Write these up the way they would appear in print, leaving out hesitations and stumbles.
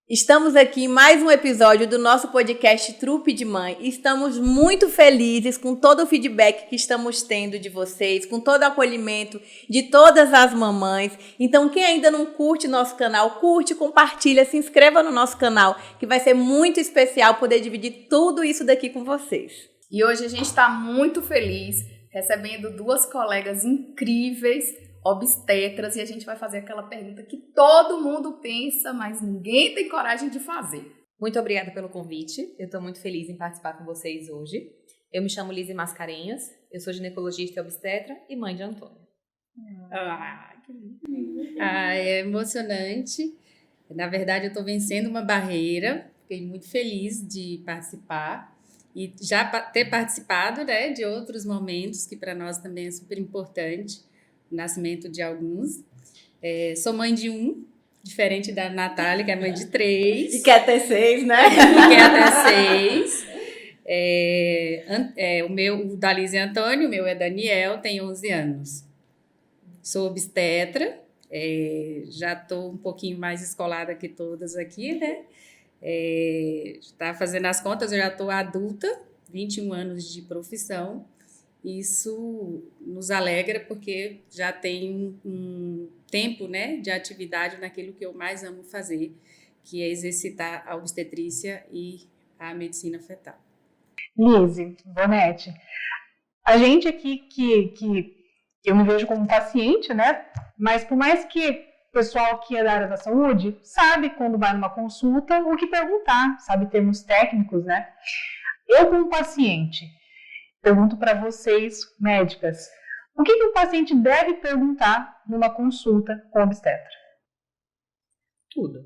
Estamos aqui em mais um episódio do nosso podcast Trupe de Mãe. Estamos muito felizes com todo o feedback que estamos tendo de vocês, com todo o acolhimento de todas as mamães. Então, quem ainda não curte nosso canal, curte, compartilha, se inscreva no nosso canal, que vai ser muito especial poder dividir tudo isso daqui com vocês. E hoje a gente está muito feliz recebendo duas colegas incríveis, obstetras, e a gente vai fazer aquela pergunta que todo mundo pensa, mas ninguém tem coragem de fazer. Muito obrigada pelo convite, eu estou muito feliz em participar com vocês hoje. Eu me chamo Lise Mascarenhas, eu sou ginecologista e obstetra e mãe de Antônio. Que lindo. É emocionante. Na verdade, eu estou vencendo uma barreira, fiquei muito feliz de participar e já ter participado, né, de outros momentos que para nós também é super importante. O nascimento de alguns. Sou mãe de um, diferente da Natália, que é mãe de 3. E quer ter 6, né? E quer até 6. O da Lise é Antônio, o meu é Daniel, tem 11 anos. Sou obstetra, já estou um pouquinho mais escolada que todas aqui, né? Tá fazendo as contas, eu já estou adulta, 21 anos de profissão. Isso nos alegra porque já tem um tempo, né, de atividade naquilo que eu mais amo fazer, que é exercitar a obstetrícia e a medicina fetal. Lise, Bonetti, a gente aqui que eu me vejo como paciente, né, mas por mais que o pessoal que é da área da saúde sabe quando vai numa consulta o que perguntar, sabe termos técnicos, né, eu como paciente pergunto para vocês, médicas, o que o paciente deve perguntar numa consulta com obstetra? Tudo.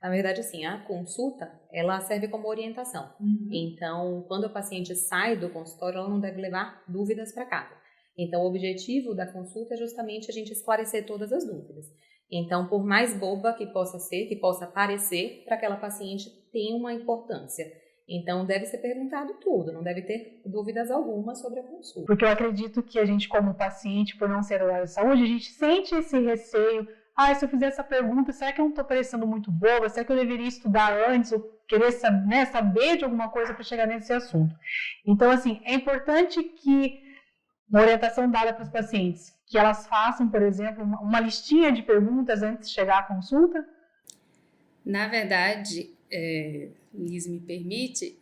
Na verdade, assim, a consulta, ela serve como orientação. Então, quando o paciente sai do consultório, ela não deve levar dúvidas para casa. Então, o objetivo da consulta é justamente a gente esclarecer todas as dúvidas. Então, por mais boba que possa ser, que possa parecer, para aquela paciente tem uma importância. Então, deve ser perguntado tudo, não deve ter dúvidas alguma sobre a consulta. Porque eu acredito que a gente, como paciente, por não ser da área de saúde, a gente sente esse receio. Se eu fizer essa pergunta, será que eu não estou parecendo muito boba? Será que eu deveria estudar antes ou querer saber de alguma coisa para chegar nesse assunto? Então, assim, é importante que uma orientação dada para os pacientes, que elas façam, por exemplo, uma listinha de perguntas antes de chegar à consulta? Na verdade, Liz me permite,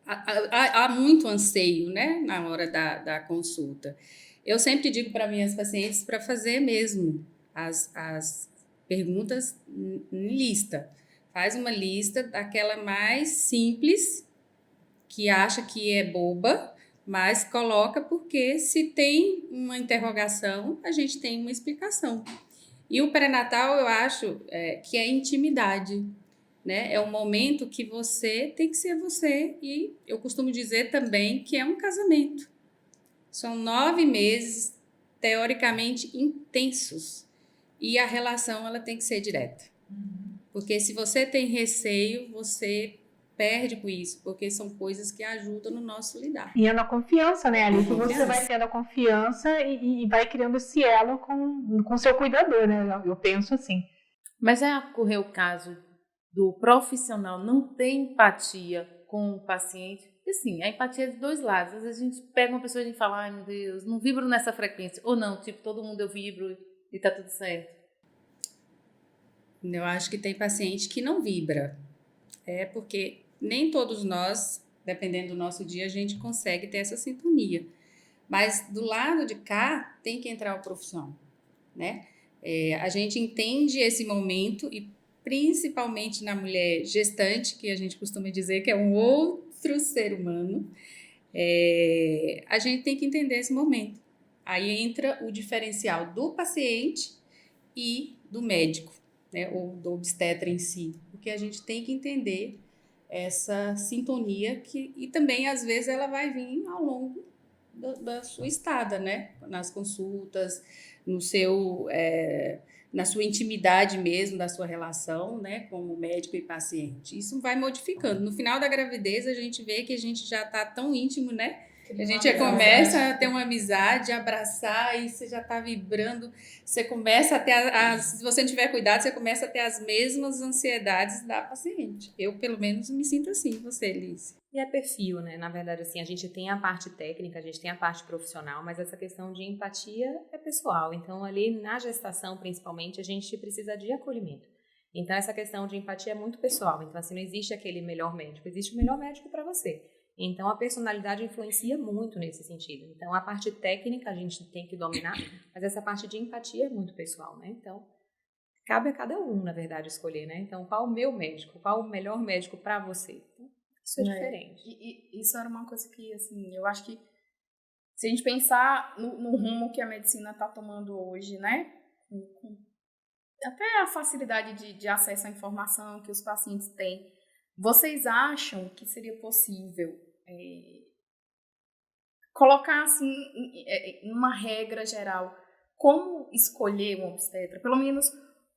há muito anseio, né, na hora da consulta. Eu sempre digo para minhas pacientes para fazer mesmo as perguntas em lista. Faz uma lista daquela mais simples, que acha que é boba, mas coloca porque se tem uma interrogação, a gente tem uma explicação. E o pré-natal, eu acho que é intimidade, né? É um momento que você tem que ser você e eu costumo dizer também que é um casamento. São 9 meses, teoricamente, intensos e a relação ela tem que ser direta. Porque se você tem receio, você perde com isso, porque são coisas que ajudam no nosso lidar. E é na confiança, né, Ali? Que você vai tendo a confiança e vai criando esse elo com o seu cuidador, né? Eu penso assim. Mas já ocorreu o caso do profissional não ter empatia com o paciente? Porque, assim, a empatia é de dois lados. Às vezes a gente pega uma pessoa e fala, ai meu Deus, não vibro nessa frequência. Ou não, tipo, todo mundo eu vibro e tá tudo certo. Eu acho que tem paciente que não vibra. Porque nem todos nós, dependendo do nosso dia, a gente consegue ter essa sintonia. Mas do lado de cá, tem que entrar o profissional, né? A gente entende esse momento e principalmente na mulher gestante, que a gente costuma dizer que é um outro ser humano, a gente tem que entender esse momento. Aí entra o diferencial do paciente e do médico, né, ou do obstetra em si, porque a gente tem que entender essa sintonia e também, às vezes, ela vai vir ao longo da sua estada, né, nas consultas, na sua intimidade mesmo, da sua relação, né, com o médico e paciente. Isso vai modificando. No final da gravidez, a gente vê que a gente já está tão íntimo, né, A gente já começa a ter uma amizade, abraçar, e você já está vibrando. Você começa a ter, se você não tiver cuidado, você começa a ter as mesmas ansiedades da paciente. Eu, pelo menos, me sinto assim, você, Liz. E é perfil, né? Na verdade, assim, a gente tem a parte técnica, a gente tem a parte profissional, mas essa questão de empatia é pessoal. Então, ali na gestação, principalmente, a gente precisa de acolhimento. Então, essa questão de empatia é muito pessoal. Então, assim, não existe aquele melhor médico, existe o melhor médico para você. Então, a personalidade influencia muito nesse sentido. Então, a parte técnica a gente tem que dominar, mas essa parte de empatia é muito pessoal, né? Então, cabe a cada um, na verdade, escolher, né? Então, qual o meu médico? Qual o melhor médico para você? Então, isso é diferente. E isso era uma coisa que, assim, eu acho que se a gente pensar no rumo que a medicina está tomando hoje, né? Até a facilidade de acesso à informação que os pacientes têm, vocês acham que seria possível colocar, assim, uma regra geral, como escolher um obstetra? Pelo menos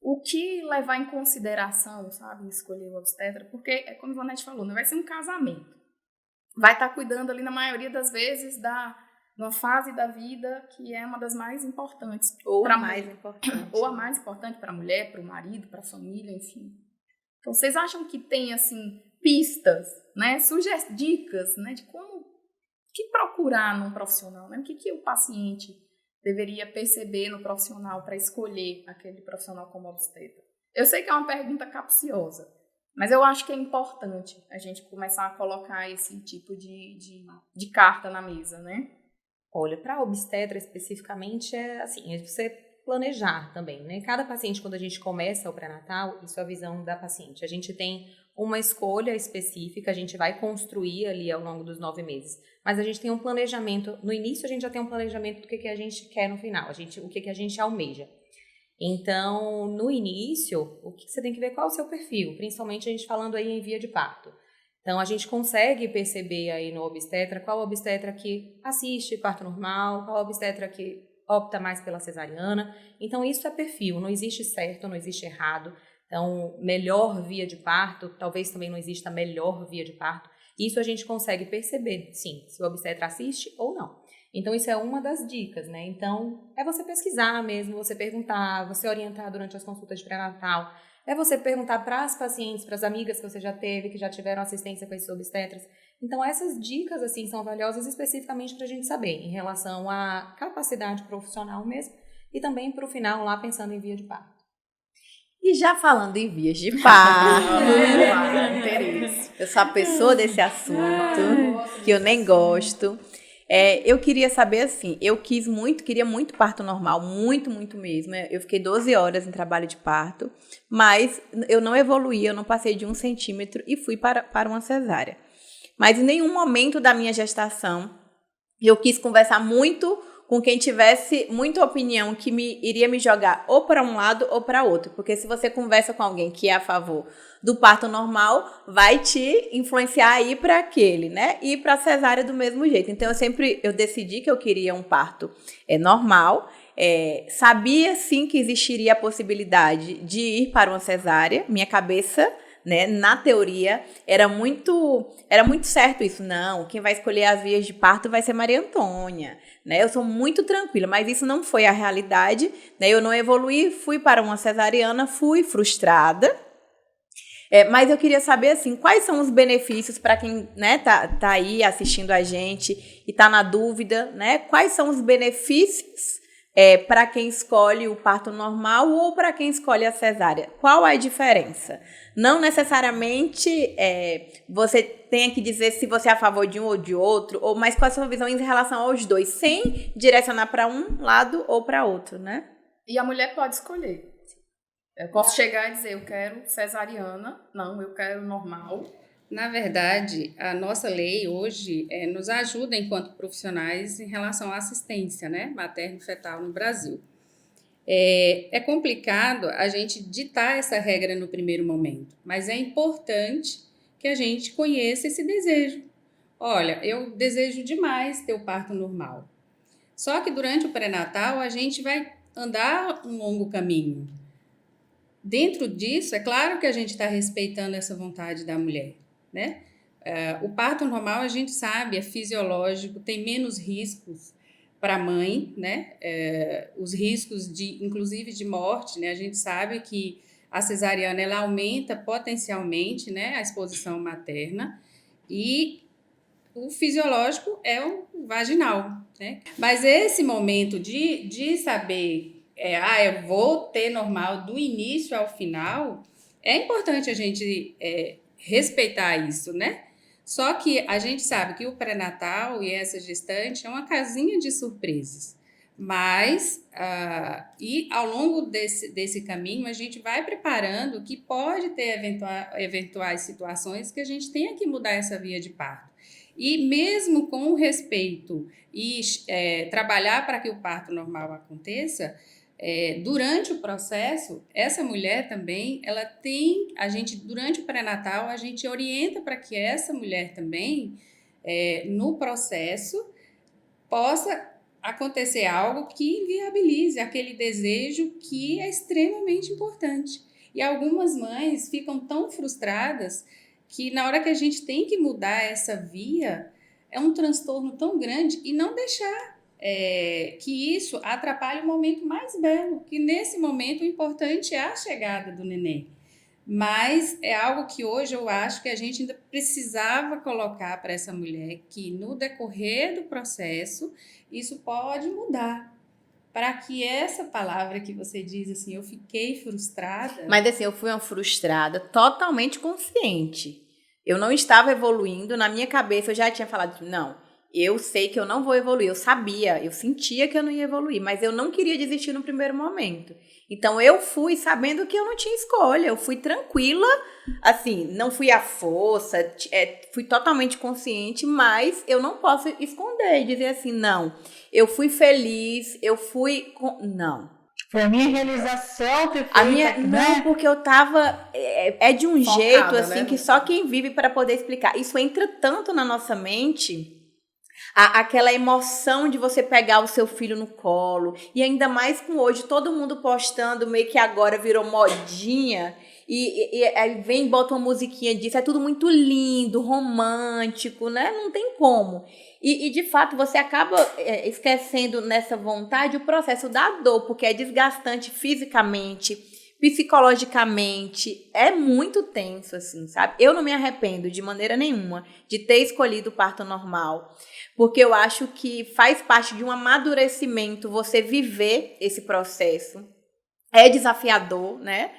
o que levar em consideração, sabe, escolher um obstetra? Porque, como a Ivonete falou, não vai ser um casamento. Vai estar cuidando ali, na maioria das vezes, numa fase da vida que é uma das mais importantes. Ou a mais importante. Ou a mais importante para a mulher, para o marido, para a família, enfim. Então, vocês acham que tem, assim, pistas, né, dicas, né, de que procurar num profissional, né? O que o paciente deveria perceber no profissional para escolher aquele profissional como obstetra? Eu sei que é uma pergunta capciosa, mas eu acho que é importante a gente começar a colocar esse tipo de carta na mesa, né? Olha, para obstetra especificamente é assim, é você planejar também, né? Cada paciente, quando a gente começa o pré-natal, isso é a visão da paciente. A gente tem uma escolha específica, a gente vai construir ali ao longo dos 9 meses. Mas a gente tem um planejamento, no início a gente já tem um planejamento do que a gente quer no final, o que a gente almeja. Então, no início, o que você tem que ver qual é o seu perfil, principalmente a gente falando aí em via de parto. Então, a gente consegue perceber aí no obstetra qual obstetra que assiste parto normal, qual obstetra que opta mais pela cesariana. Então, isso é perfil, não existe certo, não existe errado. Então, melhor via de parto, talvez também não exista melhor via de parto. Isso a gente consegue perceber, sim, se o obstetra assiste ou não. Então, isso é uma das dicas, né? Então, é você pesquisar mesmo, você perguntar, você orientar durante as consultas de pré-natal, é você perguntar para as pacientes, para as amigas que você já teve, que já tiveram assistência com esses obstetras. Então, essas dicas, assim, são valiosas especificamente para a gente saber, em relação à capacidade profissional mesmo, e também para o final, lá pensando em via de parto. E já falando em vias de parto, eu sou a pessoa desse assunto, que eu nem gosto. Eu queria saber, assim, queria muito parto normal, muito, muito mesmo. Eu fiquei 12 horas em trabalho de parto, mas eu não evoluí, eu não passei de 1 centímetro e fui para uma cesárea. Mas em nenhum momento da minha gestação eu quis conversar muito com quem tivesse muita opinião que iria me jogar ou para um lado ou para outro. Porque se você conversa com alguém que é a favor do parto normal, vai te influenciar a ir para aquele, né? E ir para a cesárea do mesmo jeito. Então, eu decidi que eu queria um parto normal. Sabia, sim, que existiria a possibilidade de ir para uma cesárea. Minha cabeça, né, na teoria, era muito certo isso. Não, quem vai escolher as vias de parto vai ser Maria Antônia, né? Eu sou muito tranquila, mas isso não foi a realidade, né? Eu não evoluí, fui para uma cesariana, fui frustrada. Mas eu queria saber, assim, quais são os benefícios para quem, né, tá aí assistindo a gente e tá na dúvida, né? Quais são os benefícios para quem escolhe o parto normal ou para quem escolhe a cesárea? Qual a diferença? Não necessariamente você tenha que dizer se você é a favor de um ou de outro, mas qual a sua visão em relação aos dois, sem direcionar para um lado ou para outro, né? E a mulher pode escolher. Eu posso chegar e dizer, eu quero cesariana, não, eu quero normal. Na verdade, a nossa lei hoje nos ajuda enquanto profissionais em relação à assistência, né, materno-fetal no Brasil. É complicado a gente ditar essa regra no primeiro momento, mas é importante que a gente conheça esse desejo. Olha, eu desejo demais ter o parto normal. Só que durante o pré-natal a gente vai andar um longo caminho. Dentro disso, é claro que a gente está respeitando essa vontade da mulher, né? O parto normal, a gente sabe, é fisiológico, tem menos riscos para a mãe, né? Os riscos, inclusive de morte, né? A gente sabe que a cesariana ela aumenta potencialmente, né, a exposição materna, e o fisiológico é o vaginal, né? Mas esse momento de saber, eu vou ter normal do início ao final, é importante a gente respeitar isso, né? Só que a gente sabe que o pré-natal e essa gestante é uma casinha de surpresas. Mas, e ao longo desse caminho, a gente vai preparando que pode ter eventuais situações que a gente tenha que mudar essa via de parto. E mesmo com o respeito e trabalhar para que o parto normal aconteça, durante o processo, essa mulher também, durante o pré-natal, a gente orienta para que essa mulher também, no processo, possa acontecer algo que inviabilize aquele desejo que é extremamente importante. E algumas mães ficam tão frustradas que na hora que a gente tem que mudar essa via, é um transtorno tão grande, e não deixar que isso atrapalhe o momento mais belo, que nesse momento o importante é a chegada do neném. Mas é algo que hoje eu acho que a gente ainda precisava colocar para essa mulher, que no decorrer do processo isso pode mudar, para que essa palavra que você diz assim, eu fiquei frustrada. Mas assim, eu fui uma frustrada totalmente consciente. Eu não estava evoluindo, na minha cabeça eu já tinha falado, não, eu sei que eu não vou evoluir, eu sabia, eu sentia que eu não ia evoluir, mas eu não queria desistir no primeiro momento. Então eu fui sabendo que eu não tinha escolha, eu fui tranquila, assim, não fui à força, fui totalmente consciente, mas eu não posso esconder e dizer assim, não, eu fui feliz, não. Foi a minha realização ter feito, Não, porque eu tava de um Focada, jeito assim, né? que só quem vive para poder explicar. Isso entra tanto na nossa mente, aquela emoção de você pegar o seu filho no colo, e ainda mais com hoje todo mundo postando, meio que agora virou modinha, e aí vem e bota uma musiquinha disso, é tudo muito lindo, romântico, né? Não tem como. E de fato você acaba esquecendo nessa vontade o processo da dor, porque é desgastante fisicamente, psicologicamente, é muito tenso, assim, sabe? Eu não me arrependo de maneira nenhuma de ter escolhido o parto normal, porque eu acho que faz parte de um amadurecimento você viver esse processo. É desafiador, né?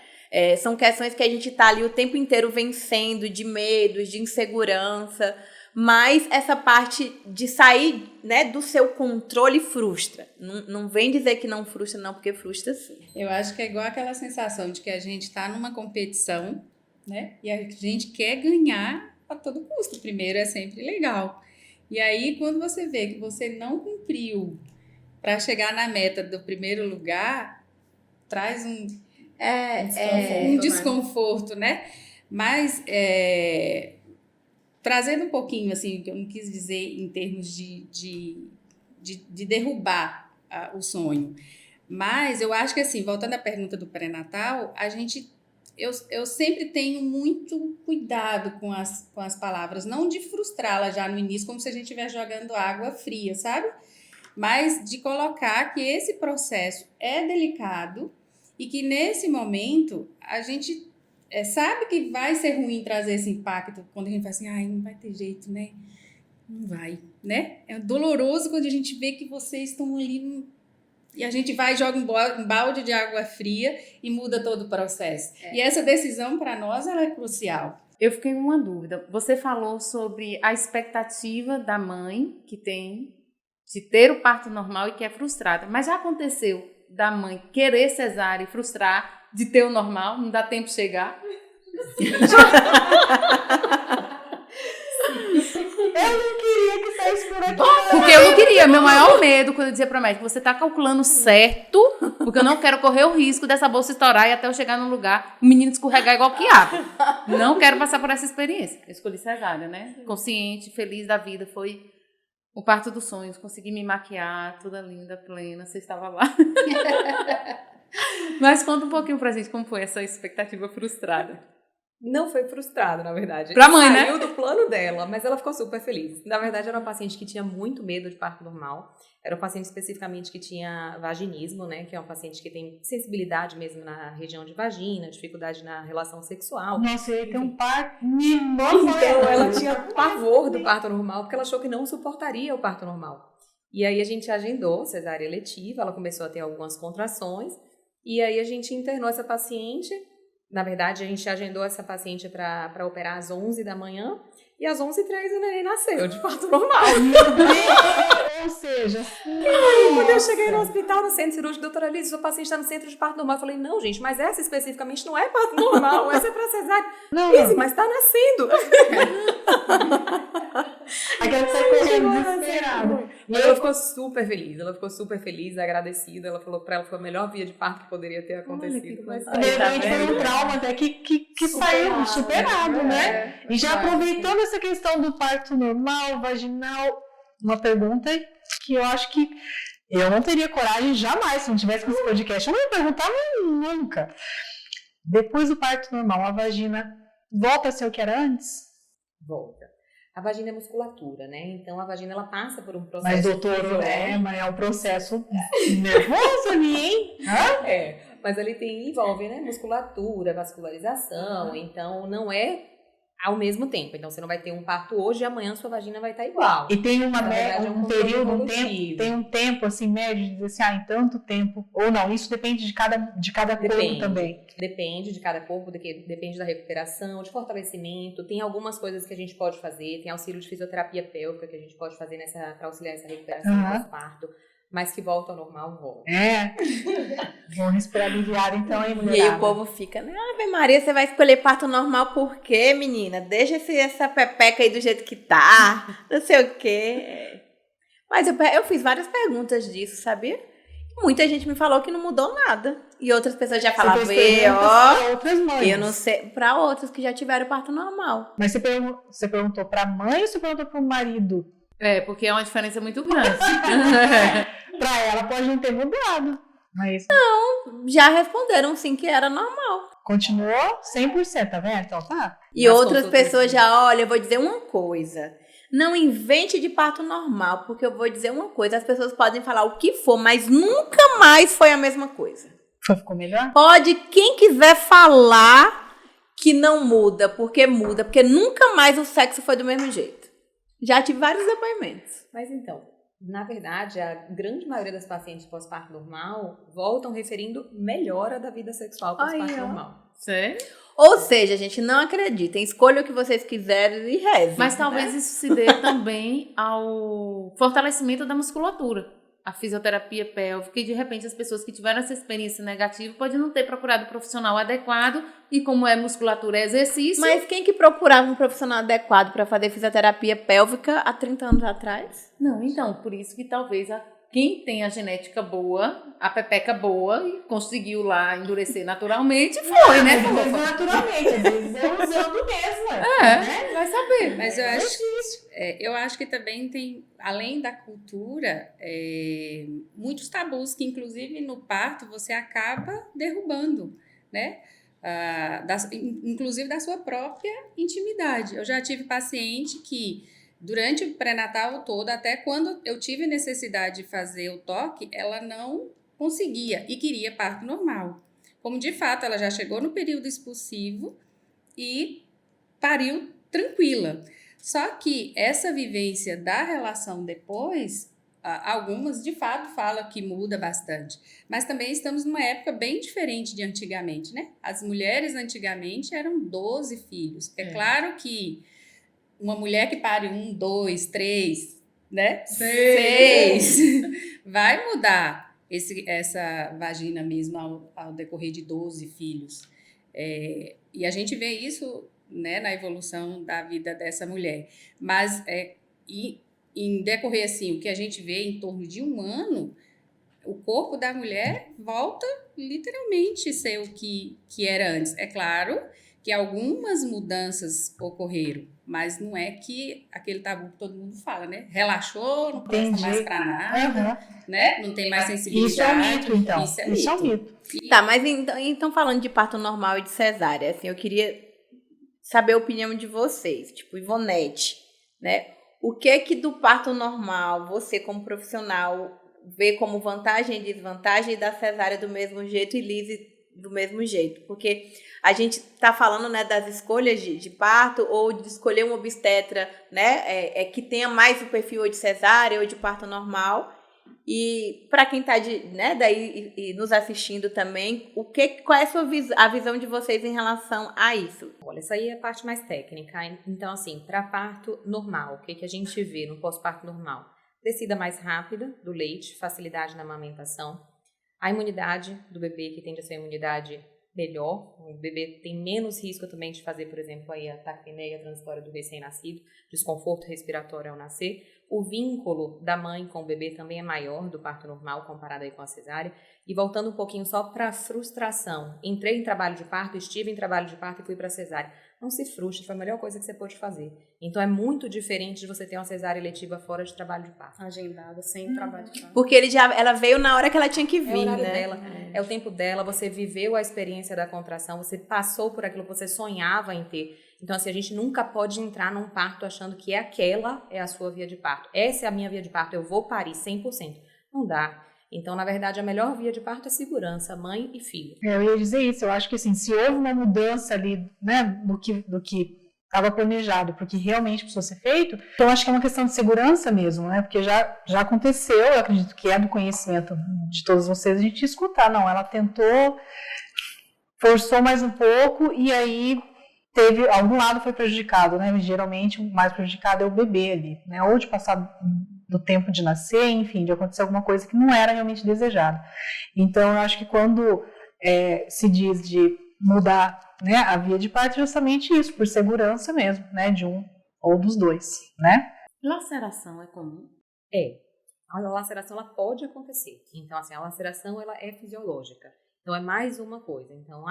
São questões que a gente tá ali o tempo inteiro vencendo, de medos, de insegurança, mas essa parte de sair, né, do seu controle frustra. Não vem dizer que não frustra, não, porque frustra sim. Eu acho que é igual aquela sensação de que a gente está numa competição, né? E a gente quer ganhar a todo custo. Primeiro é sempre legal. E aí, quando você vê que você não cumpriu para chegar na meta do primeiro lugar, traz um desconforto, né? Mas trazendo um pouquinho, assim, que eu não quis dizer em termos de derrubar o sonho. Mas eu acho que, assim, voltando à pergunta do pré-natal, eu sempre tenho muito cuidado com as palavras, não de frustrá-la já no início, como se a gente estivesse jogando água fria, sabe? Mas de colocar que esse processo é delicado e que nesse momento a gente sabe que vai ser ruim trazer esse impacto quando a gente fala assim, não vai ter jeito, né? Não vai, né? É doloroso quando a gente vê que vocês estão ali e a gente vai e joga um balde de água fria e muda todo o processo. E essa decisão, para nós, ela é crucial. Eu fiquei com uma dúvida. Você falou sobre a expectativa da mãe que tem de ter o parto normal e que é frustrada. Mas já aconteceu da mãe querer cesárea e frustrar de ter o normal? Não dá tempo de chegar? Eu não queria que saísse por aqui. Porque eu não queria. Meu maior medo quando eu dizia pra médica, você tá calculando certo, porque eu não quero correr o risco dessa bolsa estourar e até eu chegar num lugar, o menino escorregar igual quiabo. Não quero passar por essa experiência. Eu escolhi cesárea, né? Consciente, feliz da vida. Foi o parto dos sonhos. Consegui me maquiar, toda linda, plena. Você estava lá. Mas conta um pouquinho pra gente como foi essa expectativa frustrada. Não foi frustrado, na verdade. Pra mãe, né? Saiu do plano dela, mas ela ficou super feliz. Na verdade, era uma paciente que tinha muito medo de parto normal. Era um paciente especificamente que tinha vaginismo, né? Que é um paciente que tem sensibilidade mesmo na região de vagina, dificuldade na relação sexual. Nossa, ele tem um parto Então, ela tinha pavor do parto normal, porque ela achou que não suportaria o parto normal. E aí a gente agendou cesárea eletiva, ela começou a ter algumas contrações, e aí a gente internou essa paciente. Na verdade, a gente agendou essa paciente para operar às 11 da manhã, e às 11h03 o neném nasceu de parto normal. Ou seja, Quando eu cheguei no hospital, no centro cirúrgico, doutora Liz, o paciente está no centro de parto normal. Eu falei, não, gente, mas essa especificamente não é parto normal, essa é para cesárea. não, Liz, mas está nascendo. aquela que sai correndo desesperada. Mas ela ficou super feliz, agradecida. Ela falou para ela que foi a melhor via de parto que poderia ter acontecido. Mas De repente foi um trauma até que saiu superado, né? E já aproveitando essa questão do parto normal, vaginal, uma pergunta que eu acho que eu não teria coragem jamais, se não tivesse com esse podcast, eu não ia perguntar nunca. Depois do parto normal, a vagina volta a ser o que era antes? Volta. A vagina é musculatura, né? Então a vagina ela passa por um processo. Mas doutor, mas é um processo nervoso ali, hein? Mas ali envolve, né? Musculatura, vascularização. Então não é ao mesmo tempo. Então você não vai ter um parto hoje e amanhã sua vagina vai estar igual. E tem Na verdade, é um controle período, evolutivo. tem um tempo assim médio de dizer assim, em tanto tempo, ou não, isso depende de cada corpo também. Depende de cada corpo, depende da recuperação, de fortalecimento. Tem algumas coisas que a gente pode fazer, tem auxílio de fisioterapia pélvica que a gente pode fazer para auxiliar essa recuperação pós-parto, mas que volta ao normal, volta. Vão respirar aliviado então, hein, mulherada? E aí o povo fica, né? Ave Maria, você vai escolher parto normal por quê, menina? Deixa essa pepeca aí do jeito que tá, não sei o quê. Mas eu fiz várias perguntas disso, sabia? Muita gente me falou que não mudou nada. E outras pessoas já falavam, eu não sei, pra outras que já tiveram parto normal. Mas você perguntou pra mãe ou você perguntou pro marido? Porque é uma diferença muito grande. Pra ela pode não ter mudado. Mas Já responderam sim que era normal. continuou 100%, tá vendo? Então tá. E outras pessoas já, olha, eu vou dizer uma coisa. Não invente de parto normal, porque eu vou dizer uma coisa, as pessoas podem falar o que for, mas nunca mais foi a mesma coisa. Ficou melhor? Pode quem quiser falar que não muda, porque nunca mais o sexo foi do mesmo jeito. Já tive vários depoimentos. Mas então, na verdade, a grande maioria das pacientes pós-parto normal voltam referindo melhora da vida sexual pós-parto normal. Sério? Ou seja, gente, não acreditem. Escolha o que vocês quiserem e rezem. Mas talvez isso se dê também ao fortalecimento da musculatura. A fisioterapia pélvica e, de repente, as pessoas que tiveram essa experiência negativa podem não ter procurado o profissional adequado e como é musculatura é exercício. Mas quem que procurava um profissional adequado para fazer fisioterapia pélvica há 30 anos atrás? Não, então, por isso que talvez quem tem a genética boa, a pepeca boa e conseguiu lá endurecer naturalmente, foi, né? Naturalmente, às vezes é usando mesmo. Né? Vai saber. Mas eu acho que também tem, além da cultura, muitos tabus que, inclusive, no parto você acaba derrubando, né? Inclusive da sua própria intimidade. Eu já tive paciente que, durante o pré-natal todo, até quando eu tive necessidade de fazer o toque, ela não conseguia e queria parto normal. Como, de fato, ela já chegou no período expulsivo e pariu tranquila. Só que essa vivência da relação depois, algumas, de fato, falam que muda bastante. Mas também estamos numa época bem diferente de antigamente, né? As mulheres, antigamente, eram 12 filhos. É claro que uma mulher que pare 1, 2, 3, né? 6, vai mudar essa vagina mesmo ao decorrer de 12 filhos. E a gente vê isso, né, na evolução da vida dessa mulher. Mas em decorrer assim, o que a gente vê em torno de 1 ano, o corpo da mulher volta literalmente a ser o que era antes. É claro que algumas mudanças ocorreram, mas não é que aquele tabu que todo mundo fala, né? Relaxou, não presta mais pra nada, né? Não tem mais sensibilidade. Isso é um mito, então. Isso é um mito. Tá, mas então falando de parto normal e de cesárea, assim, eu queria saber a opinião de vocês, tipo, Ivonete, né? O que do parto normal, você como profissional, vê como vantagem e desvantagem, e da cesárea do mesmo jeito e Lise do mesmo jeito? Porque a gente está falando, né, das escolhas de parto, ou de escolher um obstetra, né, que tenha mais o perfil ou de cesárea ou de parto normal. E para quem está daí e nos assistindo também, qual é a visão de vocês em relação a isso? Olha, isso aí é a parte mais técnica. Então, assim, para parto normal, o que a gente vê no pós-parto normal? Descida mais rápida do leite, facilidade na amamentação, a imunidade do bebê, que tende a ser a imunidade melhor, o bebê tem menos risco também de fazer, por exemplo, aí a taquipneia transitória do recém-nascido, desconforto respiratório ao nascer. O vínculo da mãe com o bebê também é maior do parto normal comparado aí com a cesárea. E voltando um pouquinho só para a frustração, entrei em trabalho de parto, estive em trabalho de parto e fui para a cesárea. Não se frustre, foi a melhor coisa que você pôde fazer. Então é muito diferente de você ter uma cesárea eletiva fora de trabalho de parto. Agendada, sem trabalho de parto. Porque ela veio na hora que ela tinha que vir, é o horário né? dela, é o tempo dela, você viveu a experiência da contração, você passou por aquilo que você sonhava em ter. Então, assim, a gente nunca pode entrar num parto achando que aquela é a sua via de parto. Essa é a minha via de parto, eu vou parir 100%. Não dá. Então, na verdade, a melhor via de parto é segurança, mãe e filho. Eu ia dizer isso, eu acho que assim, se houve uma mudança ali, né, do que estava planejado, porque realmente precisou ser feito, então acho que é uma questão de segurança mesmo, né, porque já aconteceu, eu acredito que é do conhecimento de todos vocês, a gente escutar, não, ela tentou, forçou mais um pouco e aí teve, algum lado foi prejudicado, né, geralmente o mais prejudicado é o bebê ali, né, ou de passar do tempo de nascer, enfim, de acontecer alguma coisa que não era realmente desejada. Então, eu acho que quando se diz de mudar, né, a via de parto, é justamente isso, por segurança mesmo, né, de um ou dos dois, né? Laceração é comum? A laceração, ela pode acontecer. Então, assim, a laceração, ela é fisiológica. Então, é mais uma coisa. Então,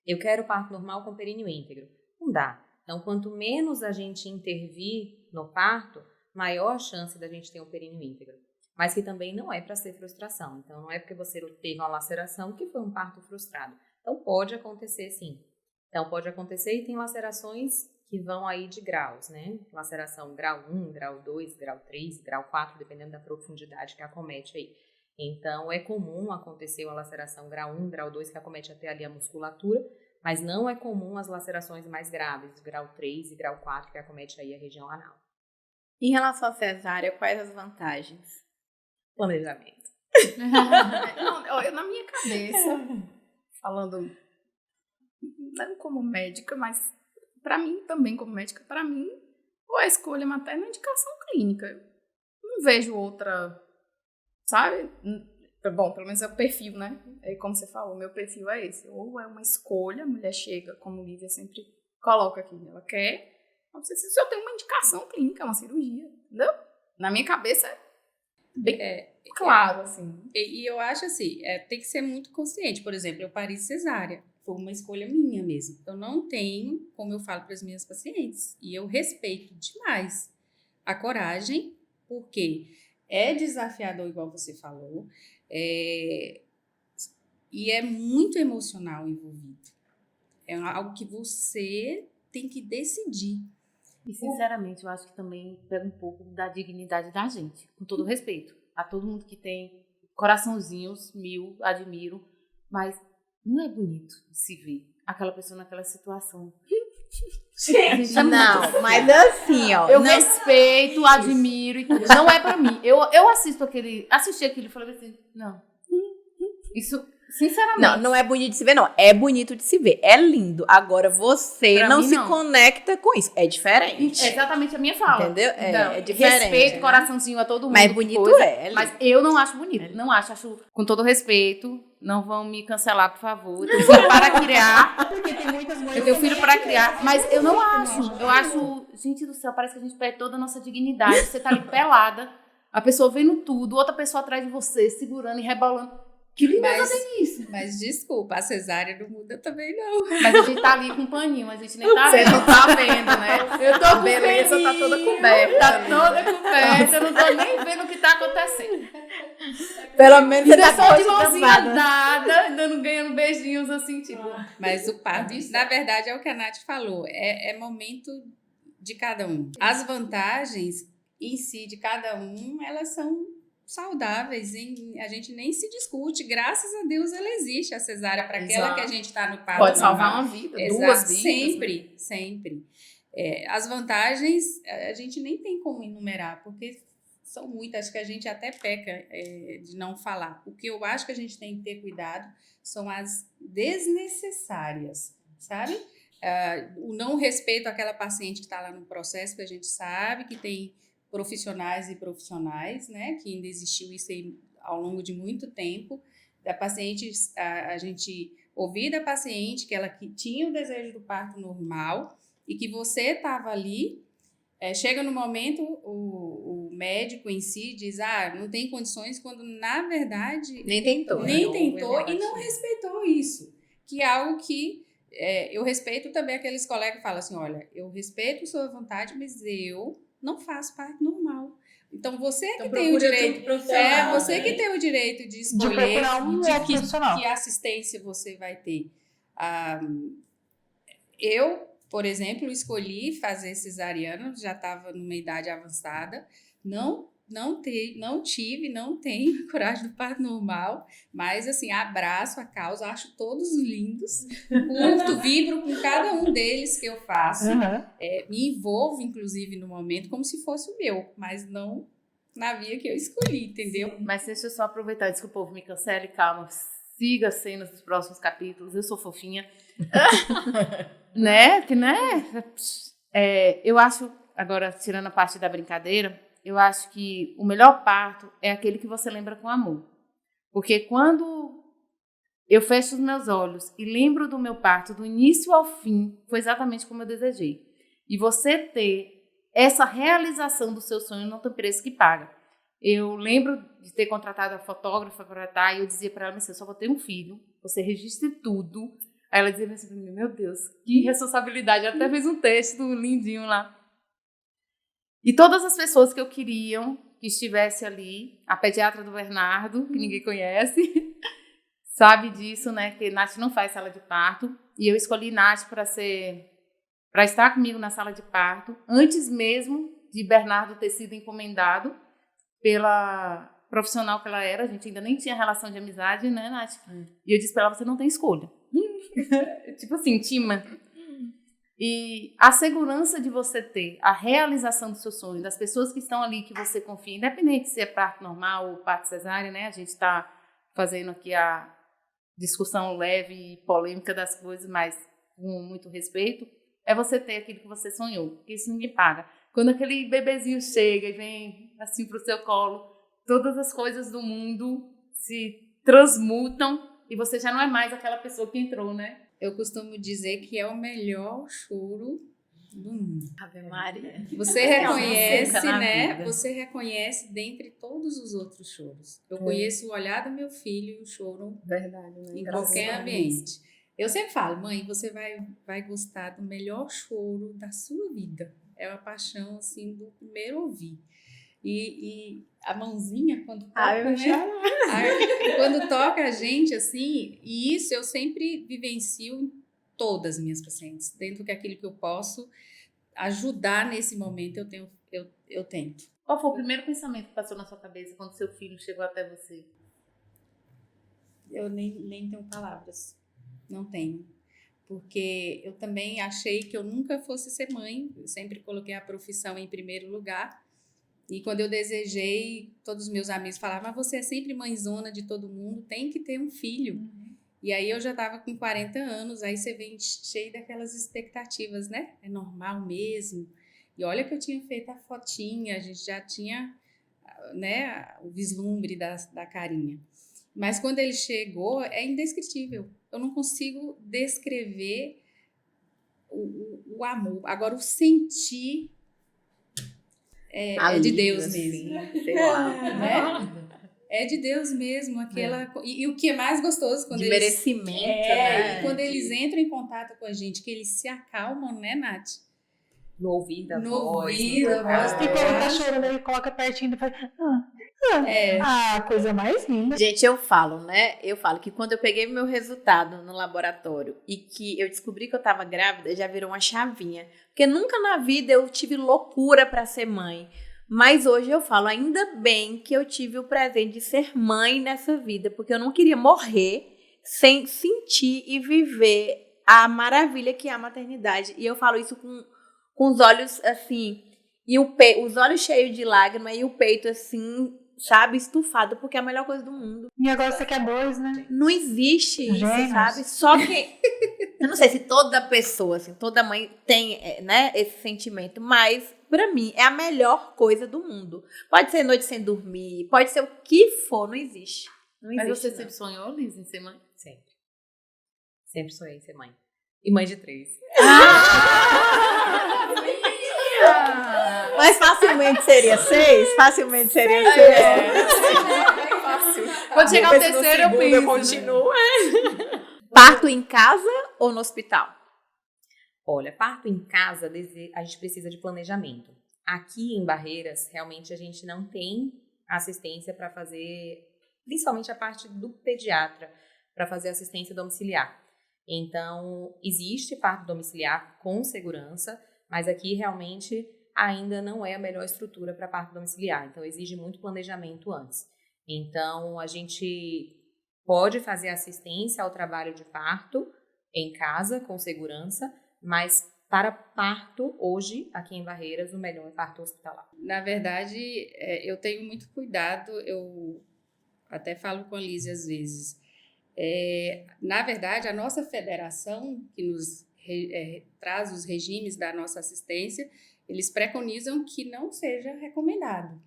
eu quero parto normal com períneo íntegro. Não dá. Então, quanto menos a gente intervir no parto, maior a chance da gente ter um períneo íntegro. Mas que também não é para ser frustração. Então, não é porque você teve uma laceração que foi um parto frustrado. Então, pode acontecer sim. Então, pode acontecer e tem lacerações que vão aí de graus, né? Laceração grau 1, grau 2, grau 3, grau 4, dependendo da profundidade que acomete aí. Então, é comum acontecer uma laceração grau 1, grau 2, que acomete até ali a musculatura, mas não é comum as lacerações mais graves, grau 3 e grau 4, que acomete aí a região anal. Em relação à cesárea, quais as vantagens? Planejamento. Não, na minha cabeça, falando não como médica, mas para mim também como médica, para mim, ou a escolha materna é indicação clínica. Eu não vejo outra, sabe? Bom, pelo menos é o perfil, né? É como você falou, meu perfil é esse. Ou é uma escolha, a mulher chega, como Lívia sempre coloca aqui, ela quer. Não sei se eu tenho uma indicação clínica, uma cirurgia, entendeu? Na minha cabeça é bem claro, assim. E eu acho assim, tem que ser muito consciente. Por exemplo, eu pari cesárea. Foi uma escolha minha mesmo. Eu não tenho, como eu falo para as minhas pacientes, e eu respeito demais a coragem, porque é desafiador, igual você falou, e é muito emocional envolvido. É algo que você tem que decidir. E, sinceramente, eu acho que também pega um pouco da dignidade da gente, com todo respeito. A todo mundo que tem coraçãozinhos, admiro, mas não é bonito de se ver aquela pessoa naquela situação. Gente, não, mas assim, ó. Eu respeito, admiro e tudo. Não é pra mim. Eu assisti aquilo e falei assim, não. Isso, sinceramente. Não é bonito de se ver, não. É bonito de se ver. É lindo. Agora, você Pra não mim, se não. conecta com isso. É diferente. É exatamente a minha fala. Entendeu? Então, É diferente. Respeito, né? coraçãozinho a todo mundo. Mas bonito coisa, é lindo. Mas eu não acho bonito. Não acho, com todo respeito. Não vão me cancelar, por favor. Eu tenho filho para criar. Porque tem muitas mães Eu tenho filho para criar. Mas eu não acho. Eu acho, gente do céu, parece que a gente perde toda a nossa dignidade. Você tá ali pelada, a pessoa vendo tudo, outra pessoa atrás de você, segurando e rebolando. Que lindeza tem isso? Mas desculpa, a cesárea não muda também, não. Mas a gente tá ali com um paninho, a gente nem tá Você vendo. não tá vendo, né? Eu tô A com beleza tá toda coberta. Tá toda coberta, eu não tô nem vendo o que tá acontecendo. Pelo menos você Ainda tá só de com a mãozinha cansada. dada, ganhando beijinhos assim, tipo. Mas o parto, na verdade, é o que a Nath falou, é momento de cada um. As vantagens em si de cada um, elas são saudáveis, a gente nem se discute, graças a Deus ela existe, a cesárea, para aquela que a gente está no parto Pode salvar normal. uma vida, Exato, duas vidas. sempre, sempre. As vantagens a gente nem tem como enumerar, porque são muitas, acho que a gente até peca de não falar. O que eu acho que a gente tem que ter cuidado são as desnecessárias, sabe? O não respeito àquela paciente que está lá no processo, que a gente sabe que tem profissionais e profissionais, né? Que ainda existiu isso aí ao longo de muito tempo. Da paciente, a gente ouvir da paciente que ela que tinha o desejo do parto normal e que você estava ali. Chega no momento, o médico em si diz, não tem condições, quando na verdade Nem tentou. nem tentou e não respeitou isso. Que é algo que eu respeito também aqueles colegas que falam assim, olha, eu respeito sua vontade, mas eu não faço parto normal. Então, você que tem o direito, você que tem o direito de escolher que assistência você vai ter. Eu, por exemplo, escolhi fazer cesariana, já estava numa idade avançada, não tenho coragem do parto normal, mas assim, abraço a causa, acho todos lindos, curto, vibro com cada um deles que eu faço, me envolvo inclusive no momento como se fosse o meu, mas não na via que eu escolhi, entendeu? Mas deixa eu só aproveitar, antes que o povo me cancele, calma, siga as cenas dos próximos capítulos, eu sou fofinha. Né? Eu acho, agora tirando a parte da brincadeira, eu acho que o melhor parto é aquele que você lembra com amor. Porque quando eu fecho os meus olhos e lembro do meu parto, do início ao fim, foi exatamente como eu desejei. E você ter essa realização do seu sonho não tem preço que paga. Eu lembro de ter contratado a fotógrafa para estar e eu dizia para ela, eu só vou ter um filho, você registre tudo. Aí ela dizia assim, meu Deus, que responsabilidade. Eu até fez um texto lindinho lá. E todas as pessoas que eu queria que estivesse ali, a pediatra do Bernardo, que ninguém conhece, sabe disso, né? Que Nath não faz sala de parto. E eu escolhi Nath para estar comigo na sala de parto, antes mesmo de Bernardo ter sido encomendado pela profissional que ela era. A gente ainda nem tinha relação de amizade, né, Nath? E eu disse para ela, você não tem escolha. Tipo assim, Tima. E a segurança de você ter a realização do seu sonho, das pessoas que estão ali, que você confia, independente se é parto normal ou parto cesárea, né? A gente está fazendo aqui a discussão leve e polêmica das coisas, mas com muito respeito, é você ter aquilo que você sonhou, porque isso ninguém paga. Quando aquele bebezinho chega e vem assim pro seu colo, todas as coisas do mundo se transmutam e você já não é mais aquela pessoa que entrou, né? Eu costumo dizer que é o melhor choro do mundo. Ave Maria. Você reconhece, né? Você reconhece dentre todos os outros choros. Eu conheço o olhar do meu filho e o choro em qualquer ambiente. Eu sempre falo, mãe, você vai gostar do melhor choro da sua vida. É uma paixão, assim, do primeiro ouvir. E a mãozinha, quando toca, quando toca a gente, assim, e isso eu sempre vivencio em todas as minhas pacientes. Dentro daquilo que eu posso ajudar nesse momento, eu tento. Qual foi o primeiro pensamento que passou na sua cabeça quando seu filho chegou até você? Eu nem tenho palavras. Não tenho. Porque eu também achei que eu nunca fosse ser mãe. Eu sempre coloquei a profissão em primeiro lugar. E quando eu desejei, todos os meus amigos falavam, mas você é sempre mãezona de todo mundo, tem que ter um filho. E aí eu já estava com 40 anos, aí você vem cheio daquelas expectativas, né? É normal mesmo. E olha que eu tinha feito a fotinha, a gente já tinha, né, o vislumbre da carinha. Mas quando ele chegou, é indescritível. Eu não consigo descrever o amor. Agora, o sentir é de Deus mesmo. Né? É de Deus mesmo. E o que é mais gostoso quando eles... merecimento, né? E quando eles entram em contato com a gente, que eles se acalmam, né, Nath? No ouvido da voz. No ouvido da voz. E quando tá chorando, ele coloca pertinho e faz... A coisa mais linda. Gente, eu falo, né? Eu falo que quando eu peguei meu resultado no laboratório e que eu descobri que eu tava grávida, já virou uma chavinha. Porque nunca na vida eu tive loucura pra ser mãe. Mas hoje eu falo, ainda bem que eu tive o presente de ser mãe nessa vida, porque eu não queria morrer sem sentir e viver a maravilha que é a maternidade. E eu falo isso com os olhos assim, e os olhos cheios de lágrimas e o peito assim, sabe, estufado, porque é a melhor coisa do mundo. E agora você quer 2, né? Não existe isso, Gêmeos. sabe? Só que eu não sei se toda pessoa, assim, toda mãe tem, né, esse sentimento, mas pra mim é a melhor coisa do mundo. Pode ser noite sem dormir, pode ser o que for, não existe. Não Mas existe. você não. sempre sonhou, Liz, em ser mãe? Sempre. Sempre sonhei em ser mãe. E mãe de 3. Mas facilmente seria 6? Facilmente seria 6? Fácil. Quando chegar o terceiro, eu penso. continuo. Parto em casa ou no hospital? Olha, parto em casa, a gente precisa de planejamento. Aqui em Barreiras, realmente a gente não tem assistência para fazer, principalmente a parte do pediatra, para fazer assistência domiciliar. Então, existe parto domiciliar com segurança, mas aqui realmente ainda não é a melhor estrutura para parto domiciliar. Então, exige muito planejamento antes. Então, a gente pode fazer assistência ao trabalho de parto em casa, com segurança, mas para parto, hoje, aqui em Barreiras, o melhor é parto hospitalar. Na verdade, eu tenho muito cuidado, eu até falo com a Lízia às vezes. Na verdade, a nossa federação, que nos traz os regimes da nossa assistência, eles preconizam que não seja recomendado,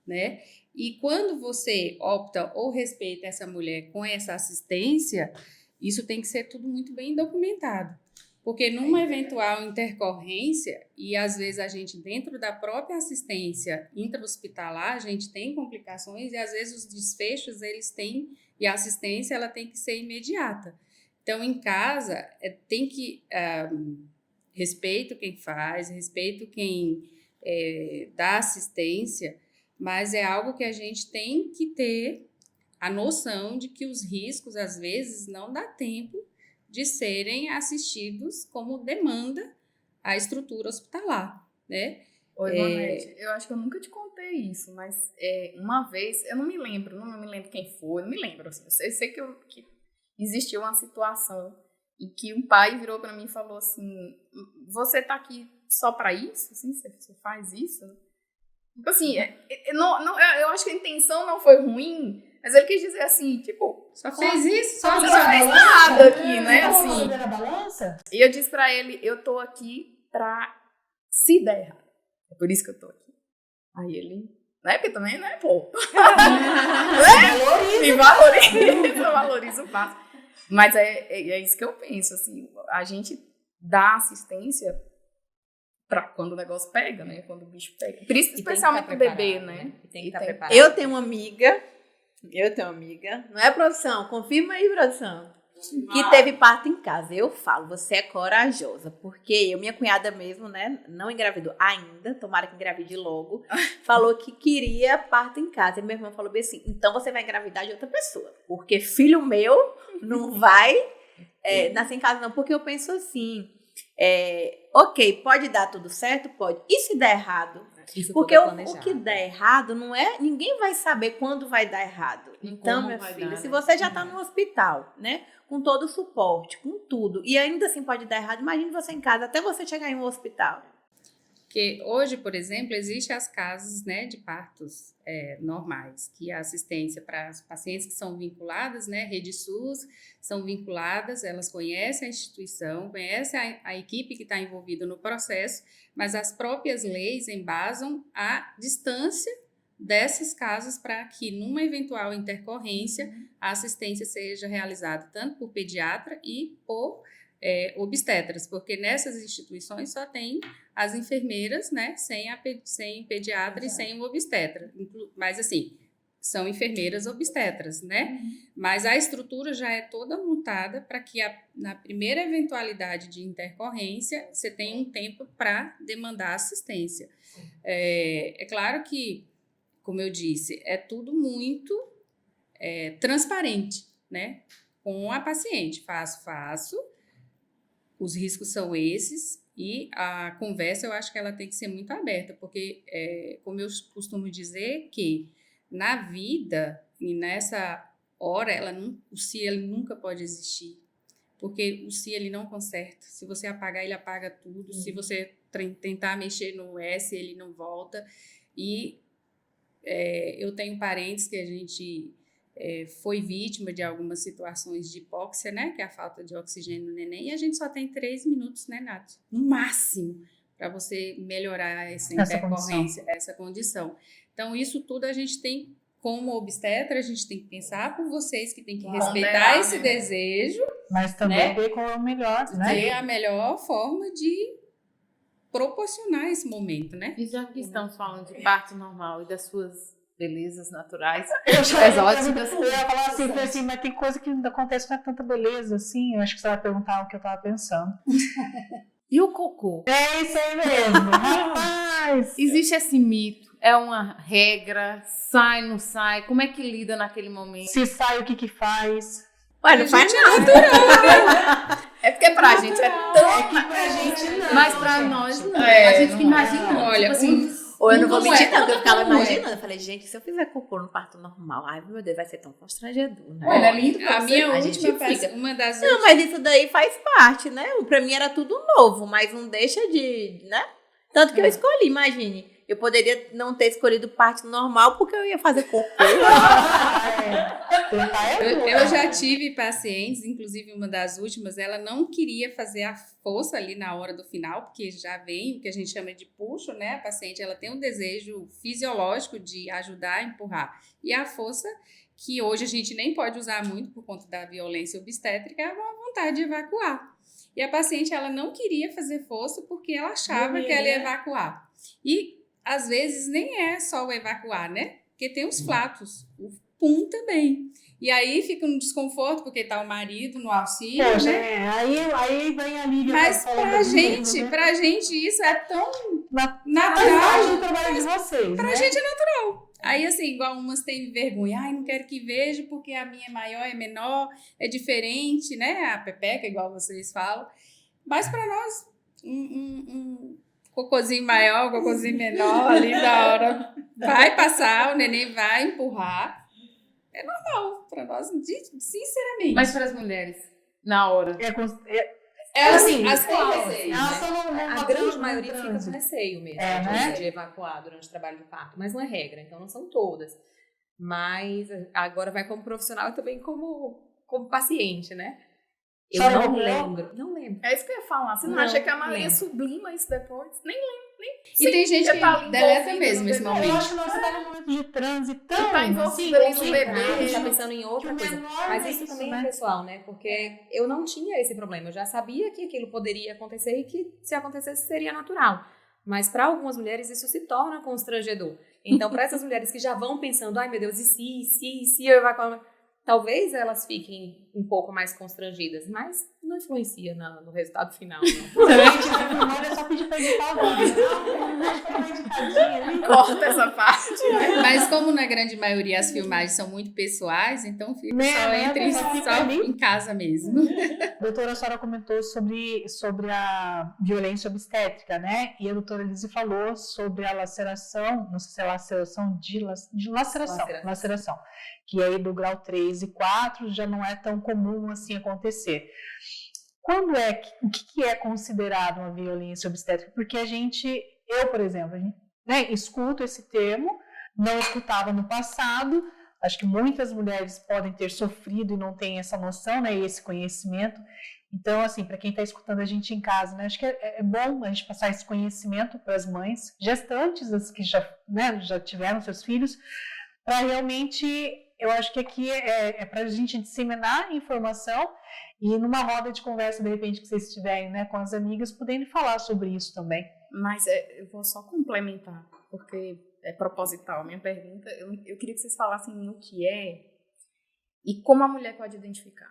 né? E quando você opta ou respeita essa mulher com essa assistência, isso tem que ser tudo muito bem documentado. Porque numa eventual intercorrência, e às vezes a gente, dentro da própria assistência intra-hospitalar, a gente tem complicações e às vezes os desfechos, eles têm, e a assistência, ela tem que ser imediata. Então, em casa, tem que respeito quem faz, respeito quem dá assistência, mas é algo que a gente tem que ter a noção de que os riscos, às vezes, não dá tempo de serem assistidos como demanda a estrutura hospitalar, né? Oi, Ivonete, eu acho que eu nunca te contei isso, mas uma vez, eu não me lembro quem foi, não me lembro. Assim, eu sei que existiu uma situação em que um pai virou para mim e falou assim, você tá aqui só para isso? Assim, você faz isso? Tipo assim, eu acho que a intenção não foi ruim, mas ele quis dizer assim, tipo... Só fez isso? Só fez nada aqui, né? Assim. Assim. Na balança? E eu disse pra ele, eu tô aqui pra se der errado. É por isso que eu tô aqui. Aí ele... Né? Porque também, né, pô? Valoriza o passo. Mas é isso que eu penso, assim. A gente dá assistência pra quando o negócio pega, né? Quando o bicho pega. Especialmente pro bebê, né? Tem que estar preparado. Eu tenho uma amiga, não é, produção? Confirma aí, produção. Que teve parto em casa. Eu falo, você é corajosa, porque minha cunhada mesmo, né, não engravidou ainda, tomara que engravide logo, falou que queria parto em casa. E minha irmã falou bem assim, então você vai engravidar de outra pessoa, porque filho meu não vai nascer em casa não, porque eu penso assim, ok, pode dar tudo certo? Pode. E se der errado? Isso Porque tudo é o que planejado. der errado não é... Ninguém vai saber quando vai dar errado. E Então, como minha vai filha, dar, se né? você já tá no hospital, né? Com todo o suporte, com tudo, e ainda assim pode dar errado, imagine você em casa, até você chegar em um hospital. Porque hoje, por exemplo, existem as casas, né, de partos normais, que a assistência para as pacientes que são vinculadas, né, Rede SUS, são vinculadas, elas conhecem a instituição, conhecem a equipe que está envolvida no processo, mas as próprias leis embasam a distância dessas casas para que, numa eventual intercorrência, a assistência seja realizada tanto por pediatra e por obstetras, porque nessas instituições só tem as enfermeiras, né, sem pediatra e sem o obstetra. Mas, assim, são enfermeiras obstetras, né? Mas a estrutura já é toda montada para que, na primeira eventualidade de intercorrência, você tenha um tempo para demandar assistência. É claro que, como eu disse, é tudo muito transparente, né? Com a paciente, faço, os riscos são esses, e a conversa eu acho que ela tem que ser muito aberta, porque, como eu costumo dizer, que na vida e nessa hora, o se ele nunca pode existir, porque o se ele não conserta. Se você apagar, ele apaga tudo. Se você tentar mexer no S, ele não volta. E eu tenho parentes que a gente foi vítima de algumas situações de hipóxia, né? Que é a falta de oxigênio no neném. E a gente só tem 3 minutos, né, Nath? No máximo, para você melhorar essa intercorrência, essa condição. Então, isso tudo a gente tem, como obstetra, a gente tem que pensar por vocês que tem que respeitar esse desejo. Mas também ver qual é o melhor, né? Ter a melhor forma de proporcionar esse momento, né? E já que estamos falando de parto normal e das suas belezas naturais, exóticas. Eu ia falar assim, mas tem coisa que não acontece com tanta beleza assim. Eu acho que você vai perguntar o que eu tava pensando. E o cocô? É isso aí mesmo, rapaz! Existe esse mito? É uma regra? Sai, não sai? Como é que lida naquele momento? Se sai, o que faz? Ué, não faz nada. É porque pra gente é tão... pra gente não. Mas pra nós não. A gente fica imaginando. Olha, tipo assim, Ou eu não vou mentir, é. não, que eu ficava imaginando. Eu falei, gente, se eu fizer cocô no parto normal, ai, meu Deus, vai ser tão constrangedor, né? Olha, é lindo pra a você. minha A gente última, fica. uma das Não, mas isso daí faz parte, né? Pra mim era tudo novo, mas não deixa de, né? Tanto que eu escolhi, imagine. Eu poderia não ter escolhido parto normal porque eu ia fazer cocô. Eu já tive pacientes, inclusive uma das últimas, ela não queria fazer a força ali na hora do final, porque já vem o que a gente chama de puxo, né? A paciente, ela tem um desejo fisiológico de ajudar a empurrar. E a força, que hoje a gente nem pode usar muito por conta da violência obstétrica, é uma vontade de evacuar. E a paciente, ela não queria fazer força porque ela achava que ela ia evacuar. E, às vezes, nem é só o evacuar, né? Porque tem os flatos, o pum também. E aí fica um desconforto, porque tá o marido no auxílio, Poxa, né? Aí vem a Lívia. Mas pra gente isso é tão Faz natural. o trabalho de vocês, Pra né? gente é natural. Aí, assim, igual umas têm vergonha. Ai, não quero que veja porque a minha é maior, é menor, é diferente, né? A pepeca, igual vocês falam. Mas pra nós, um cocôzinho maior, um cocôzinho menor ali da hora vai passar, o neném vai empurrar. É normal pra nós, sinceramente. Mas para as mulheres, na hora. Elas assim, têm Receio, receio, né? né? A grande maioria fica com receio mesmo né? de evacuar durante o trabalho de parto, mas não é regra, então não são todas. Mas agora vai como profissional e também como paciente, né? Eu não lembro. É isso que eu ia falar. Você não acha que a maioria sublima isso depois? Nem lembra. E tem gente que tá ali deleta envolvido mesmo no esse bebê. Eu momento. acho que você tá num momento de transe tão... Tá envolvido ali no bebê. Já pensando em outra que o coisa. menor Mas é isso isso, também né? é pessoal, né? Porque eu não tinha esse problema. Eu já sabia que aquilo poderia acontecer e que se acontecesse seria natural. Mas para algumas mulheres isso se torna constrangedor. Então, para essas mulheres que já vão pensando, ai meu Deus, e se eu evacuar? Talvez elas fiquem um pouco mais constrangidas, mas não influencia no resultado final. Não. É só pedir pra editar o vídeo. Corta essa parte. Mas como na grande maioria as filmagens são muito pessoais, então fica só em casa mesmo. A doutora Sora comentou sobre a violência obstétrica, né? E a doutora Lizzie falou sobre a laceração, não sei se é laceração de laceração, que aí do grau 3 e 4 já não é tão comum assim acontecer. O que é considerado uma violência obstétrica? Porque eu, por exemplo, escuto esse termo, não escutava no passado, acho que muitas mulheres podem ter sofrido e não têm essa noção, né, esse conhecimento. Então, assim, para quem está escutando a gente em casa, né, acho que é bom a gente passar esse conhecimento para as mães, gestantes, as que já tiveram seus filhos, para realmente, eu acho que aqui é para a gente disseminar informação e numa roda de conversa, de repente, que vocês estiverem, né, com as amigas, podendo falar sobre isso também. Mas eu vou só complementar, porque é proposital a minha pergunta. Eu queria que vocês falassem o que é e como a mulher pode identificar.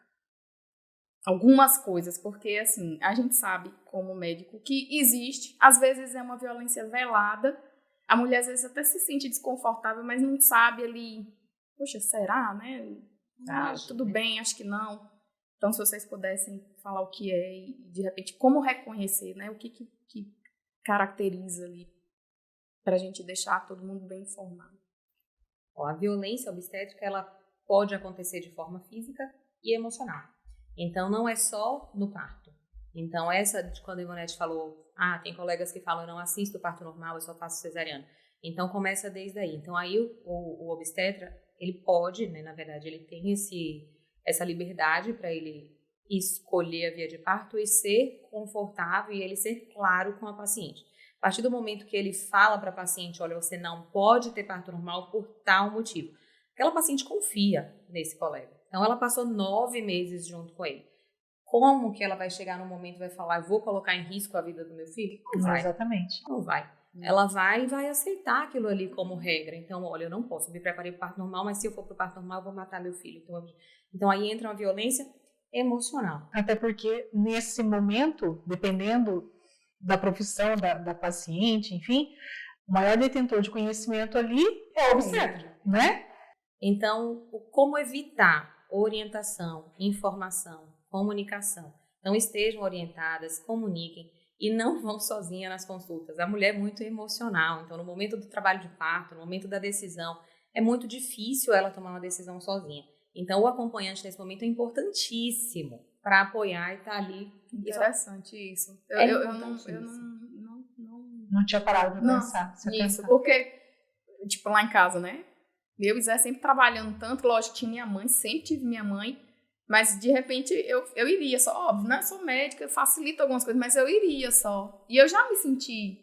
Algumas coisas, porque assim, a gente sabe como médico que existe, às vezes é uma violência velada, a mulher às vezes até se sente desconfortável, mas não sabe ali, poxa, será, né? Tudo bem, acho que não. Então, se vocês pudessem falar o que é e, de repente, como reconhecer, né? O que caracteriza ali para a gente deixar todo mundo bem informado. A violência obstétrica, ela pode acontecer de forma física e emocional. Então, não é só no parto. Então, essa de quando a Ivonete falou, tem colegas que falam, eu não assisto parto normal, eu só faço cesariana. Então, começa desde aí. Então, aí o obstetra, ele pode, né, na verdade, ele tem essa liberdade para ele escolher a via de parto e ser confortável e ele ser claro com a paciente. A partir do momento que ele fala para a paciente, olha, você não pode ter parto normal por tal motivo. Aquela paciente confia nesse colega. Então, ela passou 9 meses junto com ele. Como que ela vai chegar no momento e vai falar, vou colocar em risco a vida do meu filho? Não vai. Exatamente. Não vai. Ela vai e vai aceitar aquilo ali como regra. Então, olha, eu não posso, me preparei para o parto normal, mas se eu for para o parto normal, eu vou matar meu filho. Então, aí entra uma violência emocional. Até porque, nesse momento, dependendo da profissão da paciente, enfim, o maior detentor de conhecimento ali é o obstetra, né? Então, como evitar orientação, informação, comunicação? Então, estejam orientadas, comuniquem e não vão sozinha nas consultas. A mulher é muito emocional, então no momento do trabalho de parto, no momento da decisão, é muito difícil ela tomar uma decisão sozinha. Então, o acompanhante nesse momento é importantíssimo para apoiar e estar ali. Interessante isso. Não tinha parado para pensar. Isso, porque, tipo, lá em casa, né? Eu e Zé sempre trabalhando tanto, lógico, tinha minha mãe, sempre tive minha mãe, mas de repente eu iria só, óbvio, né? Sou médica, facilita algumas coisas, mas eu iria só. E eu já me senti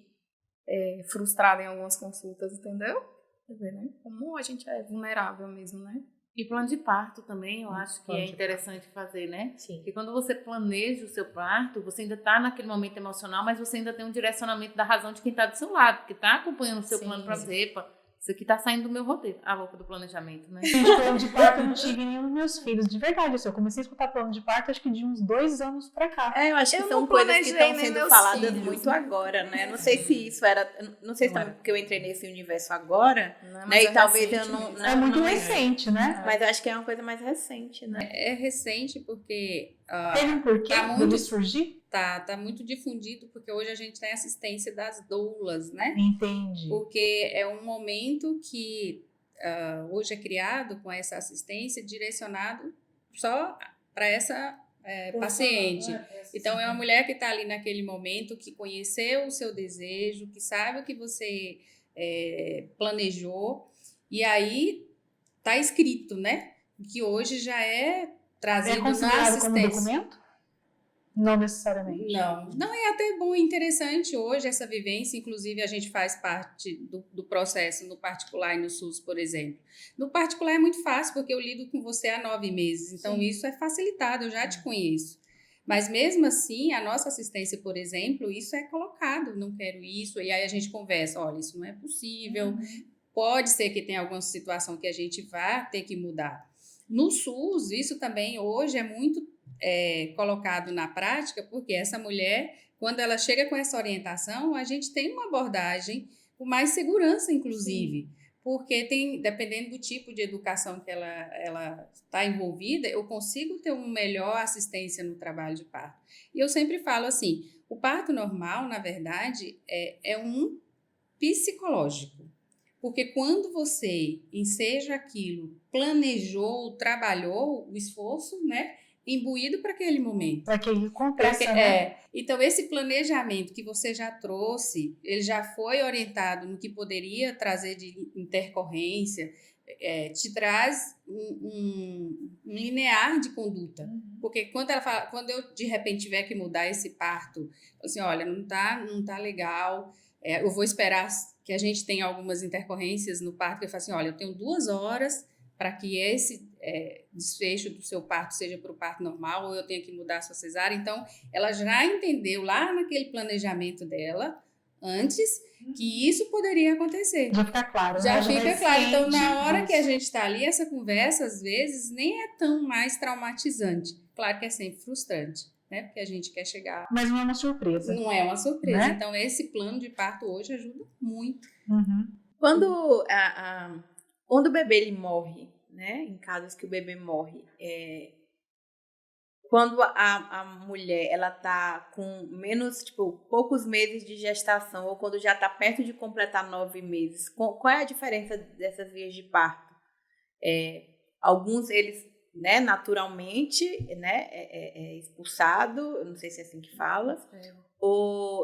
frustrada em algumas consultas, entendeu? Quer ver, né? Como a gente é vulnerável mesmo, né? E plano de parto também, eu acho que é interessante fazer, né? Sim. Porque quando você planeja o seu parto, você ainda está naquele momento emocional, mas você ainda tem um direcionamento da razão de quem está do seu lado, que está acompanhando o seu plano para dizer, epa, isso aqui tá saindo do meu roteiro. A louca do planejamento, né? Plano de parto eu não tive nenhum dos meus filhos. De verdade, assim, eu comecei a escutar plano de parto acho que de uns 2 anos pra cá. Eu acho que são coisas que estão sendo faladas muito agora, né? Não sei se isso era... Não sei se também porque eu entrei nesse universo agora, né? E talvez eu não... É muito recente, né? Mas eu acho que é uma coisa mais recente, né? É recente porque... Teve um porquê dele surgir? Tá muito difundido, porque hoje a gente tem assistência das doulas, né? Entendi. Porque é um momento que hoje é criado com essa assistência direcionado só para essa paciente. Então, é uma mulher que está ali naquele momento, que conheceu o seu desejo, que sabe o que você planejou, e aí está escrito, né? Que hoje já é trazido na assistência. Como documento? Não necessariamente. Não, é até bom e interessante hoje essa vivência, inclusive a gente faz parte do processo no particular e no SUS, por exemplo. No particular é muito fácil, porque eu lido com você há 9 meses, então isso é facilitado, eu já te conheço. Mas mesmo assim, a nossa assistência, por exemplo, isso é colocado, não quero isso, e aí a gente conversa, olha, isso não é possível, pode ser que tenha alguma situação que a gente vá ter que mudar. No SUS, isso também hoje é muito colocado na prática, porque essa mulher, quando ela chega com essa orientação, a gente tem uma abordagem com mais segurança, inclusive, porque dependendo do tipo de educação que ela está envolvida, eu consigo ter uma melhor assistência no trabalho de parto. E eu sempre falo assim, o parto normal, na verdade, é um psicológico, porque quando você enseja aquilo, planejou, trabalhou o esforço, né? Imbuído para aquele momento. Para que aconteça, né? Então, esse planejamento que você já trouxe, ele já foi orientado no que poderia trazer de intercorrência, te traz um linear de conduta. Porque quando eu de repente tiver que mudar esse parto, assim, olha, não tá legal, eu vou esperar que a gente tenha algumas intercorrências no parto, que eu falo assim, olha, eu tenho 2 horas para que esse desfecho do seu parto seja para o parto normal, ou eu tenho que mudar a sua cesárea. Então, ela já entendeu lá naquele planejamento dela, antes, que isso poderia acontecer. Já fica claro. Já fica claro. Então, na hora que a gente está ali, essa conversa, às vezes, nem é tão mais traumatizante. Claro que é sempre frustrante, né? Porque a gente quer chegar... Mas não é uma surpresa. Não é uma surpresa. Né? Então, esse plano de parto hoje ajuda muito. Uhum. Quando quando o bebê ele morre, né? Em casos que o bebê morre, quando a mulher ela tá com menos, tipo, poucos meses de gestação, ou quando já tá perto de completar 9 meses, qual é a diferença dessas vias de parto? Alguns eles, né, naturalmente, né, é expulsado, eu não sei se é assim que fala.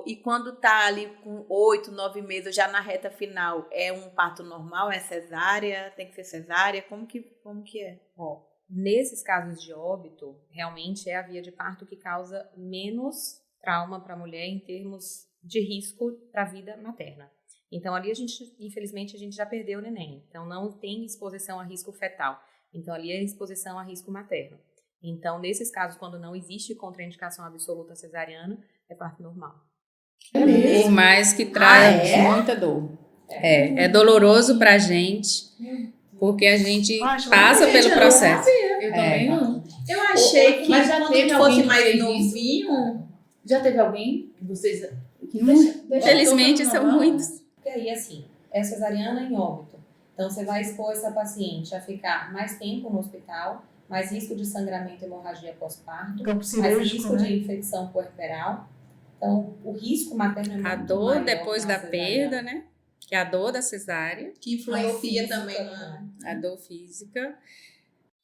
E quando tá ali com 8, 9 meses, já na reta final, é um parto normal, é cesárea, tem que ser cesárea, como que é? Ó, nesses casos de óbito, realmente é a via de parto que causa menos trauma para a mulher em termos de risco para a vida materna. Então, ali infelizmente, a gente já perdeu o neném. Então, não tem exposição a risco fetal. Então, ali é exposição a risco materno. Então, nesses casos, quando não existe contraindicação absoluta cesariana, é parto normal. Por mais que traga muita dor. É doloroso pra gente, porque a gente passa pelo processo. Eu também não. Eu achei que Mas já quando teve fosse alguém que mais fez novinho... Já teve alguém que vocês... Que Infelizmente, deixou são normal? muitos. Porque aí, assim, é cesariana em óbito. Então, você vai expor essa paciente a ficar mais tempo no hospital, mais risco de sangramento e hemorragia pós-parto, Campo mais cirúrgico, risco né? de infecção puerperal. Então, o risco materno é muito A dor maior depois na da cesariana. perda, né? Que é a dor da cesárea, Que influencia também a dor física.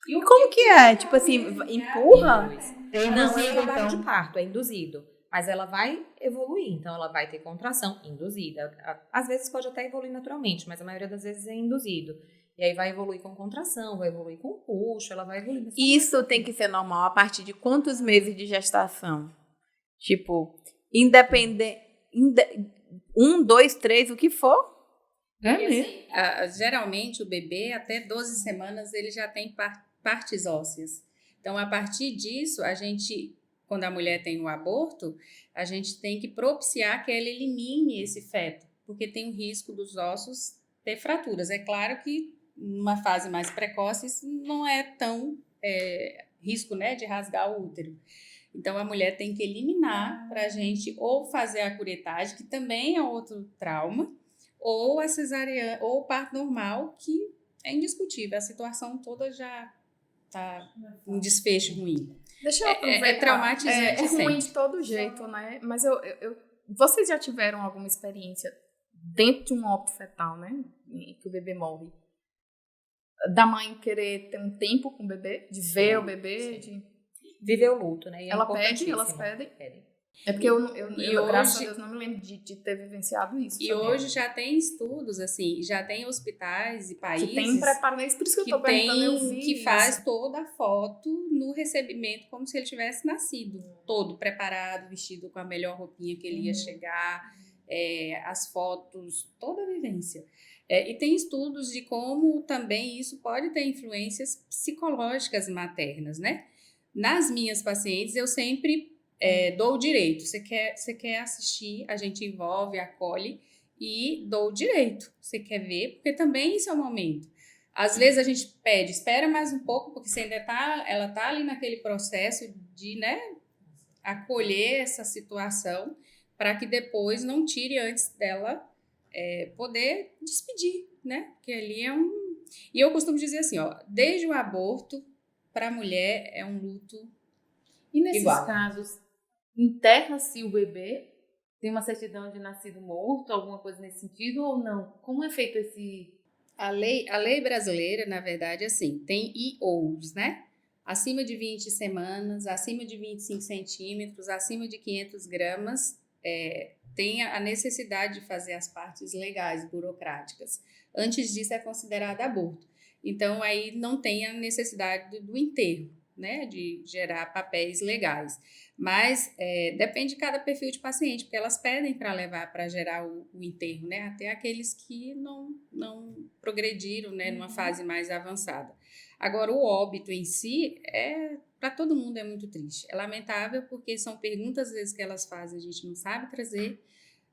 E como que é? Tipo assim, empurra? É Não é induzido, trabalho então. de parto, é induzido. Mas ela vai evoluir, então ela vai ter contração induzida. Às vezes pode até evoluir naturalmente, mas a maioria das vezes é induzido. E aí vai evoluir com contração, vai evoluir com puxo, ela vai evoluir. Isso tem que ser normal a partir de quantos meses de gestação? Tipo, independente... 1, 2, 3, o que for? É mesmo. Geralmente, o bebê, até 12 semanas, ele já tem partes ósseas. Então, a partir disso, a gente, quando a mulher tem o aborto, a gente tem que propiciar que ela elimine esse feto, porque tem o risco dos ossos ter fraturas. É claro que, numa fase mais precoce, isso não é tão risco, né, de rasgar o útero. Então, a mulher tem que eliminar para a gente ou fazer a curetagem, que também é outro trauma, ou a cesariana, ou o parto normal, que é indiscutível. A situação toda já está um desfecho ruim. Deixa eu aproveitar. É traumatizante É ruim sempre. de todo jeito, né? Mas vocês já tiveram alguma experiência dentro de um óbito fetal, né? Que o bebê morre? Da mãe querer ter um tempo com o bebê? De ver o bebê? Viver o luto, né? E Elas importantíssimo. pedem? Pedem. É porque eu hoje- graças a Deus, não me lembro de ter vivenciado isso. E também. hoje já tem estudos, assim, já tem hospitais e países Que tem preparo nisso, por isso que eu que tô perguntando, eu vi que isso. faz toda a foto no recebimento, como se ele tivesse nascido, todo preparado, vestido com a melhor roupinha que ele ia chegar, as fotos, toda a vivência. E tem estudos de como também isso pode ter influências psicológicas maternas, né? Nas minhas pacientes, eu sempre dou o direito. Você quer assistir, a gente envolve, acolhe e dou o direito. Você quer ver, porque também isso é um momento. Às vezes a gente pede, espera mais um pouco, porque você ainda ela tá ali naquele processo de, né, acolher essa situação para que depois não tire antes dela poder despedir, né? Porque ali é um... E eu costumo dizer assim, ó, desde o aborto, para a mulher é um luto E nesses igual. casos, enterra-se o bebê? Tem uma certidão de nascido morto, alguma coisa nesse sentido ou não? Como é feito esse... A lei brasileira, na verdade, assim, tem IOs, né? Acima de 20 semanas, acima de 25 centímetros, acima de 500 gramas, tem a necessidade de fazer as partes legais, burocráticas. Antes disso, é considerado aborto. Então, aí não tem a necessidade do enterro, né? De gerar papéis legais. Mas depende de cada perfil de paciente, porque elas pedem para levar para gerar o enterro, né? Até aqueles que não progrediram, né? Numa fase mais avançada. Agora, o óbito em si, para todo mundo é muito triste. É lamentável porque são perguntas, às vezes, que elas fazem, a gente não sabe trazer.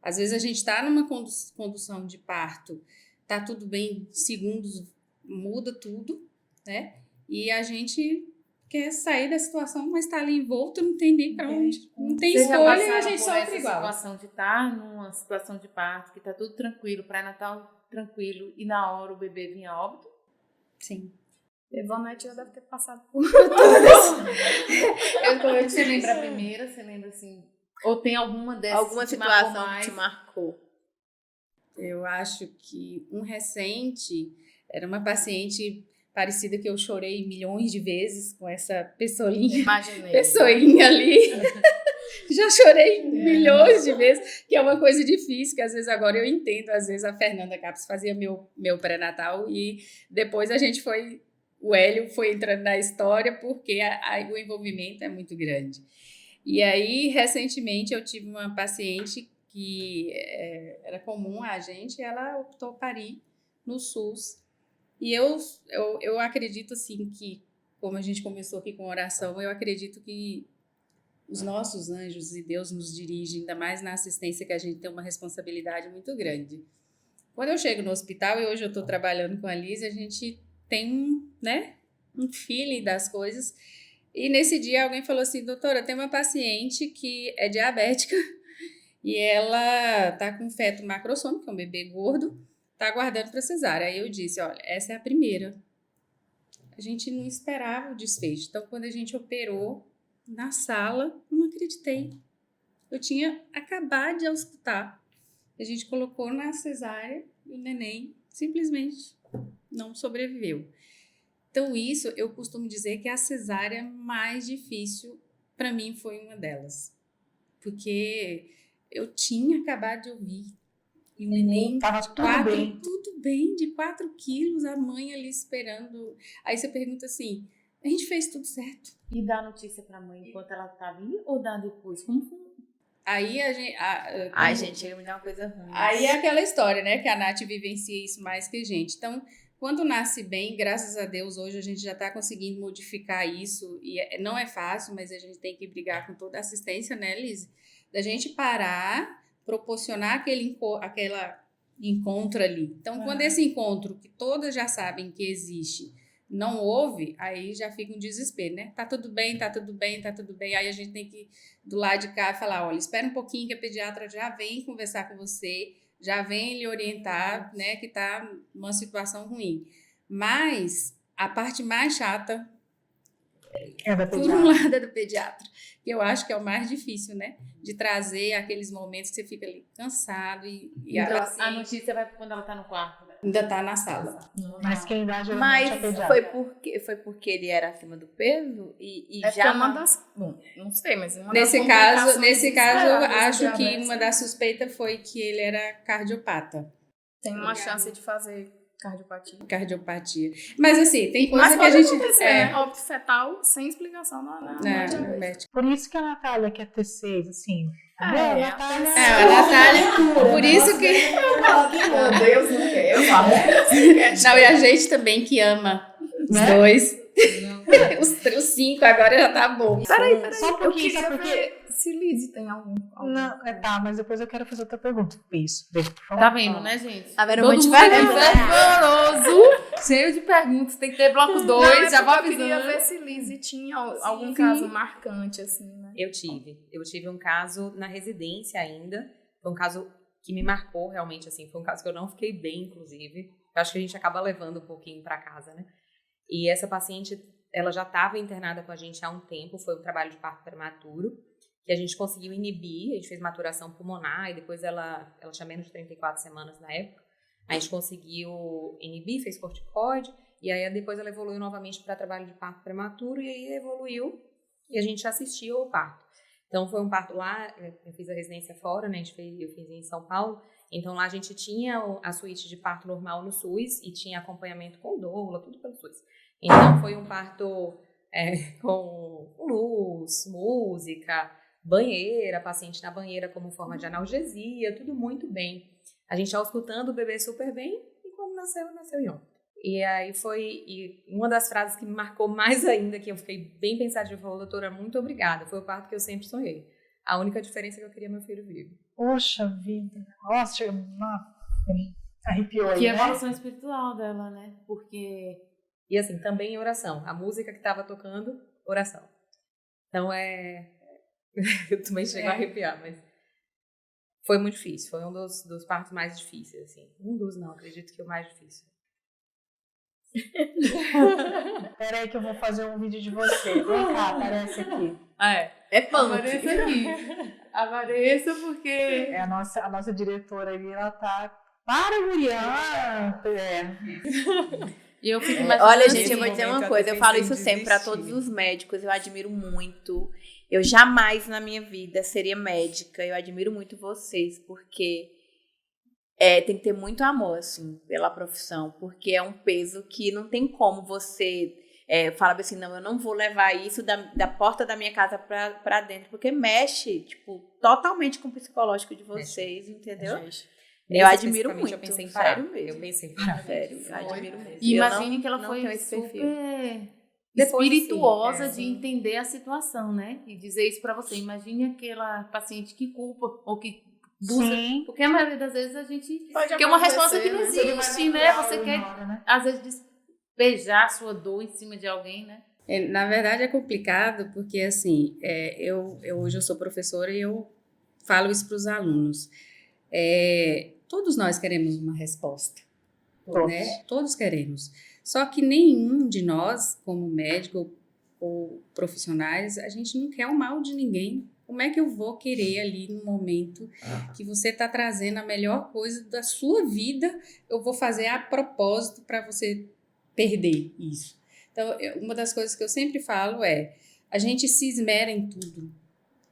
Às vezes, a gente está numa condução de parto, tá tudo bem, segundos muda tudo, né? E a gente quer sair da situação, mas está ali envolto, não tem nem para onde. Não tem Vocês já escolha e a passaram gente por sofre essa igual. situação de estar numa situação de parto, que tá tudo tranquilo, pré-natal tranquilo, e na hora o bebê vinha a óbito? Sim. Ivonete já deve ter passado por todas. Você lembra a primeira? Você lembra assim? Ou tem alguma dessas Alguma que te marcou situação que mais? te marcou? Eu acho que um recente era uma paciente parecida que eu chorei milhões de vezes com essa pessoinha ali. Já chorei milhões de vezes, que é uma coisa difícil, que às vezes agora eu entendo. Às vezes a Fernanda Capes fazia meu pré-natal e depois o Hélio foi entrando na história porque o envolvimento é muito grande. E aí, recentemente, eu tive uma paciente que era comum a gente, ela optou parir no SUS. E eu acredito, assim, que, como a gente começou aqui com oração, eu acredito que os nossos anjos e Deus nos dirige, ainda mais na assistência, que a gente tem uma responsabilidade muito grande. Quando eu chego no hospital, e hoje eu estou trabalhando com a Liz, a gente tem um feeling das coisas. E nesse dia alguém falou assim: doutora, tem uma paciente que é diabética e ela tá com feto macrosômico, que é um bebê gordo, tá aguardando para cesárea. Aí eu disse: olha, essa é a primeira. A gente não esperava o desfecho. Então, quando a gente operou na sala, não acreditei. Eu tinha acabado de auscultar. A gente colocou na cesárea e o neném simplesmente não sobreviveu. Então, isso eu costumo dizer que a cesárea mais difícil para mim foi uma delas. Porque eu tinha acabado de ouvir. E o neném Tava tudo bem, de 4 quilos, a mãe ali esperando. Aí você pergunta assim: a gente fez tudo certo? E dá notícia pra mãe enquanto ela tá ali ou dá depois? Como foi? Aí a gente. Ai, gente, chega a me dar uma coisa ruim. Aí é aquela história, né? Que a Nath vivencia isso mais que a gente. Então, quando nasce bem, graças a Deus, hoje a gente já está conseguindo modificar isso. E não é fácil, mas a gente tem que brigar com toda a assistência, né, Liz? Da gente parar, proporcionar aquela encontro ali. Então, quando esse encontro, que todas já sabem que existe, não houve, aí já fica um desespero, né? Tá tudo bem, tá tudo bem, tá tudo bem. Aí a gente tem que, do lado de cá, falar: olha, espera um pouquinho que a pediatra já vem conversar com você, já vem lhe orientar, né, que tá numa situação ruim. Mas a parte mais chata, por um lado, é do pediatra, que eu acho que é o mais difícil, né? De trazer aqueles momentos que você fica ali cansado e Então, a paciente a notícia vai quando ela tá no quarto. ainda tá na sala. Mas quem dá geralmente Mas é pediatra. foi porque ele era acima do peso e É já uma das... Bom, não sei, mas uma Nesse das caso, complicações eu esperadas acho do que diabetes. uma das suspeitas foi que ele era cardiopata. Tem uma chance de fazer Cardiopatia. Mas assim, tem coisa Mas que a pode gente... acontecer, né? Óbito fetal sem explicação na diabetes. Por isso que a Natália quer ter 6, assim. É, Entendeu? Natália. a Natália, por isso que... Meu Deus, não quer. Eu falo. Não, e a gente também que ama os Né? dois. Os 5 agora já tá bom. Peraí. Só um Eu pouquinho, queria sabe por quê? ver se Liz tem algum. Não, tá, mas depois eu quero fazer outra pergunta. Isso, deixa, por favor. Tá vendo, né, gente? Tá vendo? Todo Muito mundo é devagar. fervoroso, cheio de perguntas. Tem que ter bloco 2, já vou Eu queria avisando. ver se Liz tinha algum caso marcante, assim, né? Eu tive um caso na residência ainda, foi um caso que me marcou realmente, assim, foi um caso que eu não fiquei bem, inclusive. Eu acho que a gente acaba levando um pouquinho para casa, né? E essa paciente, ela já estava internada com a gente há um tempo, foi um trabalho de parto prematuro, que a gente conseguiu inibir, a gente fez maturação pulmonar e depois ela tinha menos de 34 semanas na época, a gente conseguiu inibir, fez corticoide, e aí depois ela evoluiu novamente para trabalho de parto prematuro, e aí evoluiu e a gente assistiu ao parto. Então foi um parto lá, eu fiz a residência fora, né, eu fiz em São Paulo, então lá a gente tinha a suíte de parto normal no SUS e tinha acompanhamento com doula, tudo pelo SUS. Então foi um parto com luz, música, banheira, paciente na banheira como forma de analgesia, tudo muito bem. A gente auscultando o bebê super bem e quando nasceu em óbito. E aí e uma das frases que me marcou mais ainda, que eu fiquei bem pensativa, falou: doutora, muito obrigada, foi o parto que eu sempre sonhei. A única diferença é que eu queria meu filho vivo. Poxa vida. Nossa, arrepiou aí, Que né? evolução espiritual dela, né? Porque E assim, também em oração. A música que estava tocando, oração. Então eu também chego a arrepiar, mas foi muito difícil. Foi um dos partos mais difíceis, assim. Não, acredito que o mais difícil. Peraí que eu vou fazer um vídeo de você. Vem cá, aparece aqui. É punk. Apareça aqui. Apareça porque... É a nossa diretora ali, ela tá... Para, Murian! E eu fico imaginando Olha, assim, gente, eu vou dizer uma momento coisa. eu Eu falo pensei isso em sempre pra desistir. todos os médicos. Eu admiro muito. Eu jamais na minha vida seria médica. Eu admiro muito vocês, porque tem que ter muito amor, assim, pela profissão. Porque é um peso que não tem como você falar assim, não, eu não vou levar isso da porta da minha casa pra dentro. Porque mexe, tipo, totalmente com o psicológico de vocês, entendeu? Eu admiro muito. Eu pensei em parar. Sério mesmo. Eu pensei em parar. Sério, eu admiro mesmo. E Eu imagine não- que ela não foi tenho esse perfil. super Depois, espirituosa sim, de entender a situação, né? E dizer isso pra você. Imagine aquela paciente que culpa ou que busca. Sim. Porque a maioria das vezes a gente Pode quer uma acontecer, resposta que não né? existe, né? Você quer, às vezes, despejar a sua dor em cima de alguém, né? Na verdade é complicado porque assim, hoje eu sou professora e eu falo isso para os alunos. Todos nós queremos uma resposta, né? Todos queremos. Só que nenhum de nós, como médico ou profissionais, a gente não quer o mal de ninguém. Como é que eu vou querer ali no momento que você está trazendo a melhor coisa da sua vida, eu vou fazer a propósito para você perder isso? Então, uma das coisas que eu sempre falo a gente se esmera em tudo,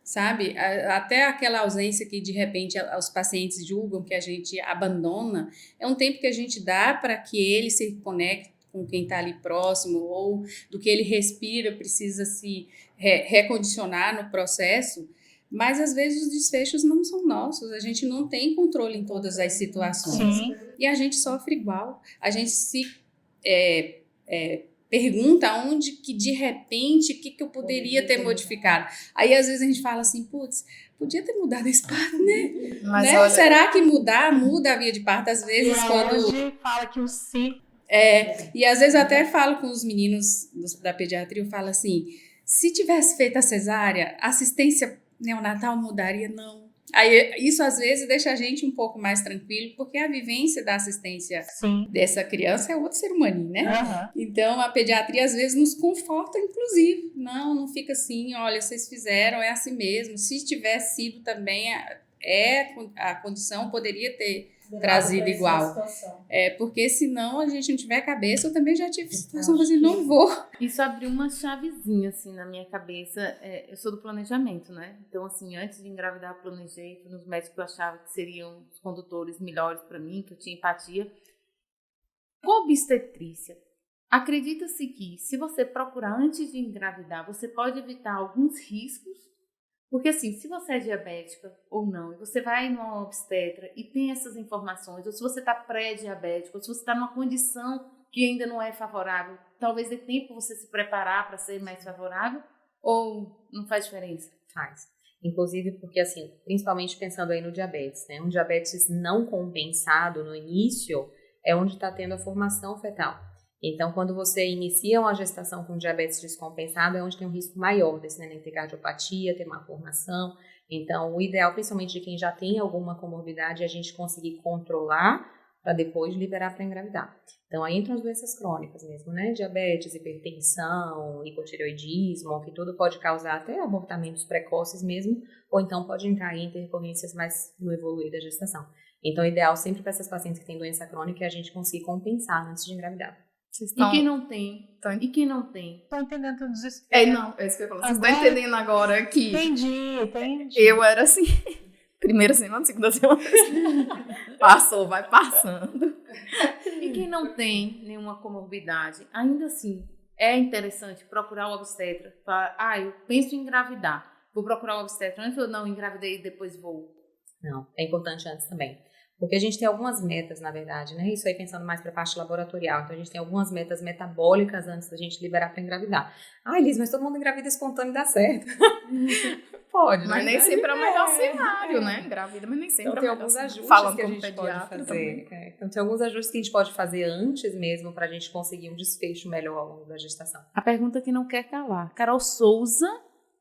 sabe? Até aquela ausência que, de repente, os pacientes julgam que a gente abandona, é um tempo que a gente dá para que ele se conecte com quem está ali próximo, ou do que ele respira, precisa se recondicionar no processo, mas às vezes os desfechos não são nossos, a gente não tem controle em todas as situações. Sim. E a gente sofre igual, a gente se pergunta onde que de repente, o que eu poderia ter modificado. Aí às vezes a gente fala assim, putz, podia ter mudado esse parto, né? Mas Né? olha, Será que muda a via de parto às E vezes quando... hoje fala que o si... E às vezes eu até falo com os meninos da pediatria, eu falo assim, se tivesse feito a cesárea, a assistência neonatal mudaria? Não. Aí isso às vezes deixa a gente um pouco mais tranquilo, porque a vivência da assistência Sim. dessa criança é outro ser humaninho, né? Aham. Então a pediatria às vezes nos conforta, inclusive. Não fica assim, olha, vocês fizeram, é assim mesmo. Se tivesse sido também, a condição poderia ter trazido igual. Porque senão a gente não tiver cabeça, eu também já tive situação assim, não vou. Isso abriu uma chavezinha, assim, na minha cabeça. Eu sou do planejamento, né? Então, assim, antes de engravidar, eu planejei. Nos médicos eu achava que seriam os condutores melhores para mim, que eu tinha empatia. Obstetrícia. Acredita-se que, se você procurar antes de engravidar, você pode evitar alguns riscos. Porque, assim, se você é diabética ou não, e você vai numa obstetra e tem essas informações, ou se você está pré-diabético, ou se você está numa condição que ainda não é favorável, talvez dê tempo você se preparar para ser mais favorável, ou não faz diferença? Faz. Inclusive porque, assim, principalmente pensando aí no diabetes, né? Um diabetes não compensado no início é onde está tendo a formação fetal. Então, quando você inicia uma gestação com diabetes descompensado, é onde tem um risco maior desse neném ter cardiopatia, ter má formação. Então, o ideal, principalmente de quem já tem alguma comorbidade, é a gente conseguir controlar para depois liberar para engravidar. Então, aí entram as doenças crônicas mesmo, né? Diabetes, hipertensão, hipotireoidismo, que tudo pode causar até abortamentos precoces mesmo, ou então pode entrar em intercorrências mais no evoluir da gestação. Então, o ideal sempre para essas pacientes que têm doença crônica é a gente conseguir compensar antes de engravidar. E quem não tem? E quem não tem? Tô entendendo o desespero. não, é isso que eu ia falar. Vocês Agora- estão entendendo agora que Entendi. eu era assim, primeira semana, segunda semana, passou, vai passando. E quem não tem nenhuma comorbidade, ainda assim, é interessante procurar o obstetra. Falar, eu penso em engravidar. Vou procurar o obstetra antes ou não engravidei e depois vou? Não, é importante antes também. Porque a gente tem algumas metas, na verdade, né? Isso aí pensando mais para a parte laboratorial. Então, a gente tem algumas metas metabólicas antes da gente liberar para engravidar. Liz, mas todo mundo engravida espontâneo e dá certo. pode, Mas nem sempre é o melhor cenário, né? Engravida, mas nem sempre Então, tem é o melhor alguns cenário. ajustes Falando que a como gente pode pediatra fazer. também. Então, tem alguns ajustes que a gente pode fazer antes mesmo pra gente conseguir um desfecho melhor ao longo da gestação. A pergunta que não quer calar. Carol Souza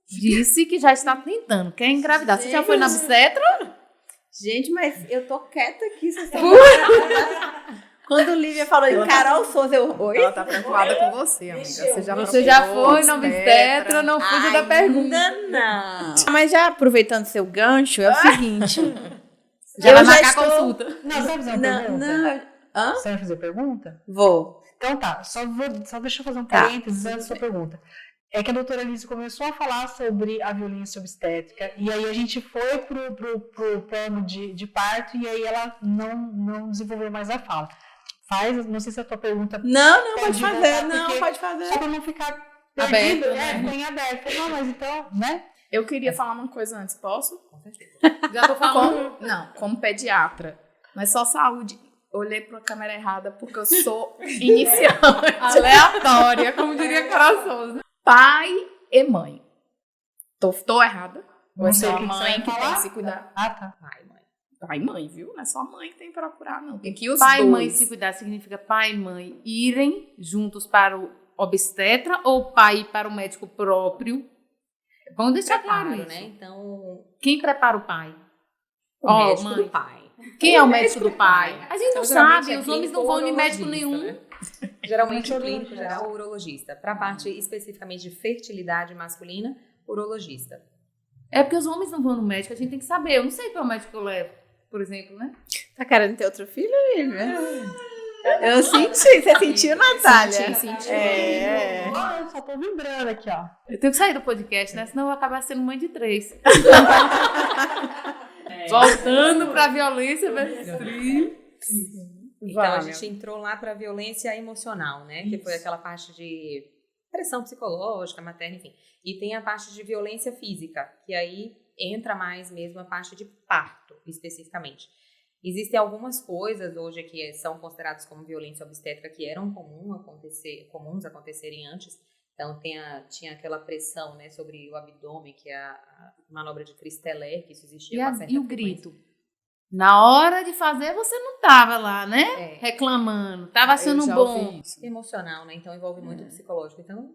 disse que já está tentando. Quer engravidar? Você já foi na obstetra? Gente, mas eu tô quieta aqui. Vocês estão... Quando Lívia falou em Carol Souza, eu... Oi? Ela tá preocupada com você, amiga. Você já foi na obstetra, não fuja da pergunta. Ainda não. Mas já aproveitando seu gancho, é o seguinte... Já vai marcar consulta. Não, você vai fazer uma pergunta? Hã? Você vai fazer pergunta? Vou. Então tá, só deixa eu fazer um Tá. parênteses antes da sua pergunta. É que a doutora Alice começou a falar sobre a violência obstétrica e aí a gente foi pro plano de parto e aí ela não desenvolveu mais a fala. Não sei se a tua pergunta... Não, pode voltar, fazer. Não, porque pode fazer. Só pra não ficar perdido, Aberto, né? Bem aberto. Não, mas então, né? Eu queria falar uma coisa antes, posso? Já tô falando. Como pediatra. Não é só saúde. Olhei pra câmera errada porque eu sou iniciante. Aleatória, como diria Carol Souza. Pai e mãe. Tô errada? Ou Não é sei só o a que você mãe vai que tem falar. que se cuidar? Ah, tá. Vai, mãe. Pai e mãe, viu? Não é só a mãe que tem que procurar, não. Tem que ir os Pai e dois. mãe se cuidar significa pai e mãe irem juntos para o obstetra ou pai ir para o médico próprio? Vamos deixar claro Preparo, isso. né? Então, Quem prepara o pai? o Ó, médico mãe. do pai. Quem é o médico do pai? A gente não Então, geralmente sabe, é os homens clínico não vão ou em médico urologista, nenhum. né? Geralmente o clínico geral ou urologista. Para a parte especificamente de fertilidade masculina, urologista. É porque os homens não vão no médico, a gente tem que saber. Eu não sei qual médico eu levo, por exemplo, né? Tá querendo ter outro filho, Lívia? Eu senti. Você sentiu, Natália? Senti. É. Ah, eu só tô vibrando aqui, ó. Eu tenho que sair do podcast, né? Senão eu vou acabar sendo mãe de 3. Voltando pra violência versus crime. Então, a gente entrou lá para violência emocional, né? Que foi aquela parte de pressão psicológica, materna, enfim. E tem a parte de violência física, que aí entra mais mesmo a parte de parto, especificamente. Existem algumas coisas hoje que são consideradas como violência obstétrica que eram comuns acontecerem antes. Então, tinha aquela pressão, né, sobre o abdômen, que é a manobra de Christeller, que isso existia com certa E o frequência. grito? Na hora de fazer, você não tava lá, né? É. Reclamando. Tava achando Eu já bom. ouvi isso. Emocional, né? Então envolve muito o psicológico. Então,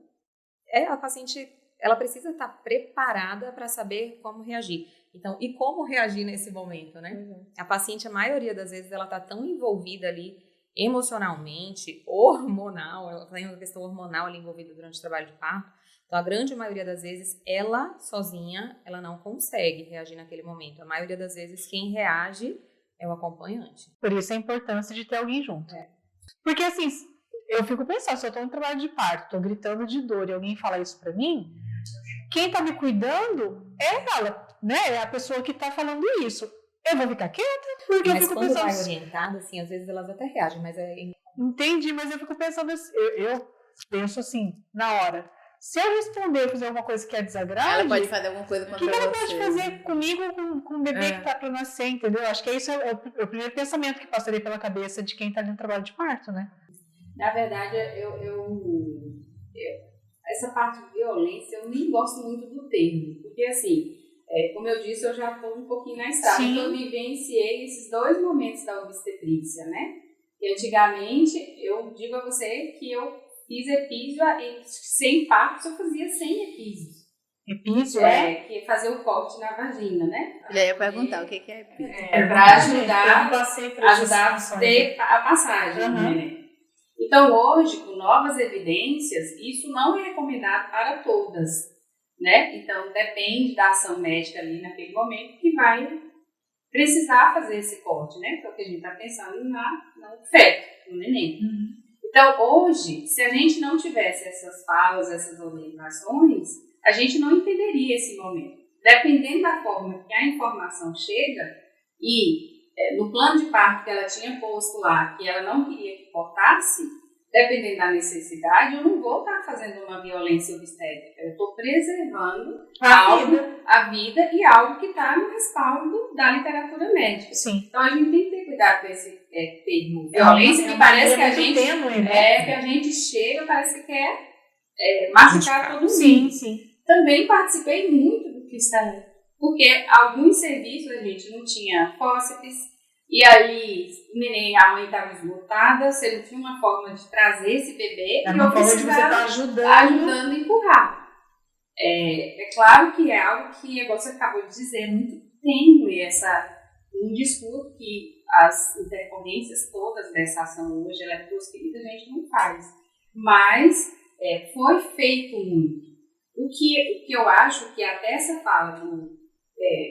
a paciente, ela precisa estar preparada para saber como reagir. Então, e como reagir nesse momento, né? A paciente, a maioria das vezes, ela tá tão envolvida ali emocionalmente, hormonal, ela tem uma questão hormonal ali envolvida durante o trabalho de parto. Então, a grande maioria das vezes, ela sozinha, ela não consegue reagir naquele momento. A maioria das vezes, quem reage é o acompanhante. Por isso a importância de ter alguém junto. Porque assim, eu fico pensando, se eu tô no trabalho de parto, tô gritando de dor e alguém fala isso pra mim, quem tá me cuidando é ela, né? É a pessoa que tá falando isso. Eu vou ficar quieta, porque eu Mas fico quando pensando... vai orientada, assim, às vezes elas até reagem, mas Entendi, mas eu fico pensando assim, eu penso assim, na hora, se eu responder, fizer alguma coisa que é desagrade, Ela pode fazer alguma coisa o contra que ela você. pode fazer comigo, com o bebê que tá pra nascer, entendeu? Acho que isso é o primeiro pensamento que passaria pela cabeça de quem tá no trabalho de parto, né? Na verdade, essa parte de violência, eu nem gosto muito do termo, porque assim, como eu disse, eu já estou um pouquinho na estrada, Sim. então eu vivenciei esses 2 momentos da obstetrícia, né? E antigamente, eu digo a você que eu fiz epísio, sem partos eu fazia 100 epísios. Epísio, Que fazer o corte na vagina, né? E aí eu ia perguntar o que é epísio. Para ajudar ajudar a ter a passagem do Uhum. neném. Então, hoje, com novas evidências, isso não é recomendado para todas, né? Então, depende da ação médica ali naquele momento que vai precisar fazer esse corte, né? Porque a gente está pensando no feto, no neném. Então, hoje, se a gente não tivesse essas falas, essas orientações, a gente não entenderia esse momento. Dependendo da forma que a informação chega e no plano de parto que ela tinha posto lá, que ela não queria que cortasse, dependendo da necessidade, eu não vou estar fazendo uma violência obstétrica. Eu estou preservando a vida e algo que está no respaldo da literatura médica. Sim. Então, a gente tem que ter cuidado com esse termo violência, que parece que a gente... que a gente chega, parece que quer machucar todo mundo. Sim, sim. Também participei muito do Isso é. Porque alguns serviços a gente não tinha fósseis, e ali a mãe estava esgotada, você não tinha uma forma de trazer esse bebê, É e uma eu forma de você precisava estar ajudando a empurrar. É claro que é algo que, igual você acabou de dizer, é muito tênue um discurso que as intercorrências todas dessa ação hoje, ela é proscrita, a gente não faz. Mas foi feito muito. O que eu acho que até essa fala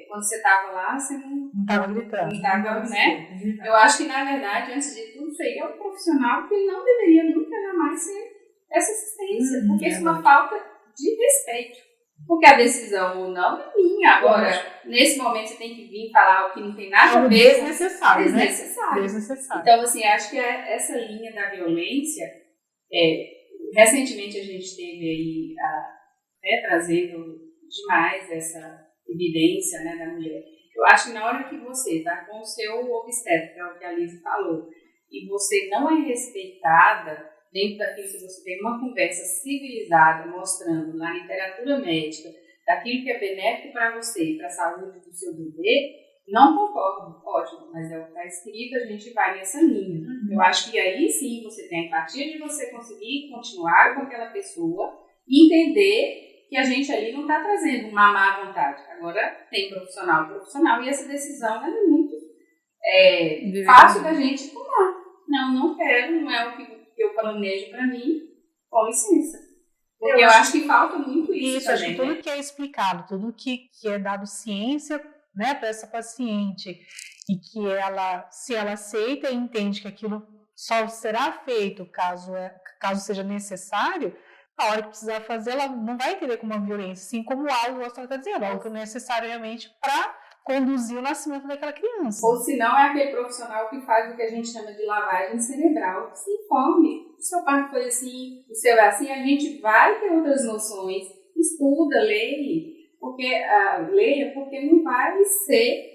quando você estava lá, você não estava gritando. Não estava, né? Eu acho que, na verdade, antes de tudo, isso aí é um profissional que não deveria nunca jamais ser essa assistência, porque isso é uma falta de respeito. Porque a decisão ou não é minha. Agora, nesse momento, você tem que vir falar o que não tem nada a ver. Desnecessário, né? Desnecessário. Então, assim, acho que essa linha da violência, recentemente a gente teve aí, trazendo demais essa evidência, né, da mulher. Eu acho que na hora que você está com o seu obstetra, que é o que a Lizy falou, e você não é respeitada dentro daquilo que você tem uma conversa civilizada, mostrando na literatura médica, daquilo que é benéfico para você e para a saúde do seu bebê, não concordo, ótimo, mas é o que está escrito, a gente vai nessa linha. Eu acho que aí sim você tem a empatia de você conseguir continuar com aquela pessoa e entender que a gente ali não está trazendo uma má vontade. Agora tem profissional, e essa decisão é muito fácil da gente tomar. Não quero, não é o que eu planejo para mim, com licença. Porque eu acho que falta muito isso também. Acho que tudo que é explicado, tudo que é dado ciência, né, para essa paciente, e que ela, se ela aceita e entende que aquilo só será feito caso seja necessário, a hora que precisar fazer, ela não vai entender como uma violência, assim como algo, você está dizendo, algo que é necessariamente para conduzir o nascimento daquela criança. Ou se não, é aquele profissional que faz o que a gente chama de lavagem cerebral. Se informe. O seu parto foi assim, o seu é assim, a gente vai ter outras noções. Estuda, leia, porque não vai ser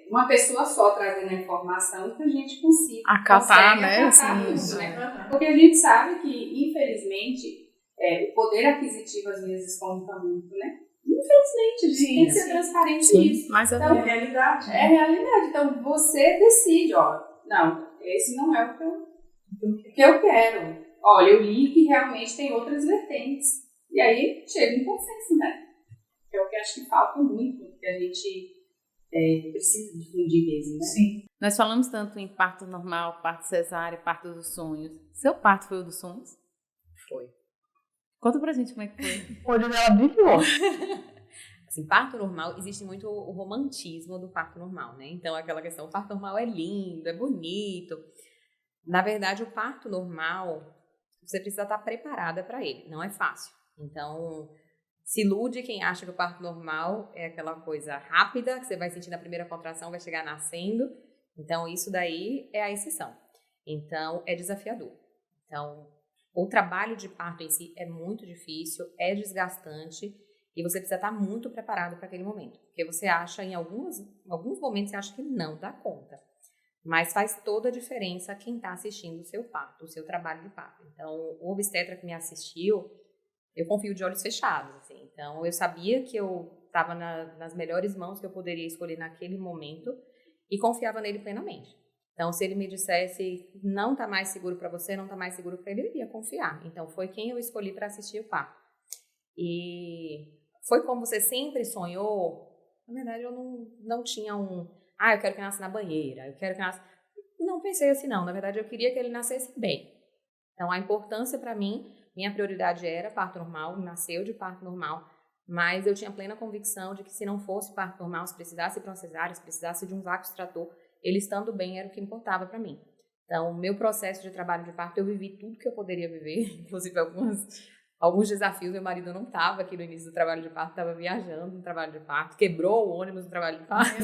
uma pessoa só trazendo a informação que a gente acatar, né? Isso, né? Porque a gente sabe que, infelizmente, o poder aquisitivo às vezes conta muito, né? Infelizmente, a gente tem que ser transparente nisso. Mas então, é realidade. É realidade. Então, você decide, não, esse não é o que eu quero. Olha, eu li que realmente tem outras vertentes. E aí, chega um consenso, né? Que é o que acho que falta muito, que a gente precisa difundir mesmo, né? Sim. Nós falamos tanto em parto normal, parto cesárea, parto dos sonhos. Seu parto foi o dos sonhos? Foi. Conta pra gente como é que foi. O olho dela brilhou. Assim, parto normal, existe muito o romantismo do parto normal, né? Então, aquela questão, o parto normal é lindo, é bonito. Na verdade, o parto normal, você precisa estar preparada para ele. Não é fácil. Então, se ilude quem acha que o parto normal é aquela coisa rápida, que você vai sentir na primeira contração, vai chegar nascendo. Então, isso daí é a exceção. Então, é desafiador. Então, o trabalho de parto em si é muito difícil, é desgastante e você precisa estar muito preparado para aquele momento. Porque você acha, em alguns momentos, você acha que não dá conta. Mas faz toda a diferença quem está assistindo o seu parto, o seu trabalho de parto. Então, o obstetra que me assistiu, eu confio de olhos fechados. Assim. Então, eu sabia que eu estava nas melhores mãos que eu poderia escolher naquele momento e confiava nele plenamente. Então, se ele me dissesse, não está mais seguro para você, não está mais seguro para ele, eu iria confiar. Então, foi quem eu escolhi para assistir o parto. E foi como você sempre sonhou. Na verdade, eu não tinha eu quero que nasça na banheira, eu quero que nasça... Não pensei assim, não. Na verdade, eu queria que ele nascesse bem. Então, a importância para mim, minha prioridade era parto normal, nasceu de parto normal, mas eu tinha plena convicção de que se não fosse parto normal, se precisasse ir para uma cesárea, se precisasse de um vácuo extrator, ele estando bem era o que importava para mim. Então, o meu processo de trabalho de parto, eu vivi tudo que eu poderia viver, inclusive alguns desafios. Meu marido não estava aqui no início do trabalho de parto, estava viajando no trabalho de parto, quebrou o ônibus no trabalho de parto.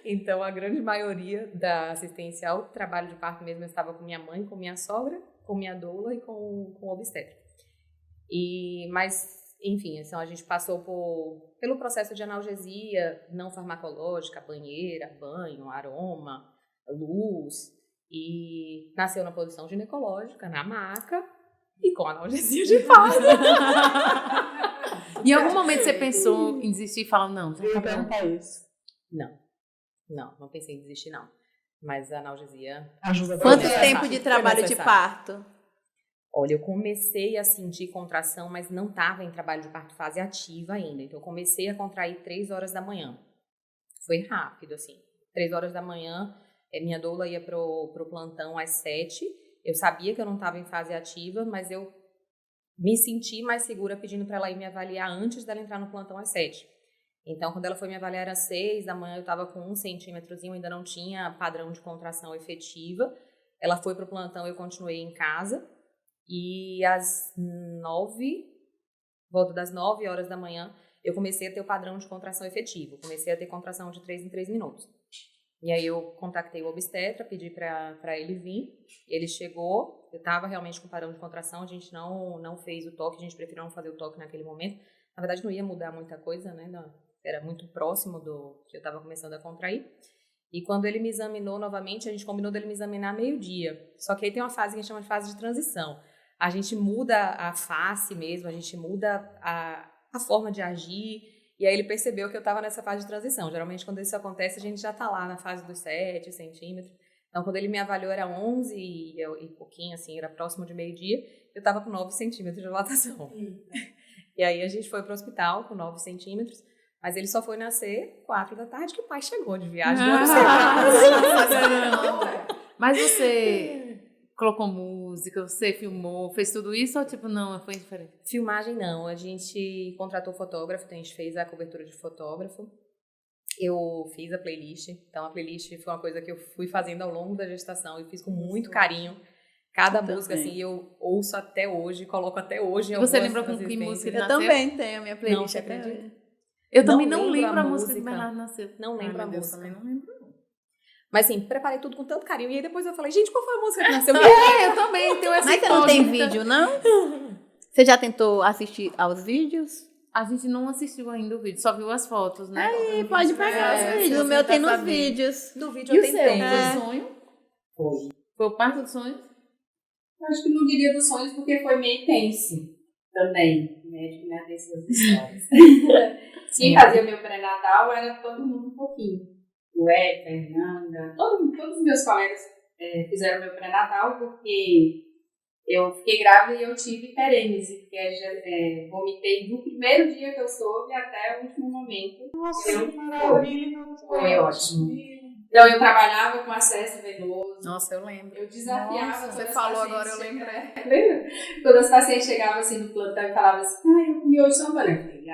Então, a grande maioria da assistência ao trabalho de parto mesmo, eu estava com minha mãe, com minha sogra, com minha doula e com o obstetra. Mas, enfim, então, a gente passou pelo processo de analgesia não farmacológica, banheira, banho, aroma, luz, e nasceu na posição ginecológica, na maca, e com analgesia de fato. Em algum momento você pensou em desistir e falar, não, já Eu ia tá bom. perguntar isso. Não pensei em desistir, não. Mas a analgesia... Ajuda Quanto Foi tempo de necessário, trabalho foi de necessário. parto? Olha, eu comecei a sentir contração, mas não estava em trabalho de parto fase ativa ainda. Então, eu comecei a contrair 3 horas da manhã. Foi rápido, assim. 3 horas da manhã, minha doula ia pro plantão às 7. Eu sabia que eu não estava em fase ativa, mas eu me senti mais segura pedindo para ela ir me avaliar antes dela entrar no plantão às 7. Então, quando ela foi me avaliar às 6 da manhã, eu estava com 1 centímetrozinho, ainda não tinha padrão de contração efetiva. Ela foi pro plantão, eu continuei em casa. E às 9, volta das 9 horas da manhã, eu comecei a ter o padrão de contração efetivo. Comecei a ter contração de 3 em 3 minutos. E aí eu contactei o obstetra, pedi para ele vir. Ele chegou, eu estava realmente com padrão de contração, a gente não fez o toque, a gente preferiu não fazer o toque naquele momento. Na verdade não ia mudar muita coisa, né? Era muito próximo do que eu estava começando a contrair. E quando ele me examinou novamente, a gente combinou dele me examinar meio-dia. Só que aí tem uma fase que a gente chama de fase de transição. A gente muda a face mesmo, a gente muda a forma de agir. E aí ele percebeu que eu estava nessa fase de transição. Geralmente, quando isso acontece, a gente já está lá na fase dos 7 centímetros. Então, quando ele me avaliou, era 11 e pouquinho, assim, era próximo de meio-dia. Eu estava com 9 centímetros de dilatação. E aí a gente foi para o hospital com 9 centímetros. Mas ele só foi nascer 4 da tarde, que o pai chegou de viagem. Mas você colocou música, você filmou, fez tudo isso ou tipo, não, foi diferente? Filmagem não, a gente contratou fotógrafo, então a gente fez a cobertura de fotógrafo. Eu fiz a playlist, então a playlist foi uma coisa que eu fui fazendo ao longo da gestação e fiz com muito carinho. Cada música, assim, eu ouço até hoje, coloco até hoje. E você lembra com que música ele Eu nasceu? também tenho a minha playlist. Não, você até acredita? hoje. Eu também Não não lembro lembro a a música que música. Bernardo nasceu. Não lembro a Deus, música. também não lembro. Mas assim, preparei tudo com tanto carinho. E aí depois eu falei, gente, qual foi a música que nasceu? Eu também tenho essa Mas você não tem incógnita. vídeo, não? Você já tentou assistir aos vídeos? A gente não assistiu ainda o vídeo, só viu as fotos, né? Aí, pode pegar os vídeos. O se meu você tem tá nos sabendo. vídeos. Do vídeo E eu o seu? tentei. Foi sonho? Foi o parto dos sonhos? Acho que não diria dos sonhos, porque foi meio tenso também. O médico me atende essas histórias. Quem fazia meu pré-natal era todo mundo um pouquinho. O Fernanda, todos os meus colegas fizeram meu pré-natal porque eu fiquei grávida e eu tive hiperêmese, que vomitei do primeiro dia que eu soube até o último momento. Nossa, que maravilha. Foi ótimo. Então eu trabalhava com acesso venoso. Nossa, eu lembro. Eu desafiava. Nossa, quando você as falou pacientes agora, eu lembrei. Lembra? Quando as pacientes chegavam assim no plantão e falavam assim, eu comi hoje só uma banana. Eu falei,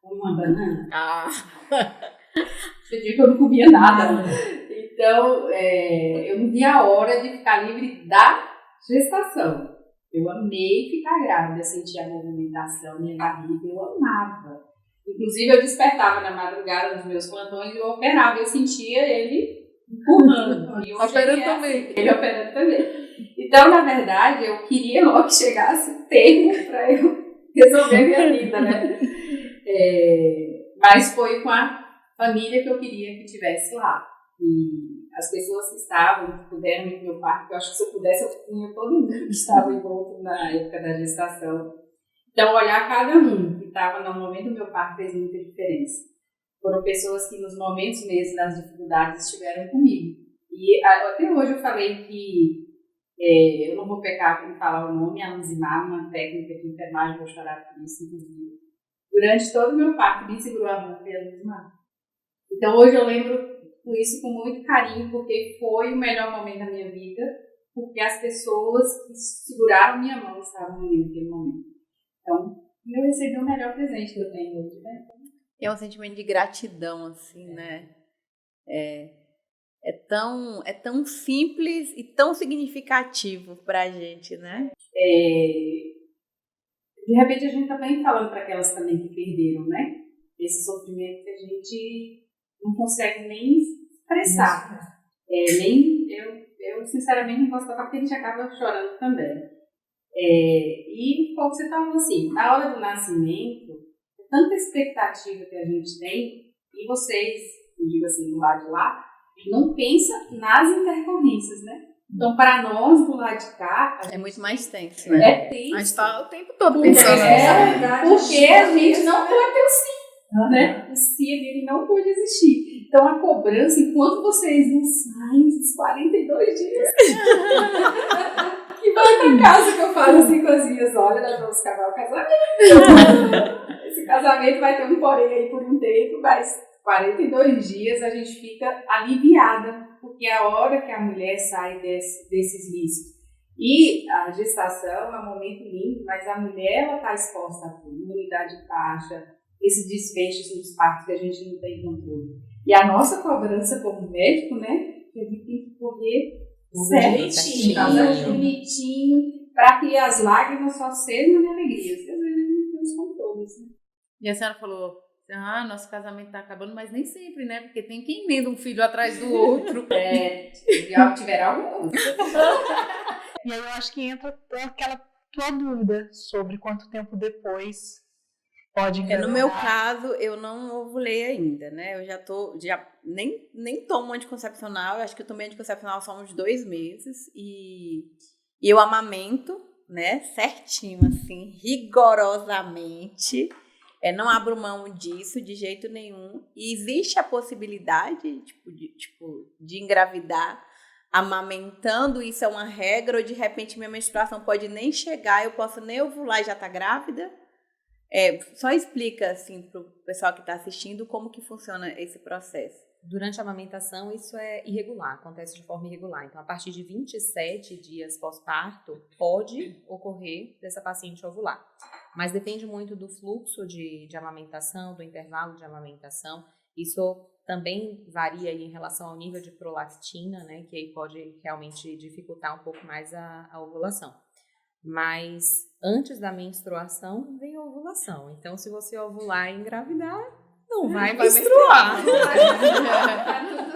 uma banana? Tinha dia que eu não comia nada. Então, eu não via a hora de ficar livre da gestação. Eu amei ficar grávida, sentir a movimentação, minha barriga, eu amava. Inclusive, eu despertava na madrugada nos meus plantões e eu operava, eu sentia ele empurrando. E hoje Operando ele também. Ele operando também. Então, na verdade, eu queria logo que chegasse o termo para eu resolver minha vida, né? Mas foi com a família que eu queria que estivesse lá. E as pessoas que estavam, que puderam ir no meu parto, eu acho que se eu pudesse, eu punha todo mundo que estava envolto na época da gestação. Então, olhar cada um que estava no momento do meu parto fez muita diferença. Foram pessoas que nos momentos mesmo das dificuldades estiveram comigo. E até hoje eu falei que eu não vou pecar por falar o nome, a Anzimar, uma técnica de enfermagem, vou chorar por isso, inclusive. Durante todo o meu parto, me segurou a mão pela Anzimar. Então, hoje eu lembro isso com muito carinho, porque foi o melhor momento da minha vida, porque as pessoas que seguraram minha mão estavam ali naquele momento. Então, eu recebi o melhor presente que eu tenho hoje, né? É um sentimento de gratidão, assim, né? É tão simples e tão significativo pra gente, né? De repente, a gente também falando para aquelas também que perderam, né? Esse sofrimento que a gente não consegue nem expressar. Eu sinceramente não posso falar porque a gente acaba chorando também. E como você falou assim, na hora do nascimento, tanta expectativa que a gente tem, e vocês, eu digo assim, do lado de lá, não pensa nas intercorrências, né? Então, para nós, do lado de cá, É muito mais tenso, né? é tenso. A gente está o tempo todo Porque, pensando porque a gente não pode ter o sim, né? O sim ele não pode existir. Então, a cobrança, enquanto vocês não saem dos 42 dias, que vai pra casa que eu falo assim com as minhas, olha, nós vamos acabar o casamento. Esse casamento vai ter um porém aí por um tempo, mas 42 dias a gente fica aliviada, porque é a hora que a mulher sai desses riscos. E a gestação é um momento lindo, mas a mulher ela está exposta a tudo, imunidade baixa, esses desfechos nos partos que a gente não tem controle. E a nossa cobrança como médico, né, que a gente tem que correr certinho, bonitinho, para que as lágrimas só sejam de alegria. Às vezes a gente não tem os controles, né? E a senhora falou, nosso casamento tá acabando, mas nem sempre, né? Porque tem quem emenda um filho atrás do outro. Já tiveram alguns. E aí eu acho que entra aquela tua dúvida sobre quanto tempo depois pode engravidar. No meu caso, eu não ovulei ainda, né? Eu nem tomo anticoncepcional, eu acho que eu tomei anticoncepcional só uns 2 meses e eu amamento, né? Certinho, assim, rigorosamente. Não abro mão disso de jeito nenhum. E existe a possibilidade, de engravidar amamentando, isso é uma regra, ou de repente minha menstruação pode nem chegar, eu posso nem ovular e já tá grávida? Só explica, assim, pro pessoal que está assistindo como que funciona esse processo. Durante a amamentação, isso é irregular, acontece de forma irregular. Então, a partir de 27 dias pós-parto, pode ocorrer dessa paciente ovular. Mas depende muito do fluxo de amamentação, do intervalo de amamentação. Isso também varia aí em relação ao nível de prolactina, né? Que aí pode realmente dificultar um pouco mais a ovulação. Mas antes da menstruação, vem a ovulação. Então, se você ovular e engravidar, não vai menstruar.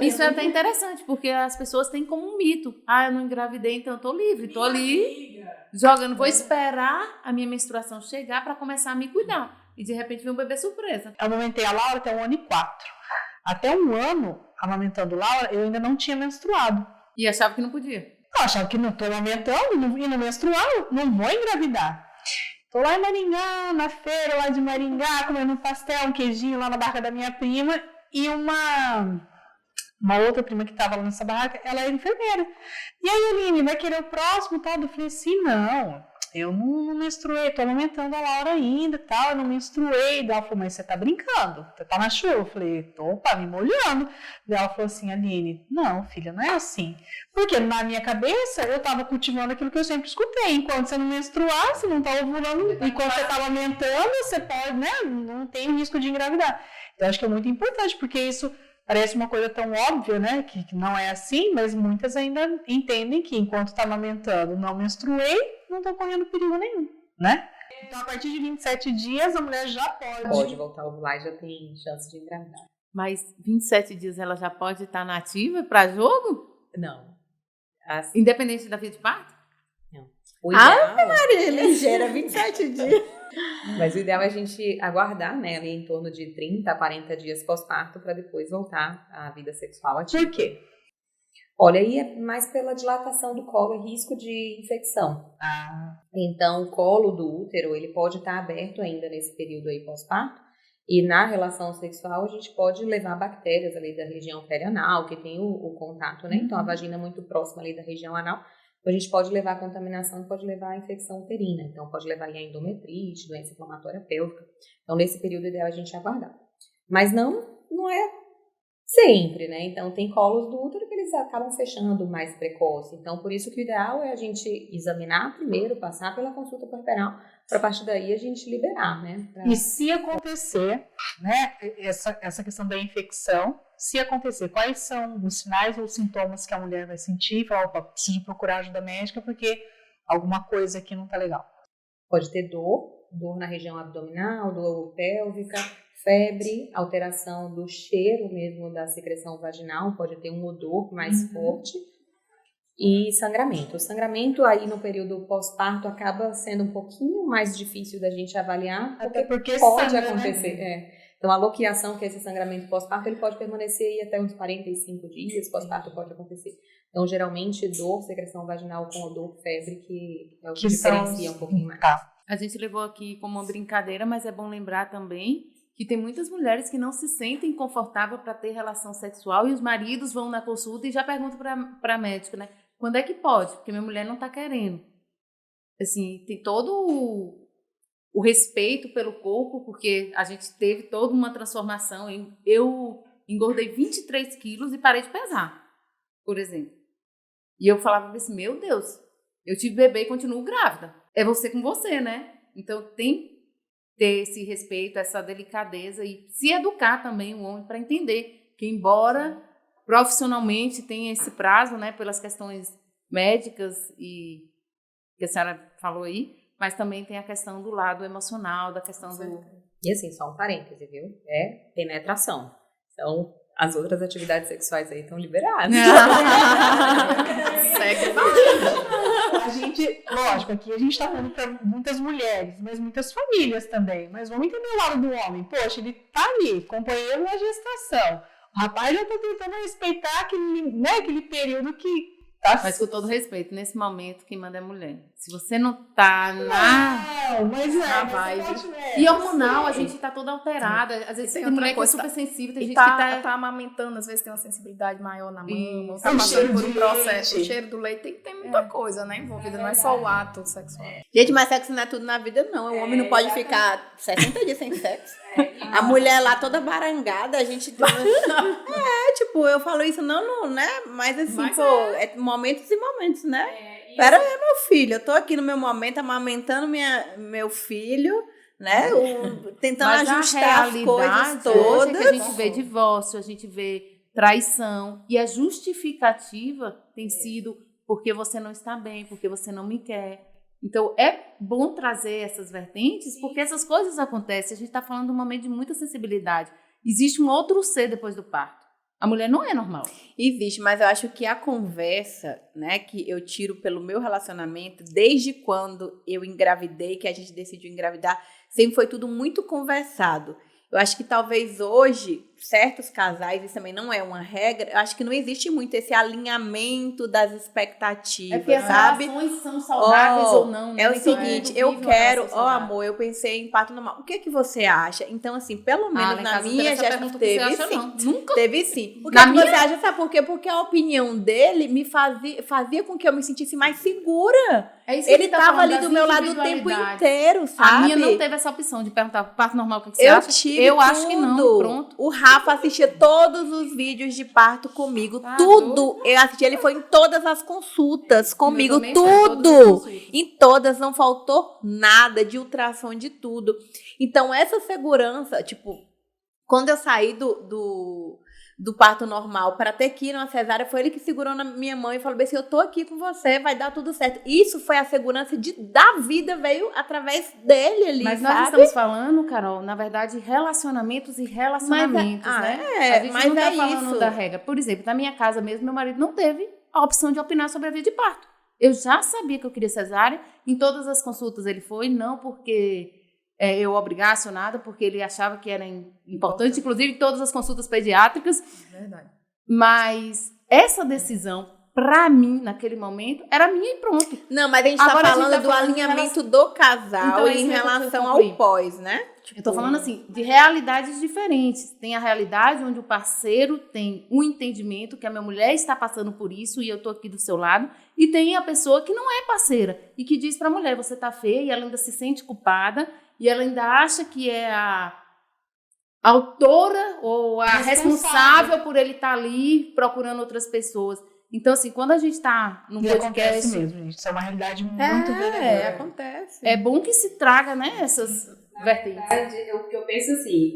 Isso é até interessante, porque as pessoas têm como um mito. Eu não engravidei, então eu tô livre. Tô ali, jogando. Vou esperar a minha menstruação chegar para começar a me cuidar. E de repente vem um bebê surpresa. Eu amamentei a Laura até 1 ano e 4. Até 1 ano, amamentando Laura, eu ainda não tinha menstruado. E achava que não podia. Eu achava que não estou amamentando e não menstruar, não vou engravidar. Tô lá em Maringá, na feira lá de Maringá, comendo um pastel, um queijinho lá na barca da minha prima. E uma outra prima que estava lá nessa barraca, ela era enfermeira. E aí, Aline, vai querer o próximo tal? Eu falei assim, não, eu não menstruei, tô amamentando a Laura ainda e tal, eu não menstruei. Daí ela falou, mas você tá brincando? Você tá na chuva? Eu falei, opa, me molhando. Daí ela falou assim, Aline, não, filha, não é assim. Porque na minha cabeça, eu tava cultivando aquilo que eu sempre escutei. Enquanto você não menstruar, você não tá ovulando, enquanto você tá amamentando, você pode, né, não tem risco de engravidar. Então, acho que é muito importante, porque isso parece uma coisa tão óbvia, né, que não é assim, mas muitas ainda entendem que enquanto está amamentando, não menstruei, não está correndo perigo nenhum, né? Então, a partir de 27 dias, a mulher já pode voltar a ovular e já tem chance de engravidar. Mas 27 dias ela já pode estar nativa para jogo? Não. Independente da via de parto? Não. O ideal... Maria, ligeira, 27 dias. Mas o ideal é a gente aguardar, né, ali em torno de 30 a 40 dias pós-parto para depois voltar à vida sexual ativa. Por quê? Olha, aí é mais pela dilatação do colo e risco de infecção. Então, o colo do útero, ele pode estar aberto ainda nesse período aí pós-parto. E na relação sexual, a gente pode levar bactérias ali da região perianal, que tem o contato, né? Então, a vagina é muito próxima ali da região anal. A gente pode levar a contaminação e pode levar a infecção uterina. Então, pode levar a endometrite, doença inflamatória pélvica. Então, nesse período, é ideal a gente aguardar. Mas não é sempre, né? Então, tem colos do útero que eles acabam fechando mais precoce. Então, por isso que o ideal é a gente examinar primeiro, passar pela consulta puerperal, para a partir daí a gente liberar, né? E se acontecer, né, essa questão da infecção, se acontecer, quais são os sinais ou sintomas que a mulher vai sentir? Falar, opa, preciso procurar ajuda médica porque alguma coisa aqui não tá legal. Pode ter dor na região abdominal, dor pélvica, febre, alteração do cheiro mesmo da secreção vaginal, pode ter um odor mais forte e sangramento. O sangramento aí no período pós-parto acaba sendo um pouquinho mais difícil da gente avaliar, Até porque pode sangra, acontecer, né? Então, a loquiação, que é esse sangramento pós-parto, ele pode permanecer aí até uns 45 dias, pós-parto pode acontecer. Então, geralmente, dor, secreção vaginal com odor, febre, que é o que diferencia um pouquinho mais. Tá. A gente levou aqui como uma brincadeira, mas é bom lembrar também que tem muitas mulheres que não se sentem confortáveis para ter relação sexual e os maridos vão na consulta e já perguntam para a médica, né? Quando é que pode? Porque minha mulher não está querendo. Assim, tem todo o respeito pelo corpo, porque a gente teve toda uma transformação. Eu engordei 23 quilos e parei de pesar, por exemplo. E eu falava assim, meu Deus, eu tive bebê e continuo grávida. É você com você, né? Então tem que ter esse respeito, essa delicadeza e se educar também o homem para entender que, embora profissionalmente tenha esse prazo, né, pelas questões médicas e que a senhora falou aí, mas também tem a questão do lado emocional, da questão do... E assim, só um parêntese, viu? É penetração. Então, as outras atividades sexuais aí estão liberadas. Segue. A gente, lógico, aqui a gente tá falando para muitas mulheres, mas muitas famílias também. Mas vamos entender o lado do homem. Poxa, ele tá ali, companheiro na gestação. O rapaz já tá tentando respeitar aquele período que tá... Mas com todo respeito, nesse momento quem manda é a mulher. Se você não tá na... Não, mas na vibe. E hormonal, a gente tá toda alterada. Às vezes tem mulher que é super sensível, tem gente que tá amamentando, às vezes tem uma sensibilidade maior na mama, Isso. tá O passando cheiro por do um processo. leite. O cheiro do leite tem muita coisa, né, envolvida, não é só o ato sexual. Gente, mas sexo não é tudo na vida, não. O homem não pode ficar 60 dias sem sexo. A mulher lá toda barangada, a gente... tipo, eu falo isso não, né? Mas assim, é momentos e momentos, né? Pera aí, meu filho, eu tô aqui no meu momento amamentando meu filho, né? Tentando Mas ajustar as coisas hoje todas. é que a gente vê divórcio, a gente vê traição. E a justificativa tem sido porque você não está bem, porque você não me quer. Então, é bom trazer essas vertentes, porque essas coisas acontecem. A gente está falando de um momento de muita sensibilidade. Existe um outro ser depois do parto. A mulher não é normal. Existe, mas eu acho que a conversa, né, que eu tiro pelo meu relacionamento, desde quando eu engravidei, que a gente decidiu engravidar, sempre foi tudo muito conversado. Eu acho que talvez hoje, certos casais, isso também não é uma regra, eu acho que não existe muito esse alinhamento das expectativas, É porque as sabe? relações são saudáveis ou não, né? É o Então, seguinte, vive eu uma quero, relação saudável. amor, eu pensei em parto normal. O que é que você acha? Então, assim, pelo menos lá em na casa não minha teve essa já pergunta que você teve acha, sim. não. Nunca. Teve sim. O que, Na é que minha- você acha? Sabe por quê? Porque a opinião dele me fazia com que eu me sentisse mais segura. É isso que Ele a gente tá tava falando ali das do meu lado o tempo individualidades. inteiro, sabe? A minha não teve essa opção de perguntar parto normal, o que você Eu acha? tive Eu tudo. acho que não, pronto. O Rafa assistia todos os vídeos de parto comigo, Tá tudo. Eu assisti, ele foi em todas as consultas comigo, também foi, todas as tudo. consultas. Em todas, não faltou nada de ultrassom, de tudo. Então, essa segurança, tipo, quando eu saí do parto normal para ter que ir numa cesárea, foi ele que segurou na minha mão e falou bem assim, eu tô aqui com você, vai dar tudo certo. Isso foi a segurança da vida, veio através dele ali, Mas sabe? nós estamos falando, Carol, na verdade, relacionamentos e relacionamentos, né? A gente mas não tá é falando isso. da regra. Por exemplo, na minha casa mesmo, meu marido não teve a opção de opinar sobre a vida de parto. Eu já sabia que eu queria cesárea, em todas as consultas ele foi, não porque eu obrigasse ou nada, porque ele achava que era importante, inclusive em todas as consultas pediátricas. Verdade. Mas essa decisão, pra mim, naquele momento, era minha e pronto. Não, mas a gente Agora tá a gente falando tá do falando em alinhamento do casal Então, é em isso que eu relação concluí. ao pós, né? Eu tô falando assim, de realidades diferentes. Tem a realidade onde o parceiro tem um entendimento que a minha mulher está passando por isso e eu tô aqui do seu lado. E tem a pessoa que não é parceira e que diz pra mulher, você tá feia, e ela ainda se sente culpada e ela ainda acha que é a autora ou a responsável por ele estar ali procurando outras pessoas. Então, assim, quando a gente tá num E acontece podcast, mesmo, gente. Isso é uma realidade muito verdadeira. Acontece. é bom que se traga, né, essas vertentes. O que eu penso assim,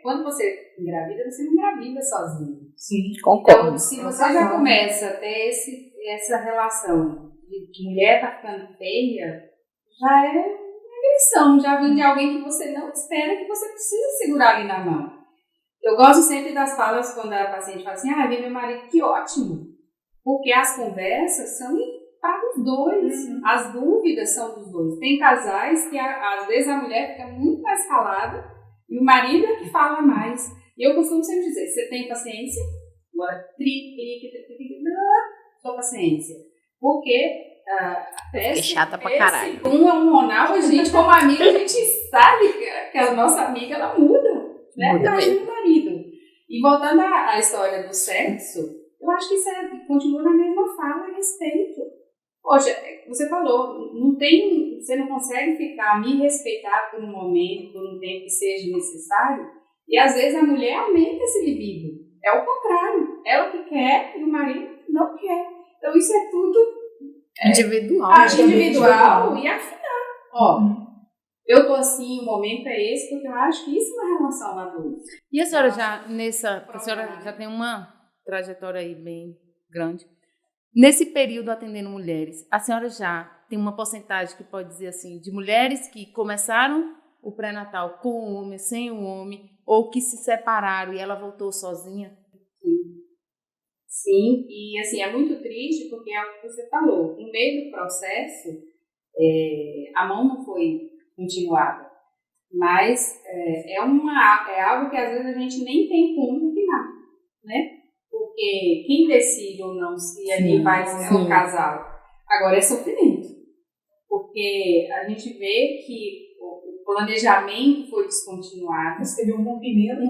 quando você engravida, você não engravida sozinho. Sim. Então, se você já começa a ter essa relação de que mulher tá ficando feia, já é uma agressão, já vem de alguém que você não espera, que você precisa segurar ali na mão. Eu gosto sempre das falas quando a paciente fala assim, vem meu marido, que ótimo. Porque as conversas são para os dois, as dúvidas são dos dois. Tem casais que às vezes a mulher fica muito mais calada E o marido é que fala mais. E eu costumo sempre dizer, você tem paciência? Agora triplique, sua paciência. Porque é chata pra caralho. esse boom hormonal, a gente, como amiga, a gente sabe que a nossa amiga, ela muda. Né? Imagina o marido. E voltando à história do sexo, eu acho que isso continua na mesma fala a respeito. Poxa, você falou, você não consegue me respeitar por um momento, por um tempo que seja necessário, e às vezes a mulher aumenta esse libido. É o contrário, ela que quer e o marido não quer. Então isso é tudo individual e afinar. Ó, eu tô assim, o momento é esse, porque eu acho que isso é uma relação madura. E a senhora a senhora já tem uma trajetória aí bem grande. Nesse período atendendo mulheres, a senhora já tem uma porcentagem que pode dizer assim, de mulheres que começaram o pré-natal com o homem, sem o homem, ou que se separaram e ela voltou sozinha? Sim, e assim, é muito triste porque é o que você falou, no meio do processo, a mão não foi continuada, mas é algo que às vezes a gente nem tem como opinar, né? Porque quem decide ou não se ali vai ser um casal, agora é sofrimento, porque a gente vê que o planejamento foi descontinuado. Mas teve um rompimento.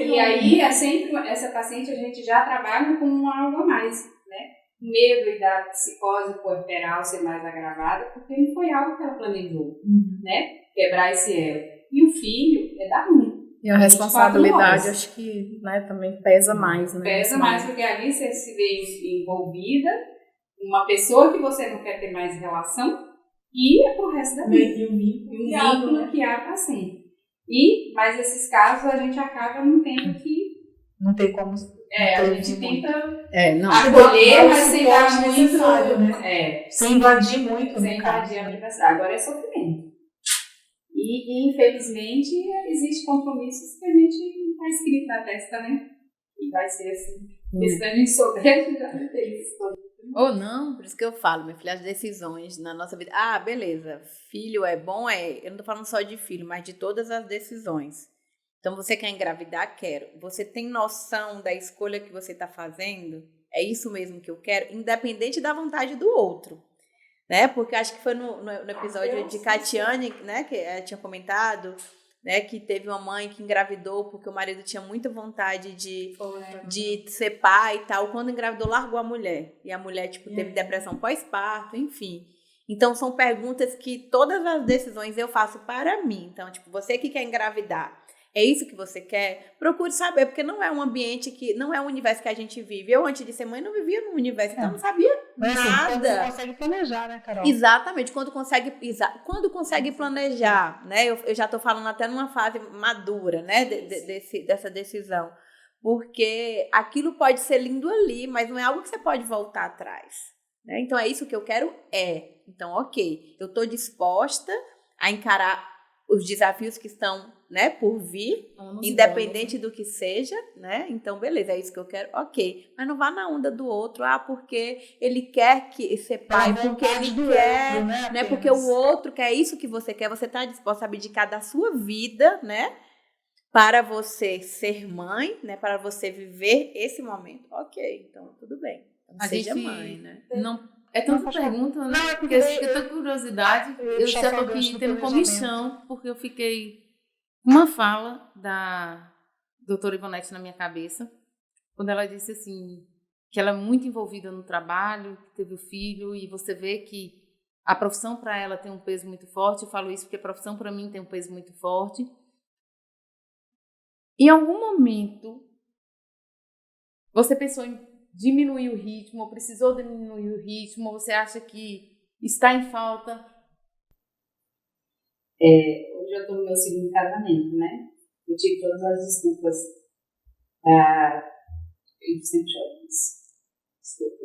E aí essa paciente a gente já trabalha com algo a mais, né? O medo da psicose puerperal ser mais agravada, porque não foi algo que ela planejou, né? Quebrar esse elo. E o filho é da ruim. E a responsabilidade, acho que também pesa mais, né? Pesa mais, porque ali você se vê envolvida, uma pessoa que você não quer ter mais relação, e é pro resto da vida. E um vínculo que há para sempre. Mas esses casos a gente acaba não tendo que... Não tem como... a gente tenta acolher, mas sem dar muito... Né? Sem invadir muito. Sem invadir a privacidade. Agora é sofrimento. E infelizmente, existem compromissos que a gente não está escrito na testa, né? E vai ser assim. Se a gente souber, já não tem isso. Ou não, por isso que eu falo, minha filha, as decisões na nossa vida. Ah, beleza, filho é bom, eu não tô falando só de filho, mas de todas as decisões. Então, você quer engravidar? Quero. Você tem noção da escolha que você tá fazendo? É isso mesmo que eu quero? Independente da vontade do outro. Né? Porque acho que foi no episódio de Catiane, né, que tinha comentado, né, que teve uma mãe que engravidou porque o marido tinha muita vontade de ser pai e tal. Quando engravidou, largou a mulher. E a mulher, teve depressão pós-parto, enfim. Então, são perguntas que todas as decisões eu faço para mim. Então, você que quer engravidar, é isso que você quer? Procure saber, porque não é um ambiente não é um universo que a gente vive. Eu, antes de ser mãe, não vivia num universo, então não sabia nada. Quando você consegue planejar, né, Carol? Exatamente, quando consegue planejar, né? Eu já estou falando até numa fase madura, né, dessa decisão. Porque aquilo pode ser lindo ali, mas não é algo que você pode voltar atrás. Né? Então, é isso que eu quero? Então, ok, eu estou disposta a encarar os desafios que estão, né, por vir, independente do que seja, né? Então, beleza, é isso que eu quero, ok. Mas não vá na onda do outro, porque ele quer ser pai, porque ele quer, né? Porque o outro quer isso que você quer, você está disposta a abdicar da sua vida, né? Para você ser mãe, né? Para você viver esse momento. Ok, então tudo bem. Então, seja mãe, né? É tanta pergunta, né? Não, porque eu fiquei tanta curiosidade. Eu já estou aqui tendo comichão, porque eu fiquei com uma fala da doutora Ivonete na minha cabeça, quando ela disse assim, que ela é muito envolvida no trabalho, que teve o filho, e você vê que a profissão para ela tem um peso muito forte. Eu falo isso porque a profissão para mim tem um peso muito forte. Em algum momento, você pensou em diminuir o ritmo, ou precisou diminuir o ritmo, ou você acha que está em falta? Hoje eu estou no meu segundo casamento, né? Eu tive todas as desculpas. Eu sempre choro isso. Desculpa.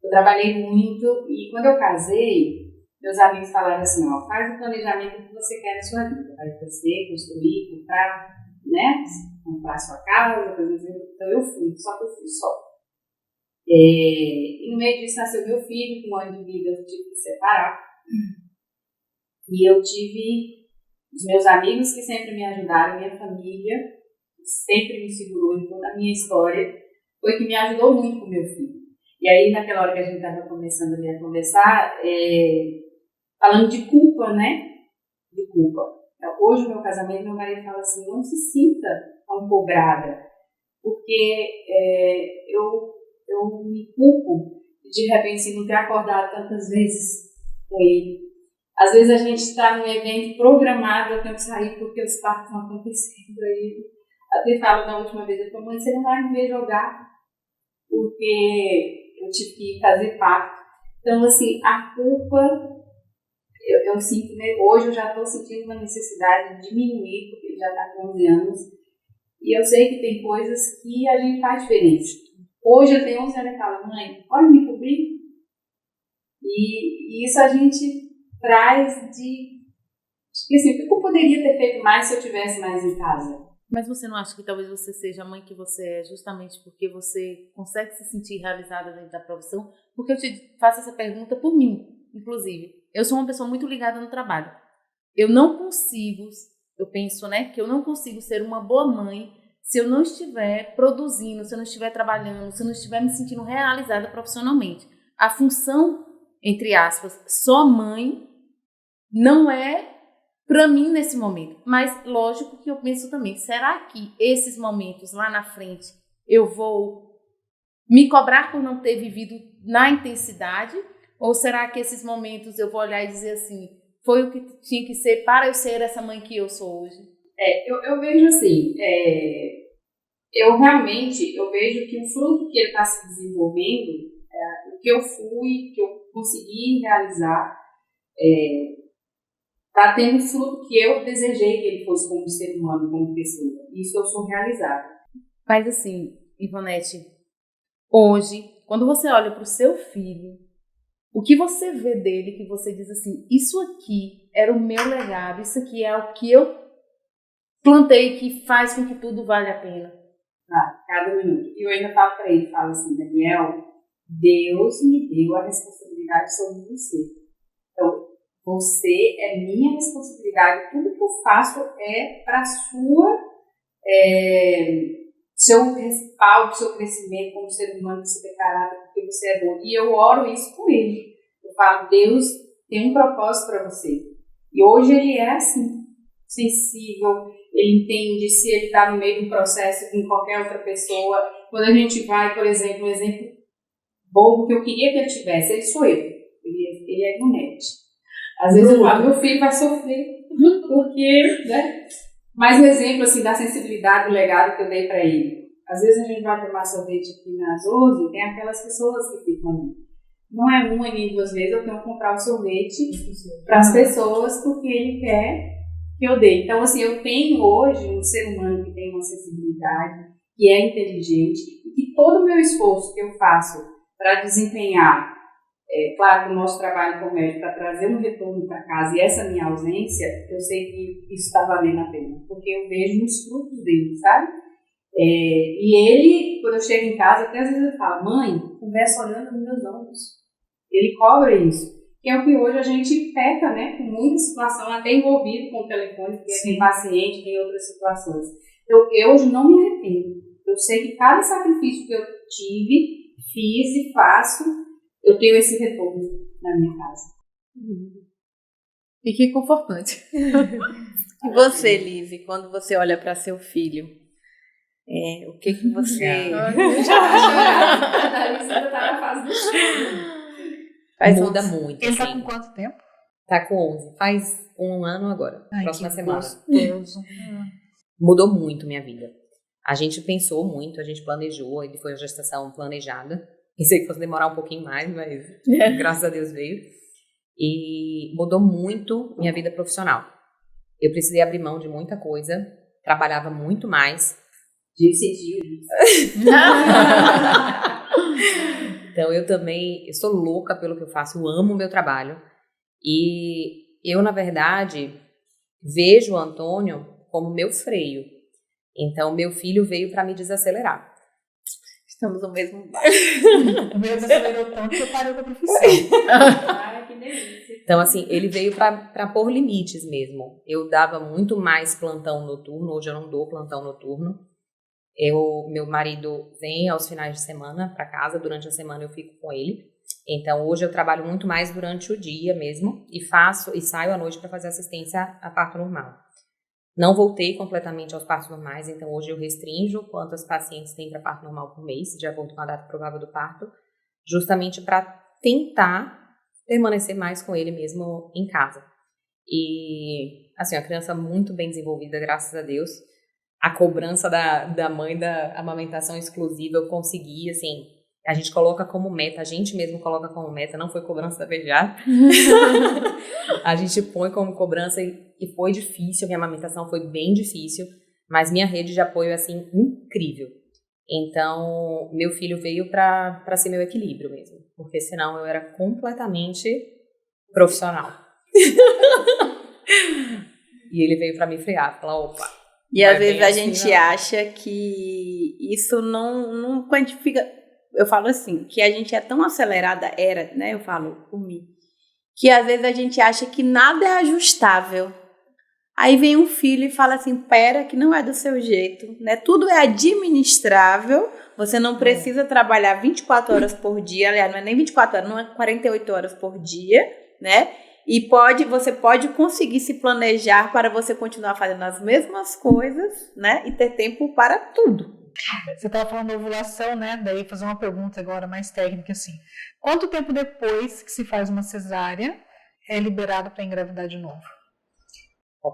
Eu trabalhei muito e quando eu casei, meus amigos falaram assim, faz o planejamento que você quer na sua vida. Vai fazer, construir, comprar, né? Comprar sua casa, por exemplo. Então eu fui, só que eu fui só. E no meio disso nasceu meu filho, com um ano de vida eu tive que separar. E eu tive os meus amigos que sempre me ajudaram, minha família, que sempre me segurou em toda a minha história, foi que me ajudou muito com o meu filho. E aí, naquela hora que a gente estava começando ali a conversar, falando de culpa, né? De culpa. Então, hoje, no meu casamento, meu marido fala assim, não se sinta tão cobrada, porque eu me culpo de repente não ter acordado tantas vezes com ele. Às vezes a gente está num evento programado, eu tenho que sair porque os partos estão acontecendo aí. Até falo na última vez, eu falei, mãe, você não vai me ver jogar, porque eu tive que fazer parto. Então, assim, a culpa, eu sinto, né? Hoje eu já estou sentindo uma necessidade de diminuir, porque ele já está com 11 anos, e eu sei que tem coisas que a gente faz diferente. Hoje eu tenho 11 anos e falo, mãe, pode me cobrir? E isso a gente traz de... Assim, o que eu poderia ter feito mais se eu tivesse mais em casa? Mas você não acha que talvez você seja a mãe que você é justamente porque você consegue se sentir realizada dentro da profissão? Porque eu te faço essa pergunta por mim, inclusive. Eu sou uma pessoa muito ligada no trabalho. Eu não consigo, eu penso, né, que eu não consigo ser uma boa mãe se eu não estiver produzindo, se eu não estiver trabalhando, se eu não estiver me sentindo realizada profissionalmente. A função, entre aspas, só mãe, não é para mim nesse momento. Mas lógico que eu penso também, será que esses momentos lá na frente eu vou me cobrar por não ter vivido na intensidade? Ou será que esses momentos eu vou olhar e dizer assim, foi o que tinha que ser para eu ser essa mãe que eu sou hoje? Eu vejo assim, eu vejo que o fruto que ele está se desenvolvendo, o que eu fui, que eu consegui realizar, está tendo fruto que eu desejei que ele fosse como ser humano, como pessoa. Isso eu sou realizada. Mas assim, Ivonete, hoje, quando você olha para o seu filho, o que você vê dele, que você diz assim, isso aqui era o meu legado, isso aqui é o que eu plantei que faz com que tudo vale a pena. Cada minuto. E eu ainda falo para ele, falo assim, Daniel, Deus me deu a responsabilidade sobre você. Então, você é minha responsabilidade. Tudo que eu faço é para seu respaldo, seu crescimento como ser humano, você ter caráter, porque você é bom. E eu oro isso com ele. Eu falo, Deus tem um propósito para você. E hoje ele é assim, sensível, ele entende se ele está no meio de um processo com qualquer outra pessoa. Quando a gente vai, por exemplo, um exemplo bobo que eu queria que ele tivesse, ele sou eu. Ele é bonete. Às vezes eu falo, meu filho vai sofrer, porque, né? Mais um exemplo, assim, da sensibilidade, do legado que eu dei para ele. Às vezes a gente vai tomar sorvete aqui nas 11 e tem aquelas pessoas que ficam ali. Não é uma nem duas vezes, eu tenho que comprar o sorvete para as pessoas porque ele quer que eu dê. Então, assim, eu tenho hoje um ser humano que tem uma sensibilidade, que é inteligente, e que todo o meu esforço que eu faço para desempenhar, claro, o nosso trabalho como médico, para trazer um retorno para casa e essa minha ausência, eu sei que isso está valendo a pena, porque eu vejo os frutos dele, sabe? E ele, quando eu chego em casa, até às vezes eu falo, mãe, conversa olhando nos meus olhos. Ele cobra isso. Que é o que hoje a gente peca, né? Com muita situação, até envolvido com o telefone, porque tem paciente, tem outras situações. Então, eu hoje não me arrependo. Eu sei que cada sacrifício que eu tive, fiz e faço, eu tenho esse retorno na minha casa. E que confortante. E você, Lise, quando você olha para seu filho, o que você... A Lise ainda tá na fase do choro. Muda muito. Ele assim. tá com quanto tempo? Tá com 11. Faz 1 ano agora. Ai, próxima que semana. Gostoso. Mudou muito minha vida. A gente pensou muito, a gente planejou, ele foi a gestação planejada. Pensei que fosse demorar um pouquinho mais, mas graças a Deus veio. E mudou muito minha vida profissional. Eu precisei abrir mão de muita coisa, trabalhava muito mais. Então eu sou louca pelo que eu faço, eu amo o meu trabalho. E eu, na verdade, vejo o Antônio como meu freio. Então, meu filho veio para me desacelerar. Estamos no mesmo barco. O meu desacelerou tanto que eu parei com a profissão. Ai, que delícia. Então, assim, ele veio para pôr limites mesmo. Eu dava muito mais plantão noturno, hoje eu não dou plantão noturno. Meu marido vem aos finais de semana para casa, durante a semana eu fico com ele. Então, hoje eu trabalho muito mais durante o dia mesmo e saio à noite para fazer assistência a parto normal. Não voltei completamente aos partos normais, então hoje eu restringo quantas pacientes tem para parto normal por mês, de acordo com a data provável do parto, justamente para tentar permanecer mais com ele mesmo em casa. E, assim, a criança muito bem desenvolvida, graças a Deus. A cobrança da mãe da amamentação exclusiva eu consegui, assim, a gente coloca como meta, a gente mesmo coloca como meta, não foi cobrança da pediatra. A gente põe como cobrança e foi difícil, minha amamentação foi bem difícil, mas minha rede de apoio é, assim, incrível. Então, meu filho veio para ser meu equilíbrio mesmo, porque senão eu era completamente profissional. E ele veio para me frear, falar, opa. E às vezes a gente acha que isso não quantifica. Eu falo assim, que a gente é tão acelerada, né? Eu falo por mim, que às vezes a gente acha que nada é ajustável. Aí vem um filho e fala assim, pera, que não é do seu jeito, né? Tudo é administrável, você não precisa trabalhar 24 horas por dia, aliás, não é nem 24 horas, não é 48 horas por dia, né? E você pode conseguir se planejar para você continuar fazendo as mesmas coisas, né? E ter tempo para tudo. Você estava falando da ovulação, né? Daí fazer uma pergunta agora mais técnica, assim. Quanto tempo depois que se faz uma cesárea é liberado para engravidar de novo?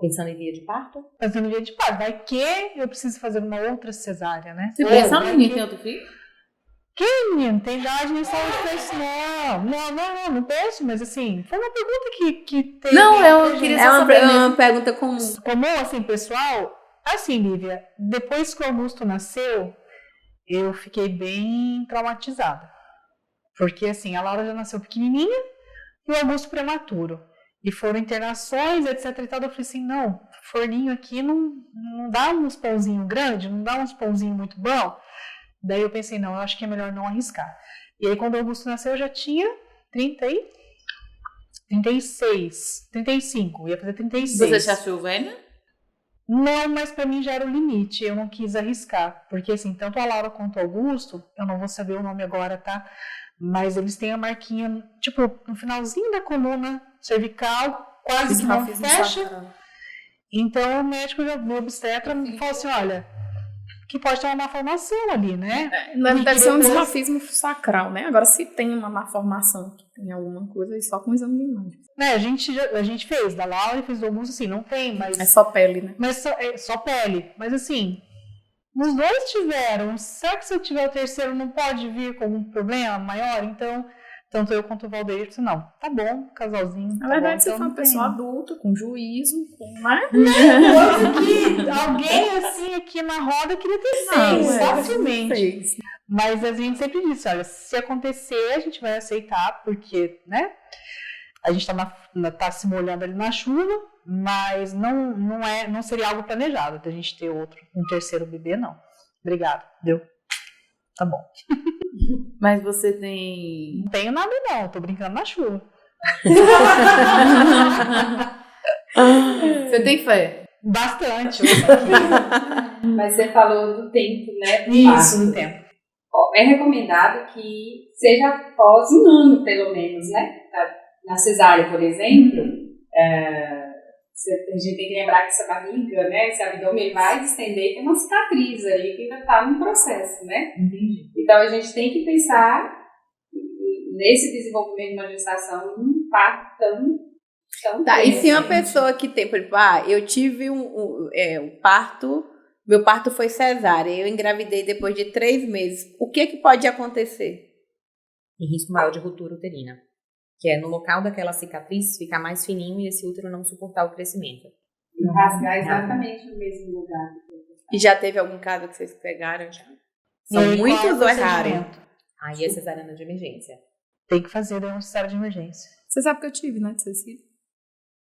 Pensando em via de parto? Pensando em via de parto. Vai que eu preciso fazer uma outra cesárea, né? Você pensa no menino tem outro filho? Que menino? Tem idade nem saúde pra isso, não penso, mas assim, foi uma pergunta que tem. Não, eu queria só saber. É uma pergunta comum. Comum, assim, pessoal? Assim, Lívia, depois que o Augusto nasceu, eu fiquei bem traumatizada. Porque, assim, a Laura já nasceu pequenininha e o Augusto prematuro. E foram internações, etc e tal. Eu falei assim, não, forninho aqui não dá uns pãozinhos grandes, não dá uns pãozinhos muito bons. Daí eu pensei, não, eu acho que é melhor não arriscar. E aí, quando o Augusto nasceu, eu já tinha 35, ia fazer 36. Você já achou velha? Não, mas pra mim já era o limite, eu não quis arriscar. Porque, assim, tanto a Laura quanto o Augusto, eu não vou saber o nome agora, tá? Mas eles têm a marquinha, tipo, no finalzinho da coluna cervical, quase que não fecha. Então, o médico, o obstetra, me falou assim, olha, que pode ter uma malformação ali, né? Deve ser um disrafismo sacral, né? Agora, se tem uma malformação, que tem alguma coisa, aí só com o exame de imagem. A gente fez da Laura e fez do Augusto, assim, não tem, mas... É só pele, né? Mas é só pele. Mas, assim, os dois tiveram. Será que se eu tiver o terceiro não pode vir com algum problema maior? Então, tanto eu quanto o Valdeir, disse, não, tá bom, casalzinho. Na verdade, você foi uma pessoa adulta, com juízo, com mais... Coisa que alguém, assim, aqui na roda queria ter seis, facilmente. Mas a gente sempre disse, olha, se acontecer, a gente vai aceitar, porque, né, a gente tá se molhando ali na chuva, mas não seria algo planejado, da gente ter um terceiro bebê, não. Obrigada, deu. Tá bom. Mas você tem... Não tenho nada, não, tô brincando na chuva. Você tem fé? Bastante. Mas você falou do tempo, né? Isso, no tempo. É recomendado que seja após um ano, pelo menos, né? Na cesárea, por exemplo, a gente tem que lembrar que essa barriga, né? Esse abdômen vai distender e tem uma cicatriz ali que ainda está no processo, né? Entendi. Então, a gente tem que pensar nesse desenvolvimento de uma gestação num parto tão Tá, e se uma pessoa que tem, por exemplo, eu tive um parto, meu parto foi cesárea, eu engravidei depois de 3 meses, o que pode acontecer? Em risco maior de ruptura uterina, que é no local daquela cicatriz ficar mais fininho e esse útero não suportar o crescimento. E rasgar exatamente no mesmo lugar. E já teve algum caso que vocês pegaram? São muitos ou é raro? Aí é cesariana de emergência. Tem que fazer uma cesárea de emergência. Você sabe que eu tive, né, de Cecília?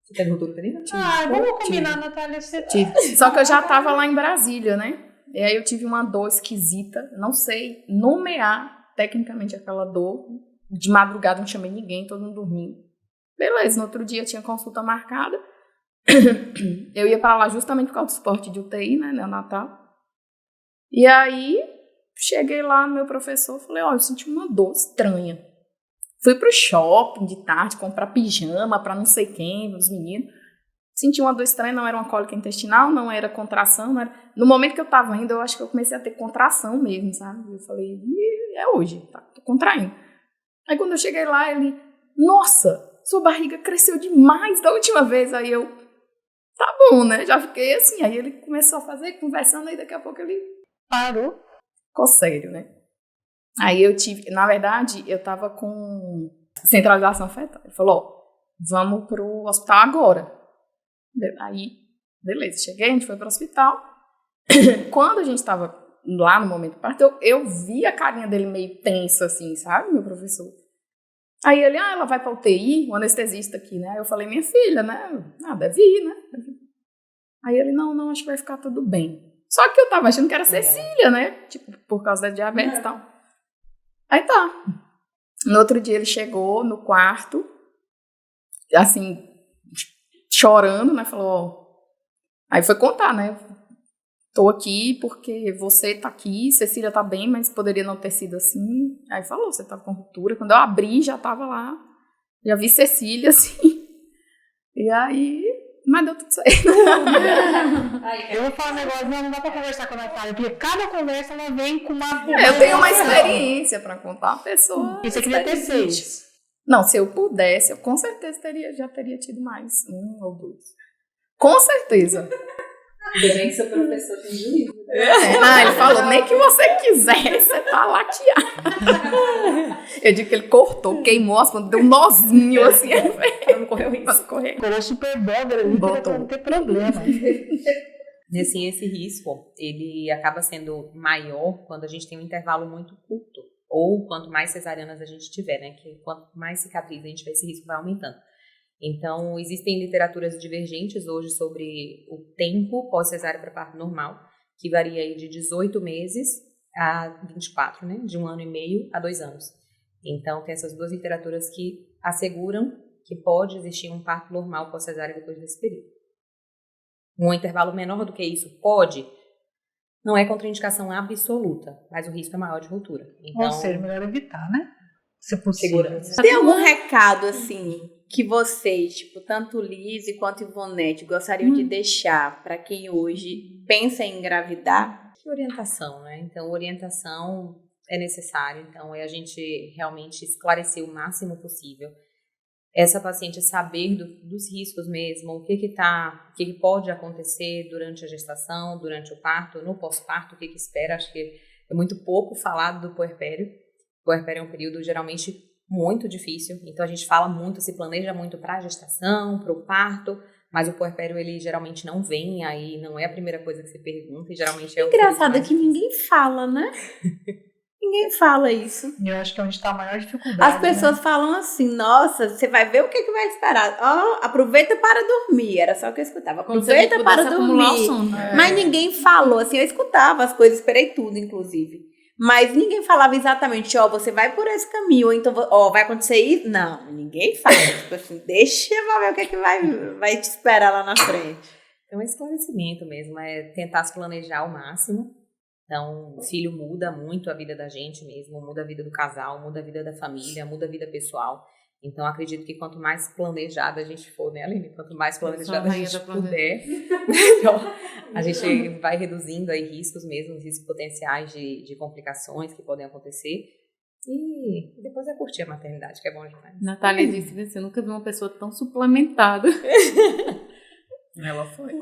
Você teve ruptura uterina? Vamos combinar, Natália. Tive. Só que eu já tava lá em Brasília, né? E aí eu tive uma dor esquisita. Não sei nomear tecnicamente aquela dor. De madrugada não chamei ninguém, todo mundo dormindo. Beleza, no outro dia tinha consulta marcada. Eu ia para lá justamente por causa do suporte de UTI, né, neonatal. E aí, cheguei lá no meu professor, falei, eu senti uma dor estranha. Fui pro shopping de tarde, comprar pijama para não sei quem, os meninos. Senti uma dor estranha, não era uma cólica intestinal, não era contração, não era... No momento que eu tava indo, eu acho que eu comecei a ter contração mesmo, sabe? Eu falei, é hoje, tá, tô contraindo. Aí quando eu cheguei lá, ele, nossa, sua barriga cresceu demais da última vez. Aí eu, tá bom, né? Já fiquei assim. Aí ele começou a fazer, conversando, aí daqui a pouco ele parou. Ficou sério, né? Aí eu tive, na verdade, eu tava com centralização fetal. Ele falou, vamos pro hospital agora. Aí, beleza, cheguei, a gente foi pro hospital. Quando a gente tava lá no momento do parto, eu vi a carinha dele meio tensa, assim, sabe, meu professor? Aí ele, ela vai pra UTI, o anestesista aqui, né? Aí eu falei, minha filha, né? Deve ir, né? Aí ele, não, acho que vai ficar tudo bem. Só que eu tava achando que era Cecília, né? Tipo, por causa da diabetes e tal. Aí tá. No outro dia ele chegou no quarto, assim, chorando, né? Falou, aí foi contar, né? Tô aqui porque você tá aqui, Cecília tá bem, mas poderia não ter sido assim. Aí falou, você tá com ruptura. Quando eu abri, já tava lá. Já vi Cecília, assim. E aí, mas deu tudo certo. Eu vou falar um negócio, não dá pra conversar com a Natália, porque cada conversa ela vem com uma... Eu tenho uma experiência pra contar, uma pessoa. E você queria ter 6. Não, se eu pudesse, eu com certeza já teria tido mais 1 ou 2. Com certeza. Ainda bem que seu professor tem juízo. Ele falou, nem que você quiser, você tá lateado. Eu digo que ele cortou, queimou as pontas, deu um nozinho assim. Não correu risco. Colou super bóvera ali pra não ter problema. Assim, esse risco, ele acaba sendo maior quando a gente tem um intervalo muito curto. Ou quanto mais cesarianas a gente tiver, né? Que quanto mais cicatriz a gente tiver, esse risco vai aumentando. Então, existem literaturas divergentes hoje sobre o tempo pós-cesárea para parto normal, que varia aí de 18 meses a 24, né? De 1 ano e meio a 2 anos. Então, tem essas duas literaturas que asseguram que pode existir um parto normal pós-cesárea depois desse período. Um intervalo menor do que isso pode, não é contraindicação absoluta, mas o risco é maior de ruptura. Então, ou seja, melhor evitar, né? Se possível. Segurança. Tem algum recado, assim, que vocês, tipo, tanto Lise quanto Ivonete, gostariam de deixar para quem hoje pensa em engravidar? Orientação, né? Então, orientação é necessário. Então, é a gente realmente esclarecer o máximo possível. Essa paciente saber dos riscos mesmo, o que pode acontecer durante a gestação, durante o parto, no pós-parto, o que espera. Acho que é muito pouco falado do puerpério. O puerpério é um período geralmente muito difícil, então a gente fala muito, se planeja muito para a gestação, para o parto, mas o puerpério ele geralmente não vem, aí não é a primeira coisa que você pergunta, e geralmente é o engraçado que ninguém fala, né? Ninguém fala isso. Eu acho que é onde está a maior dificuldade. As pessoas falam assim, nossa, você vai ver o que vai esperar. Aproveita para dormir. Era só o que eu escutava. Aproveita para dormir. Mas ninguém falou, assim, eu escutava as coisas, esperei tudo, inclusive. Mas ninguém falava exatamente, você vai por esse caminho, ou então, vai acontecer isso. Não, ninguém fala. Tipo assim, deixa eu ver o que vai te esperar lá na frente. É um esclarecimento mesmo, é tentar se planejar ao máximo. Então, o filho muda muito a vida da gente mesmo, muda a vida do casal, muda a vida da família, muda a vida pessoal. Então, acredito que quanto mais planejada a gente for, né, Aline? Quanto mais planejada a gente puder, melhor. A gente vai reduzindo aí riscos mesmo, riscos potenciais de complicações que podem acontecer. E depois é curtir a maternidade, que é bom demais. Natália disse que você nunca viu uma pessoa tão suplementada. Ela foi.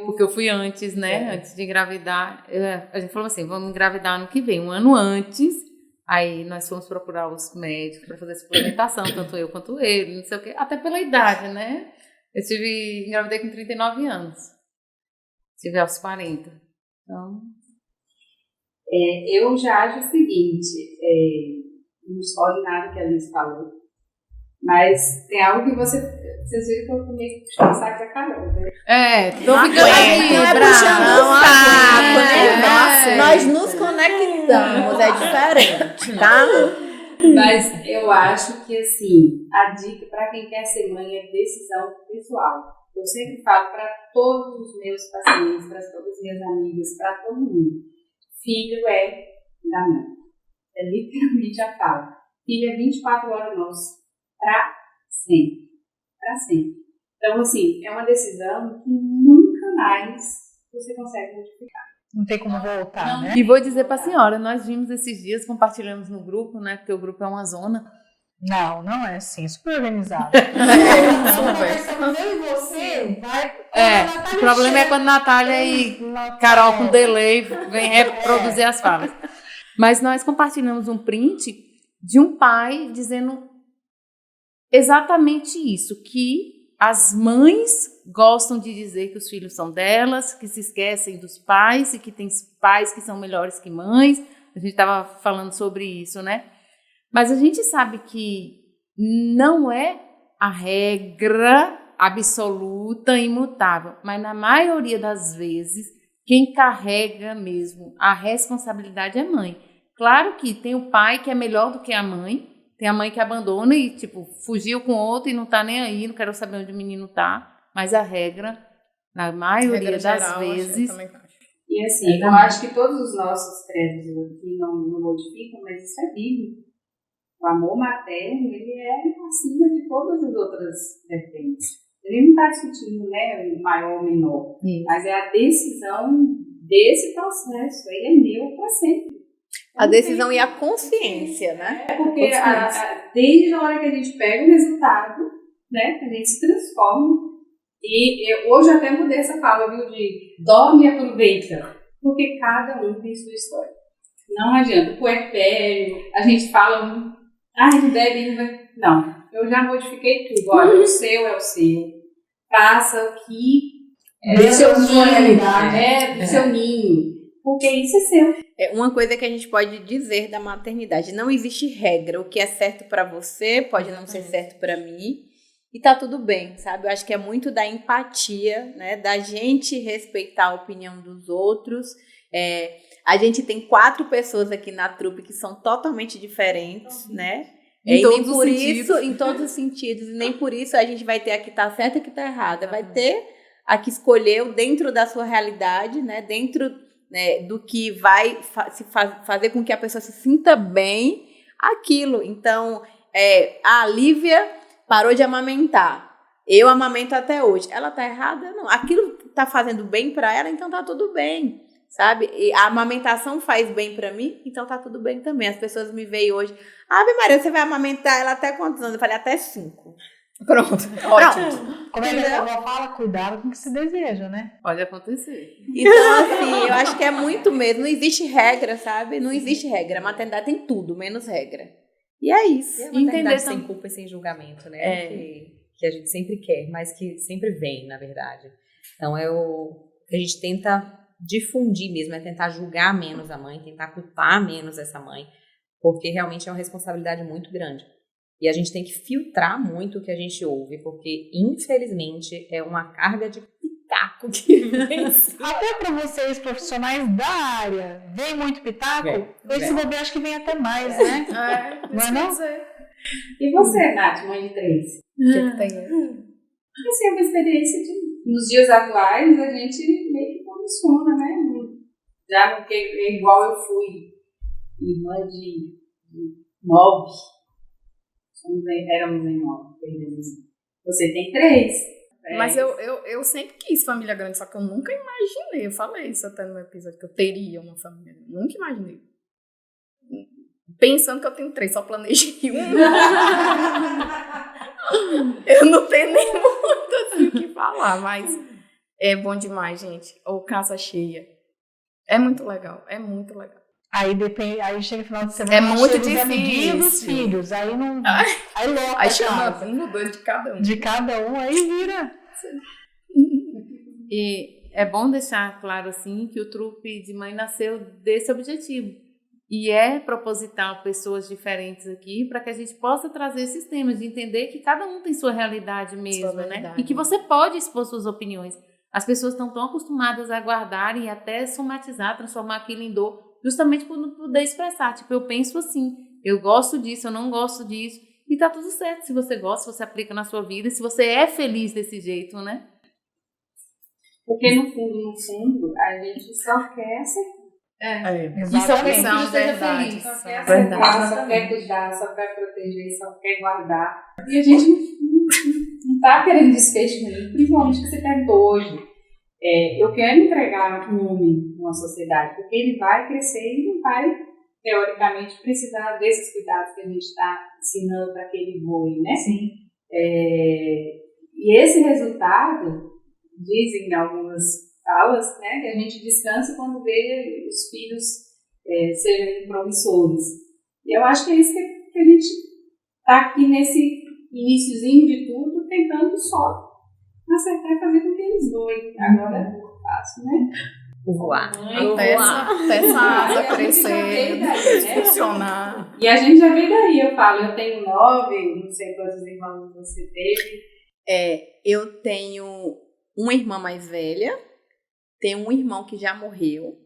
Porque eu fui antes, né? Antes de engravidar. A gente falou assim, vamos engravidar ano que vem, um ano antes. Aí nós fomos procurar os médicos para fazer suplementação, tanto eu quanto ele, não sei o quê. Até pela idade, né? Eu engravidei com 39 anos. Tive aos 40. Então... eu já acho o seguinte, não discordo nada que a Liz falou, mas tem algo que vocês viram que eu comigo puxando o saco da Carol, né? Tô ficando aqui, não é puxando o saco, né? Nós nos conectamos, é diferente, tá? Mas eu acho que, assim, a dica para quem quer ser mãe é decisão pessoal. Eu sempre falo para todos os meus pacientes, para todas as minhas amigas, para todo mundo. Filho é da mãe. É literalmente a fala. Filho é 24 horas nosso. Para sempre. Para sempre. Então, assim, é uma decisão que nunca mais você consegue modificar. Não tem como voltar, né? E vou dizer para a senhora, nós vimos esses dias, compartilhamos no grupo, né? Porque o grupo é uma zona. Não, não é assim, super organizado. Eu e você vai. O problema é quando Natália e Carol com delay vem reproduzir as falas. Mas nós compartilhamos um print de um pai dizendo exatamente isso, que as mães gostam de dizer que os filhos são delas, que se esquecem dos pais e que tem pais que são melhores que mães. A gente estava falando sobre isso, né? Mas a gente sabe que não é a regra absoluta, imutável, mas na maioria das vezes, quem carrega mesmo a responsabilidade é a mãe. Claro que tem o pai que é melhor do que a mãe, tem a mãe que abandona e, tipo, fugiu com outro e não tá nem aí, não quero saber onde o menino tá, mas a regra, na maioria das vezes... E assim, eu acho que todos os nossos credos aqui não modificam, mas isso é bíblico. O amor materno, ele é acima de todas as outras vertentes. Ele não está discutindo, né, o maior ou menor, mas é a decisão desse processo. Ele é meu para sempre. A decisão e a consciência, né? É porque desde a hora que a gente pega o resultado, né, a gente se transforma. E eu hoje até mudei essa fala, viu, de dorme e aproveita. Porque cada um tem sua história. Não adianta. O puerpério, a gente fala... não deve... Não, eu já modifiquei tudo. Olha, o seu é o seu. Faça o que do seu ninho. Do seu ninho. Porque isso é seu. É uma coisa que a gente pode dizer da maternidade. Não existe regra. O que é certo para você pode não ser certo para mim. E tá tudo bem, sabe? Eu acho que é muito da empatia, né? Da gente respeitar a opinião dos outros. A gente tem 4 pessoas aqui na trupe que são totalmente diferentes, né? Em todos nem por isso, em todos os sentidos. E nem por isso a gente vai ter a que tá certa e a que tá errada. Vai ter a que escolheu dentro da sua realidade, né? Dentro, né, do que vai fazer com que a pessoa se sinta bem aquilo. Então, a Lívia parou de amamentar. Eu amamento até hoje. Ela tá errada? Não. Aquilo tá fazendo bem para ela, então tá tudo bem. Sabe? E a amamentação faz bem pra mim, então tá tudo bem também. As pessoas me veem hoje, Ave Maria, você vai amamentar ela até quantos anos? Eu falei, até 5. Pronto, ótimo. Como é que a avó fala? Cuidado com o que se deseja, né? Pode acontecer. Então, assim, eu acho que é muito mesmo. Não existe regra, sabe? Não existe regra. A maternidade tem tudo, menos regra. E é isso. E a maternidade sem culpa e sem julgamento, né? Que a gente sempre quer, mas que sempre vem, na verdade. Então, a gente tenta difundir mesmo, é tentar julgar menos a mãe, tentar culpar menos essa mãe, porque realmente é uma responsabilidade muito grande. E a gente tem que filtrar muito o que a gente ouve, porque, infelizmente, é uma carga de pitaco que vem. Até para vocês, profissionais da área, vem muito pitaco? Esse bobeiro acho que vem até mais, né? Não é não? E você, Nath, mãe de 3? O que tem? Assim, é uma experiência nos dias atuais, a gente meio que funciona, né? Já porque igual eu fui irmã de 9, éramos em 9, perdemos. Você tem 3. Mas eu sempre quis família grande, só que eu nunca imaginei, eu falei isso até no episódio, que eu teria uma família grande, nunca imaginei. Pensando que eu tenho 3, só planejei eu não tenho nem muito assim o que falar, mas é bom demais, gente. Ou casa cheia. É muito legal, é muito legal. Aí depende, aí chega no final de semana, é muito difícil. Dos filhos, aí não, aí lota. Aí chama 1 ou 2 de cada um. De cada um, aí vira. E é bom deixar claro assim que o Trupe de Mãe nasceu desse objetivo. E é proposital pessoas diferentes aqui para que a gente possa trazer esses temas, de entender que cada um tem sua realidade mesmo, né? E que você pode expor suas opiniões. As pessoas estão tão acostumadas a guardarem e até somatizar, transformar aquilo em dor, justamente por não poder expressar. Tipo, eu penso assim, Eu gosto disso, eu não gosto disso. E tá tudo certo. Se você gosta, você aplica na sua vida. E se você é feliz desse jeito, né? Porque no fundo, a gente só quer ser. E só quer que o filho seja feliz. Só quer aceitar, só quer cuidar, só quer proteger, só quer guardar. E a gente não tá querendo desfecho ruim, principalmente que você perguntou hoje. Eu quero entregar um homem numa sociedade, porque ele vai crescer e não vai, teoricamente, precisar desses cuidados que a gente está ensinando para que ele voe, né? Sim. E esse resultado, dizem em algumas falas, né, que a gente descansa quando vê os filhos serem promissores. E eu acho que é isso que a gente está aqui nesse iniciozinho de tudo, tentando só acertar e fazer com que eles voem. Agora é fácil, né? Voar. Até essa asa crescer, né? funcionar. E a gente já veio daí, eu falo, eu tenho 9, não sei quantos irmãos você teve. Eu tenho uma irmã mais velha, tenho um irmão que já morreu,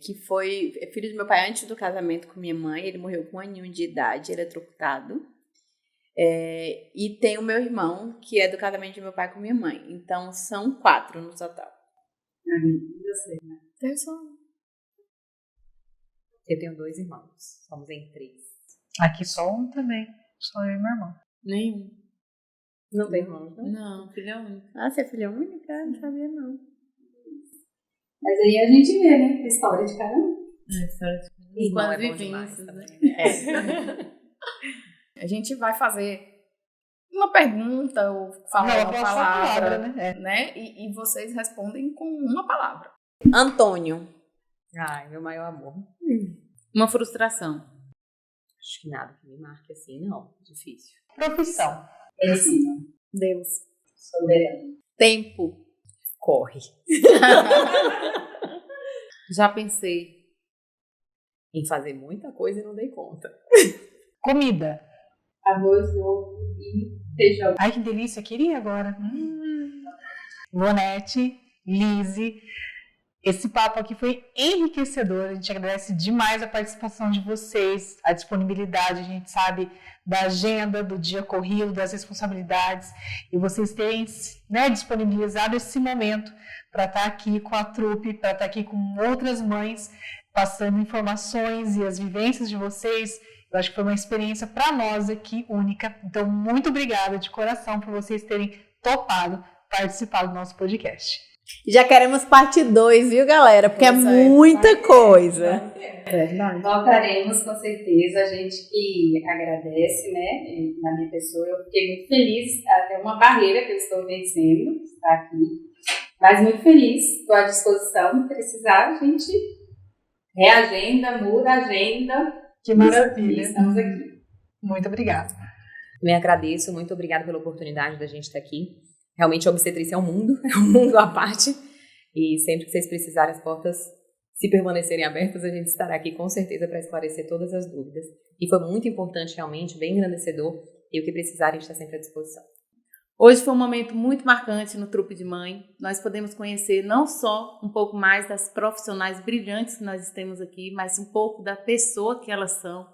que foi filho do meu pai antes do casamento com minha mãe. Ele morreu com 1 aninho de idade, ele é trocado. E tem o meu irmão, que é do casamento de meu pai com minha mãe. Então, são 4 no total. Eu tenho 2 irmãos, somos em 3. Aqui só um também, só eu e meu irmão. Nenhum. Não tem irmãos, não? Não, filha única. Ah, você é filha única? Não sabia, não. Mas aí a gente vê, né? A história de cada um. Irmão Quando é bom vivências, demais né? A gente vai fazer uma pergunta ou falar uma palavra, né? E vocês respondem com uma palavra. Antônio. Ai, meu maior amor. Uma frustração. Acho que nada que me marque assim, não. Difícil. Profissão. Deus. Soberano. Tempo. Corre. Já pensei. Em fazer muita coisa e não dei conta. Comida. Arroz, ovo e feijão. Ai, que delícia, queria agora. Vonete, Lise, esse papo aqui foi enriquecedor. A gente agradece demais a participação de vocês, a disponibilidade. A gente sabe da agenda, do dia corrido, das responsabilidades, e vocês terem, né, disponibilizado esse momento para estar aqui com a trupe, para estar aqui com outras mães, passando informações e as vivências de vocês. Eu acho que foi uma experiência para nós aqui única. Então, muito obrigada de coração por vocês terem topado participar do nosso podcast. Já queremos parte 2, viu, galera? Porque é muita coisa. Voltaremos, com certeza. A gente que agradece, né? Na minha pessoa, eu fiquei muito feliz. Até uma barreira que eu estou vencendo, estar aqui. Mas muito feliz, estou à disposição. Se precisar, a gente reagenda, muda a agenda. Que maravilha. Estamos aqui. Muito obrigada. Me agradeço, muito obrigada pela oportunidade da gente estar aqui. Realmente a obstetrícia é um mundo à parte. E sempre que vocês precisarem, as portas, se permanecerem abertas, a gente estará aqui com certeza para esclarecer todas as dúvidas. E foi muito importante, realmente, bem engrandecedor. E o que precisarem, a gente está sempre à disposição. Hoje foi um momento muito marcante no Trupe de Mãe. Nós podemos conhecer não só um pouco mais das profissionais brilhantes que nós temos aqui, mas um pouco da pessoa que elas são.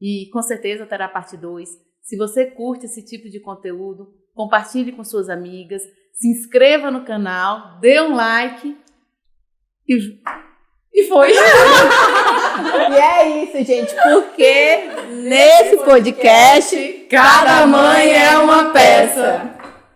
E com certeza terá parte 2. Se você curte esse tipo de conteúdo, compartilhe com suas amigas, se inscreva no canal, dê um like e foi. E é isso, gente, porque nesse podcast cada mãe é uma peça.